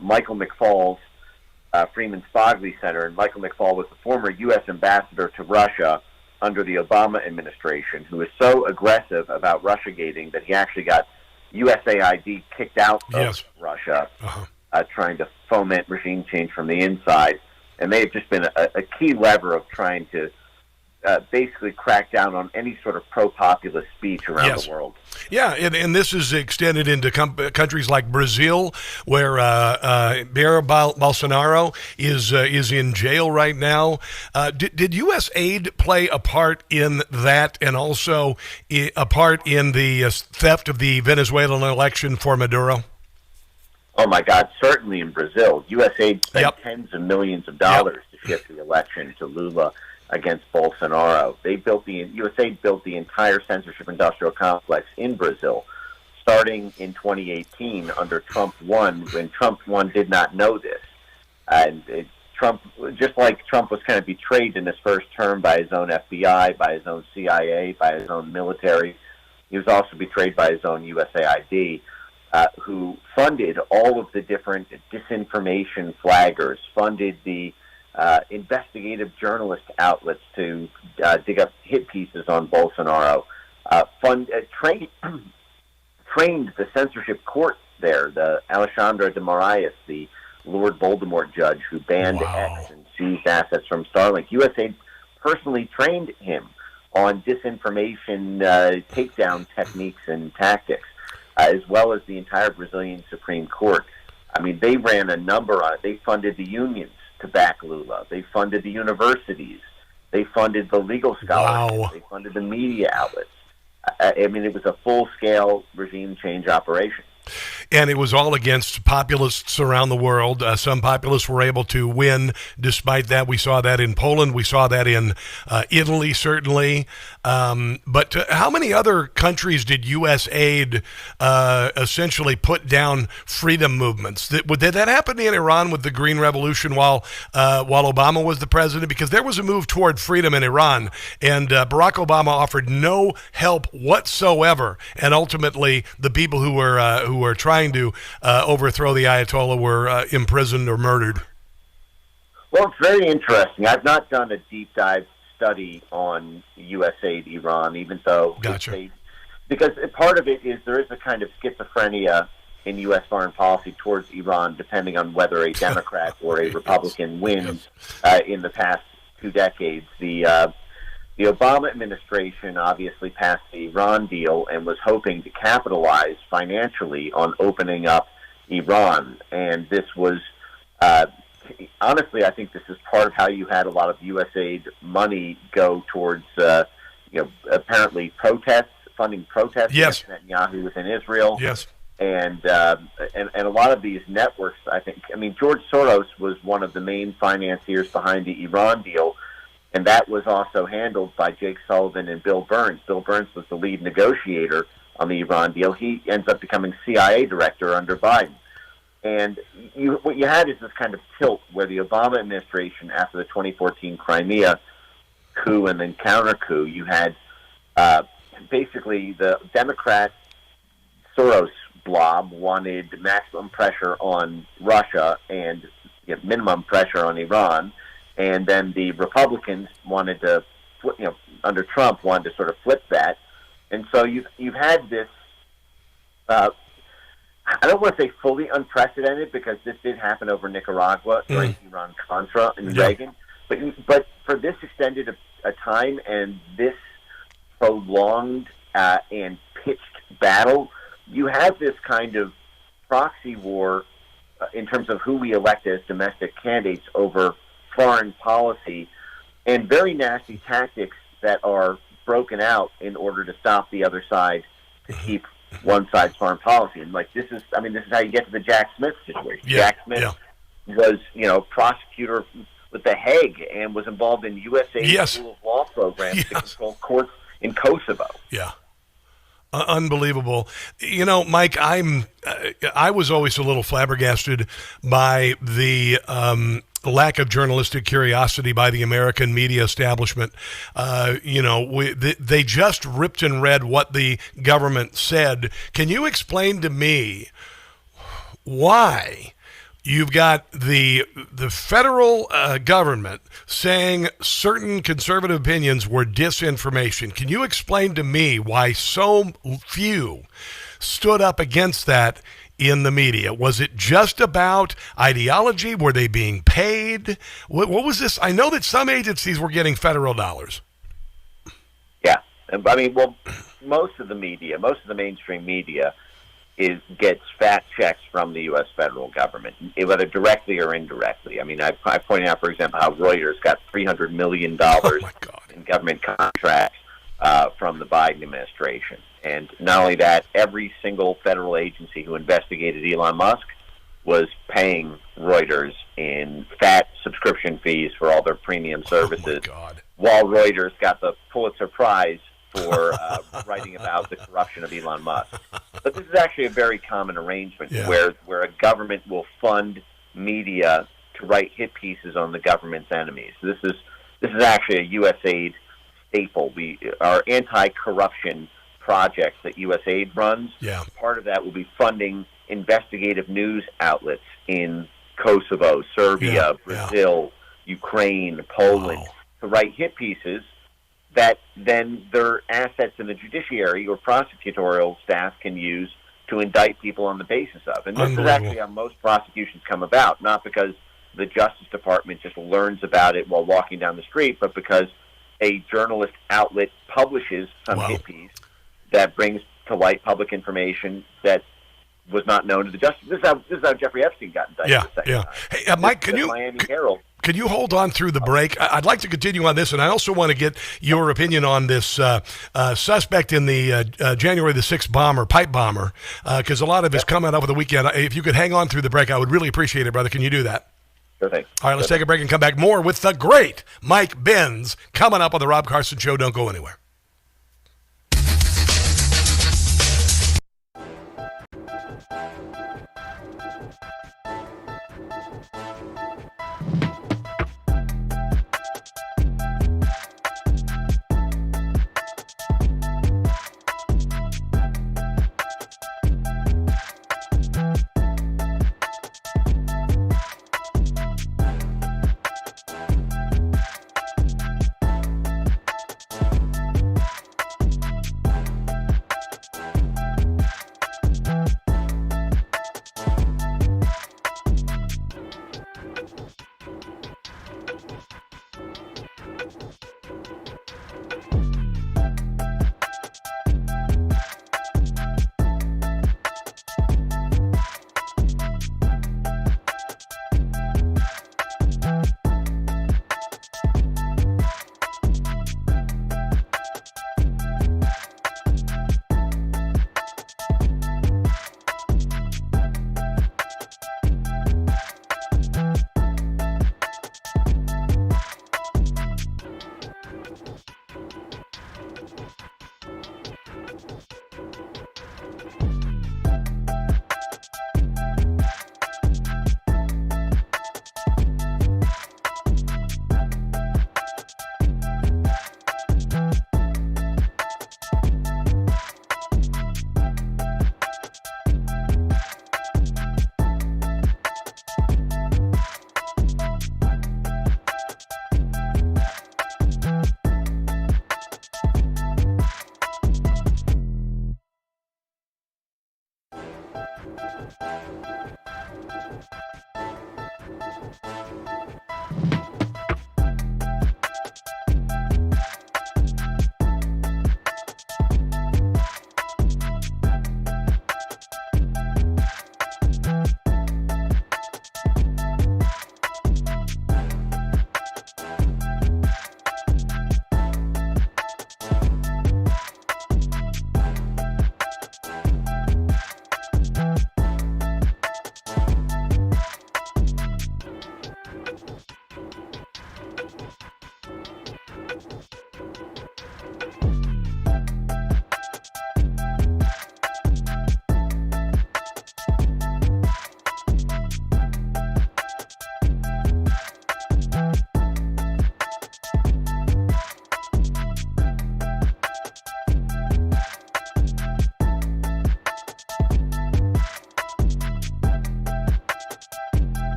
Michael McFaul's Freeman Spogli Center, and Michael McFaul was the former U.S. ambassador to Russia under the Obama administration, who was so aggressive about Russiagating that he actually got USAID kicked out of Russia, trying to foment regime change from the inside. And they have just been a key lever of trying to basically crack down on any sort of pro-populist speech around the world. Yeah, and this is extended into countries like Brazil, where Jair Bolsonaro is in jail right now. Did USAID play a part in that, and also a part in the theft of the Venezuelan election for Maduro? Oh my God! Certainly in Brazil, USAID spent tens of millions of dollars to shift the election to Lula against Bolsonaro. USAID built the entire censorship industrial complex in Brazil, starting in 2018 under Trump 1, when Trump 1 did not know this. And Trump, just like Trump was kind of betrayed in his first term by his own FBI, by his own CIA, by his own military, he was also betrayed by his own USAID, who funded all of the different disinformation flaggers, funded the investigative journalist outlets to dig up hit pieces on Bolsonaro, trained the censorship court there, the Alexandre de Moraes, the Lord Voldemort judge who banned X and seized assets from Starlink. USAID personally trained him on disinformation takedown techniques and tactics, as well as the entire Brazilian Supreme Court. I mean, they ran a number on it. They funded the unions to back Lula. They funded the universities. They funded the legal scholars. They funded the media outlets. I mean, it was a full-scale regime change operation. And it was all against populists around the world. Some populists were able to win despite that. We saw that in Poland. We saw that in Italy, certainly. But how many other countries did USAID essentially put down freedom movements? Did that happen in Iran with the Green Revolution while Obama was the president? Because there was a move toward freedom in Iran, and Barack Obama offered no help whatsoever. And ultimately, the people who were trying to overthrow the Ayatollah were imprisoned or murdered. Well, it's very interesting. I've not done a deep dive study on USAID Iran, even though because part of it is there is a kind of schizophrenia in U.S. foreign policy towards Iran, depending on whether a Democrat or a Republican wins in the past 2 decades. The Obama administration obviously passed the Iran deal and was hoping to capitalize financially on opening up Iran. And this was honestly, I think this is part of how you had a lot of USAID money go towards, apparently funding protests against Netanyahu within Israel. Yes. And a lot of these networks, George Soros was one of the main financiers behind the Iran deal, and that was also handled by Jake Sullivan and Bill Burns. Bill Burns was the lead negotiator on the Iran deal. He ends up becoming CIA director under Biden. And what you had is this kind of tilt where the Obama administration, after the 2014 Crimea coup and then counter coup, you had basically the Democrat Soros blob wanted maximum pressure on Russia and minimum pressure on Iran, and then the Republicans wanted to, under Trump, wanted to sort of flip that, and so you've had this. I don't want to say fully unprecedented, because this did happen over Nicaragua during Iran-Contra and Reagan, but for this extended a time and this prolonged and pitched battle, you have this kind of proxy war in terms of who we elect as domestic candidates over foreign policy, and very nasty tactics that are broken out in order to stop the other side to keep one side's foreign policy. And this is how you get to the Jack Smith situation. Jack Smith was, prosecutor with The Hague and was involved in USAID rule of law programs to control courts in Kosovo. Yeah. Unbelievable. Mike, I was always a little flabbergasted by the lack of journalistic curiosity by the American media establishment. They just ripped and read what the government said. Can you explain to me why you've got the federal government saying certain conservative opinions were disinformation? Can you explain to me why so few stood up against that in the media? Was it just about ideology? Were they being paid? What was this? I know that some agencies were getting federal dollars. Yeah. Most of the media, most of the mainstream media gets fact checks from the U.S. federal government, whether directly or indirectly. I pointed out, for example, how Reuters got $300 million in government contracts from the Biden administration. And not only that, every single federal agency who investigated Elon Musk was paying Reuters in fat subscription fees for all their premium services, while Reuters got the Pulitzer Prize for writing about the corruption of Elon Musk. But this is actually a very common arrangement where a government will fund media to write hit pieces on the government's enemies. This is actually a USAID staple. Our anti-corruption projects that USAID runs, part of that will be funding investigative news outlets in Kosovo, Serbia, Brazil, Ukraine, Poland, to write hit pieces that then their assets in the judiciary or prosecutorial staff can use to indict people on the basis of. And this is actually how most prosecutions come about, not because the Justice Department just learns about it while walking down the street, but because a journalist outlet publishes some hit piece that brings to light public information that was not known to the justice. This is how Jeffrey Epstein got indicted. Hey, Mike, can you hold on through the break? I'd like to continue on this, and I also want to get your opinion on this suspect in the January the 6th pipe bomber, because a lot of it's come out over the weekend. If you could hang on through the break, I would really appreciate it, brother. Can you do that? Sure thing. All right, let's take a break and come back more with the great Mike Benz coming up on the Rob Carson Show. Don't go anywhere.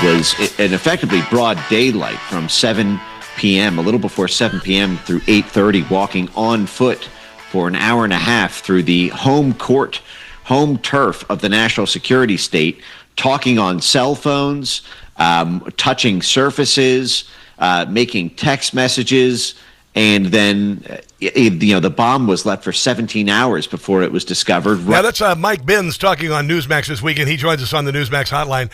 Was an effectively broad daylight from 7 p.m., a little before 7 p.m. through 8:30, walking on foot for an hour and a half through the home turf of the national security state, talking on cell phones, touching surfaces, making text messages, and then the bomb was left for 17 hours before it was discovered. Yeah, that's Mike Benz talking on Newsmax this weekend. He joins us on the Newsmax Hotline.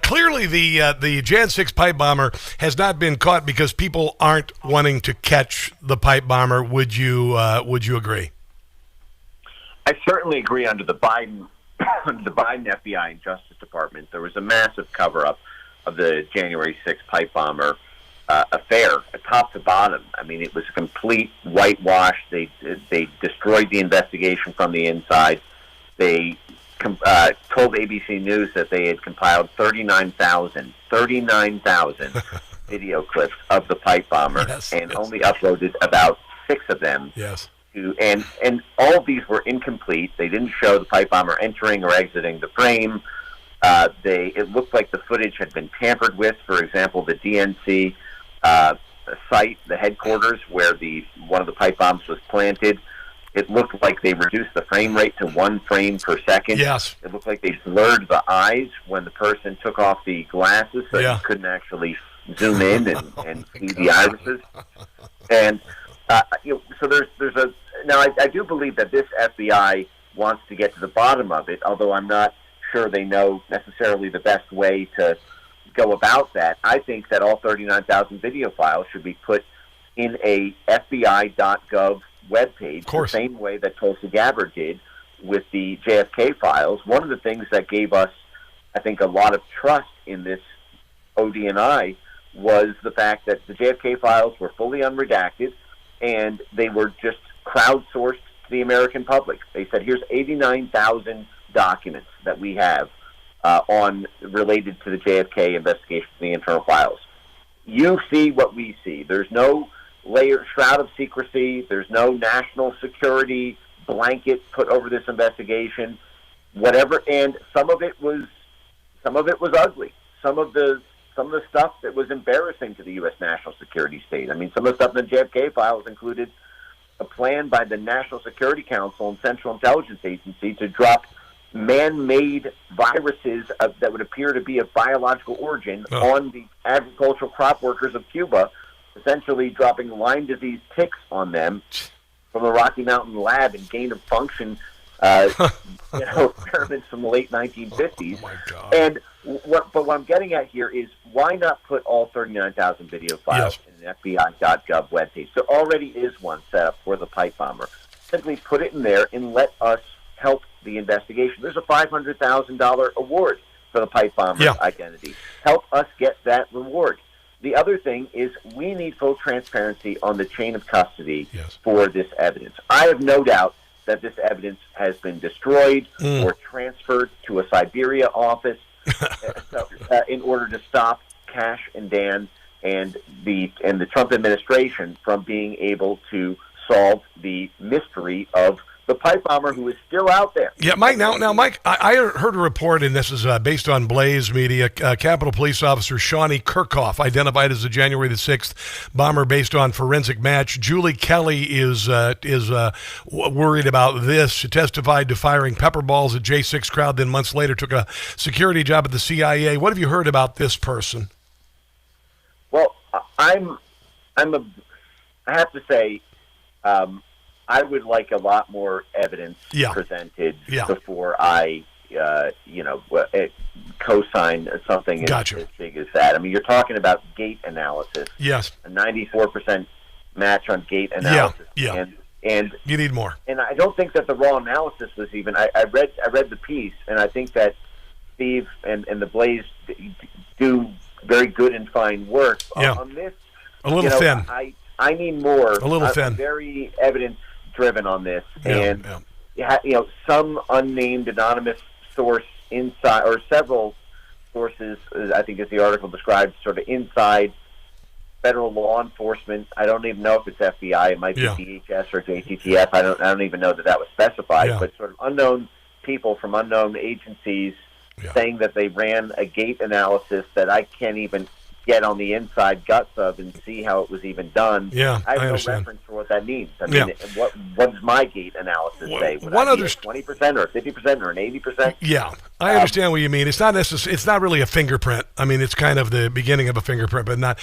Clearly, the Jan 6 pipe bomber has not been caught because people aren't wanting to catch the pipe bomber. Would you agree? I certainly agree. Under the Biden FBI and Justice Department, there was a massive cover-up of the January 6th pipe bomber affair, top to bottom. I mean, it was a complete whitewash. They destroyed the investigation from the inside. They told ABC News that they had compiled 39,000 video clips of the pipe bomber, and only uploaded about 6 of them. Yes. And all of these were incomplete. They didn't show the pipe bomber entering or exiting the frame. It looked like the footage had been tampered with. For example, the DNC site, the headquarters where one of the pipe bombs was planted, it looked like they reduced the frame rate to 1 frame per second. Yes. It looked like they blurred the eyes when the person took off the glasses, so you couldn't actually zoom in and see the irises. And so there's a now I do believe that this FBI wants to get to the bottom of it, although I'm not sure they know necessarily the best way to go about that. I think that all 39,000 video files should be put in a FBI.gov webpage, the same way that Tulsi Gabbard did with the JFK files. One of the things that gave us, I think, a lot of trust in this ODNI was the fact that the JFK files were fully unredacted, and they were just crowdsourced to the American public. They said, here's 89,000 documents that we have related to the JFK investigation, the internal files. You see what we see. There's no shroud of secrecy. There's no national security blanket put over this investigation. Whatever, and some of it was ugly. Some of the stuff that was embarrassing to the U.S. national security state. I mean, some of the stuff in the JFK files included a plan by the National Security Council and Central Intelligence Agency to drop man-made viruses that would appear to be of biological origin on the agricultural crop workers of Cuba, essentially dropping Lyme disease ticks on them from the Rocky Mountain lab and gain-of-function experiments from the late 1950s. Oh my God. And what I'm getting at here is, why not put all 39,000 video files in an FBI.gov webpage? There already is one set up for the pipe bomber. Simply put it in there and let us help the investigation. There's a $500,000 award for the pipe bomber identity. Help us get that reward. The other thing is, we need full transparency on the chain of custody for this evidence. I have no doubt that this evidence has been destroyed or transferred to a Siberia office in order to stop Cash and Dan and the Trump administration from being able to solve the mystery of the pipe bomber who is still out there. Yeah, Mike. Now, Mike, I heard a report, and this is based on Blaze Media. Capitol Police Officer Shawnee Kirchhoff, identified as the January the 6th bomber based on forensic match. Julie Kelly is worried about this. She testified to firing pepper balls at J6 crowd, then months later took a security job at the CIA. What have you heard about this person? Well, I have to say, I would like a lot more evidence presented before I, co-sign something as big as that. I mean, you're talking about gait analysis. Yes. A 94% match on gait analysis. Yeah. And you need more. And I don't think that the raw analysis was even. I read the piece, and I think that Steve and the Blaze do very good and fine work on this. A little thin. I need more. A little thin. I'm very evidence-driven on this, and some unnamed anonymous source inside, or several sources, I think, as the article describes, sort of inside federal law enforcement. I don't even know if it's FBI. It might be DHS or JTTF. I don't even know that was specified. But sort of unknown people from unknown agencies saying that they ran a gait analysis that I can't even get on the inside guts of and see how it was even done. Yeah, I have no understand. reference for what that means. I mean, what does my gate analysis say? Would one I be other 20% or 50% or an 80%? Yeah, I understand what you mean. It's not it's not really a fingerprint. I mean, it's kind of the beginning of a fingerprint, but not.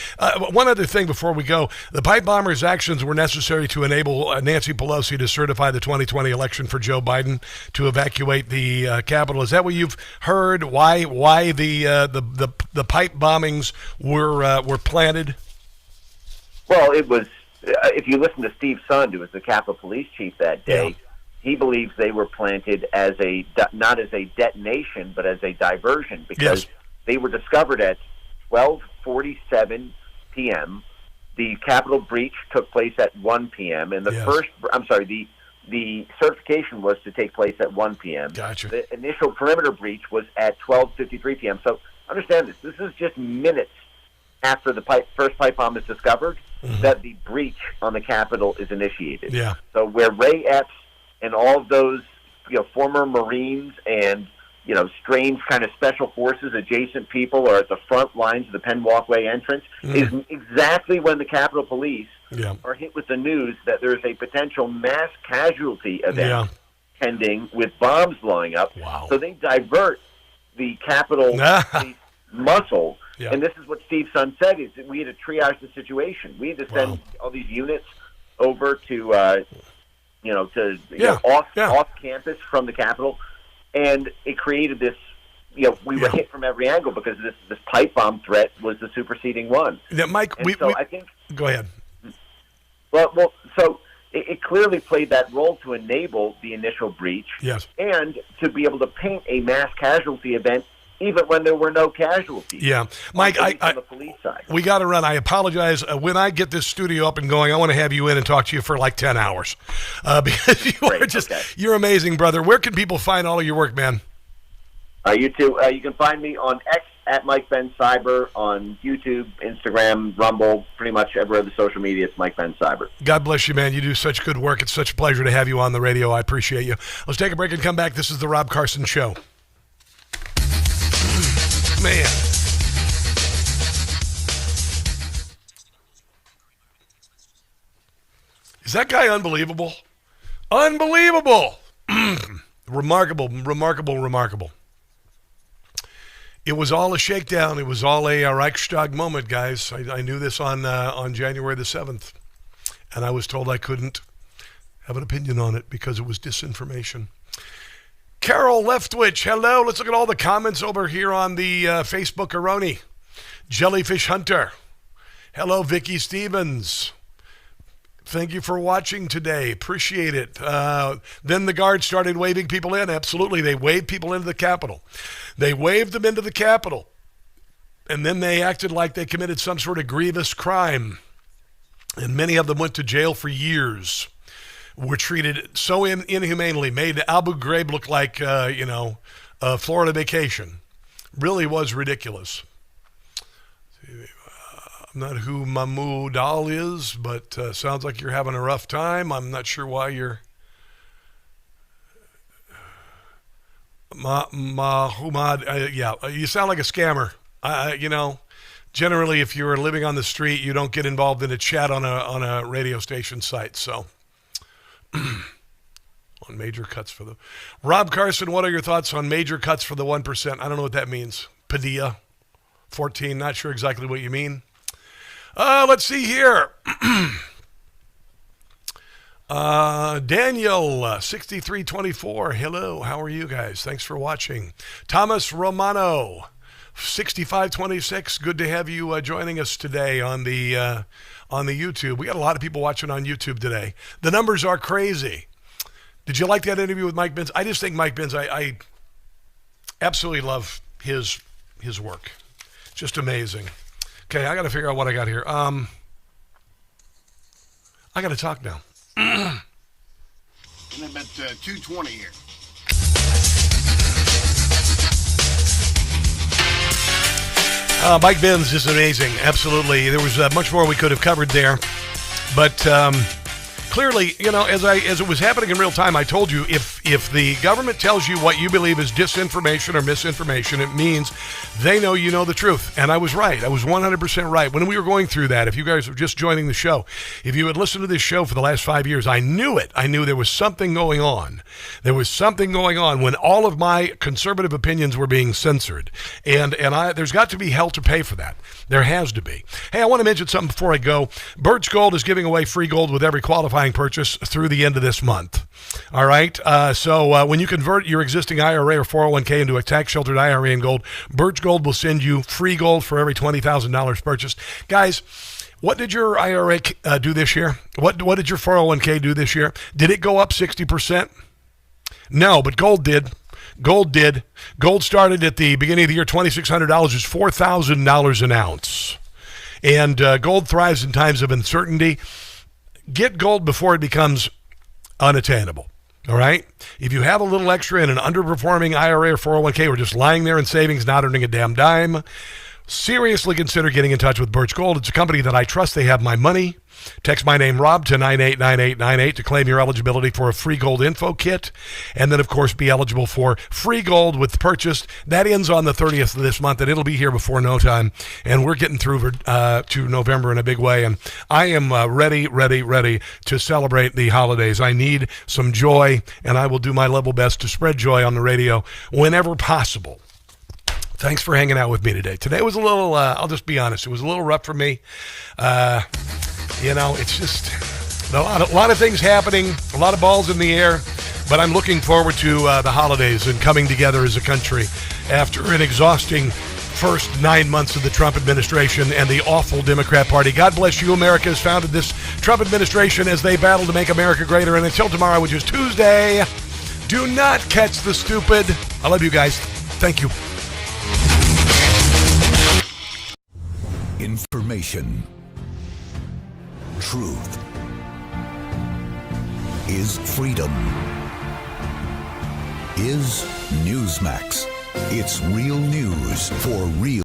One other thing before we go: the pipe bomber's actions were necessary to enable Nancy Pelosi to certify the 2020 election for Joe Biden to evacuate the Capitol. Is that what you've heard? Why the pipe bombings were planted? Well, it was. If you listen to Steve Sund, who was the Capitol Police Chief that day. He believes they were planted as not as a detonation, but as a diversion, because they were discovered at 12:47 p.m. The Capitol breach took place at 1 p.m. and the certification was to take place at 1 p.m. Gotcha. The initial perimeter breach was at 12:53 p.m. So understand this. This is just minutes after the first pipe bomb is discovered that the breach on the Capitol is initiated. Yeah. So where Ray Epps and all of those, former Marines and, strange kind of special forces adjacent people are at the front lines of the Penn Walkway entrance is exactly when the Capitol Police are hit with the news that there is a potential mass casualty event pending with bombs blowing up. Wow. So they divert the Capitol Police muscle. Yeah. And this is what Steve Sund said, is that we had to triage the situation. We had to send all these units over to off campus from the Capitol, and it created this. We were hit from every angle because this pipe bomb threat was the superseding one. Yeah, Mike. I think. Go ahead. Well, so it clearly played that role to enable the initial breach, and to be able to paint a mass casualty event, even when there were no casualties. Yeah. Mike, on the police side. We got to run. I apologize. When I get this studio up and going, I want to have you in and talk to you for like 10 hours. Because you're amazing, brother. Where can people find all of your work, man? You too. You can find me on X at Mike Ben Cyber, on YouTube, Instagram, Rumble, pretty much every other social media. It's Mike Ben Cyber. God bless you, man. You do such good work. It's such a pleasure to have you on the radio. I appreciate you. Let's take a break and come back. This is the Rob Carson Show. Man. Is that guy unbelievable? Unbelievable. Remarkable. It was all a shakedown. It was all a Reichstag moment, guys. I knew this on January the 7th, and I was told I couldn't have an opinion on it because it was disinformation. Carol Leftwich, hello. Let's look at all the comments over here on the Facebook Aroni. Jellyfish Hunter. Hello, Vicky Stevens. Thank you for watching today. Appreciate it. Then the guards started waving people in. Absolutely. They waved people into the Capitol. They waved them into the Capitol. And then they acted like they committed some sort of grievous crime. And many of them went to jail for years. Were treated so inhumanely, made Abu Ghraib look like, a Florida vacation. Really was ridiculous. Not who Mahmoud Al is, but sounds like you're having a rough time. I'm not sure why you're... Mahmoud, yeah, you sound like a scammer. Generally, if you're living on the street, you don't get involved in a chat on a radio station site. So, on major cuts for the... Rob Carson, what are your thoughts on major cuts for the 1%? I don't know what that means. Padilla, 14, not sure exactly what you mean. Let's see here. Daniel, 6324. Hello, how are you guys? Thanks for watching. Thomas Romano, 6526. Good to have you joining us today on the YouTube. We got a lot of people watching on YouTube today. The numbers are crazy. Did you like that interview with Mike Benz? I just think Mike Benz, I absolutely love his work. Just amazing. Okay, I got to figure out what I got here. I got to talk now. And I'm at 220 here. Mike Benz is amazing. Absolutely. There was much more we could have covered there. But clearly, as it was happening in real time, I told you, if the government tells you what you believe is disinformation or misinformation, it means they know you know the truth. And I was right. I was 100% right. When we were going through that, if you guys were just joining the show, if you had listened to this show for the last 5 years, I knew it. I knew there was something going on. There was something going on when all of my conservative opinions were being censored. And there's got to be hell to pay for that. There has to be. Hey, I want to mention something before I go. Birch Gold is giving away free gold with every qualifying purchase through the end of this month. All right? So when you convert your existing IRA or 401k into a tax-sheltered IRA in gold, Birch Gold will send you free gold for every $20,000 purchased. Guys, what did your IRA do this year? What did your 401k do this year? Did it go up 60%? No, but gold did. Gold did. Gold started at the beginning of the year, $2,600. It's $4,000 an ounce. And gold thrives in times of uncertainty. Get gold before it becomes unattainable. All right? If you have a little extra in an underperforming IRA or 401k or just lying there in savings, not earning a damn dime, seriously consider getting in touch with Birch Gold. It's a company that I trust. They have my money. Text my name, Rob, to 989898 to claim your eligibility for a free gold info kit. And then, of course, be eligible for free gold with purchase. That ends on the 30th of this month, and it'll be here before no time. And we're getting through to November in a big way. And I am ready to celebrate the holidays. I need some joy, and I will do my level best to spread joy on the radio whenever possible. Thanks for hanging out with me today. Today was a little, I'll just be honest, it was a little rough for me. It's just a lot of things happening, a lot of balls in the air, but I'm looking forward to the holidays and coming together as a country after an exhausting first 9 months of the Trump administration and the awful Democrat Party. God bless you. America has founded this Trump administration as they battle to make America greater. And until tomorrow, which is Tuesday, do not catch the stupid. I love you guys. Thank you. Information. Truth is freedom. Is Newsmax. It's real news for real.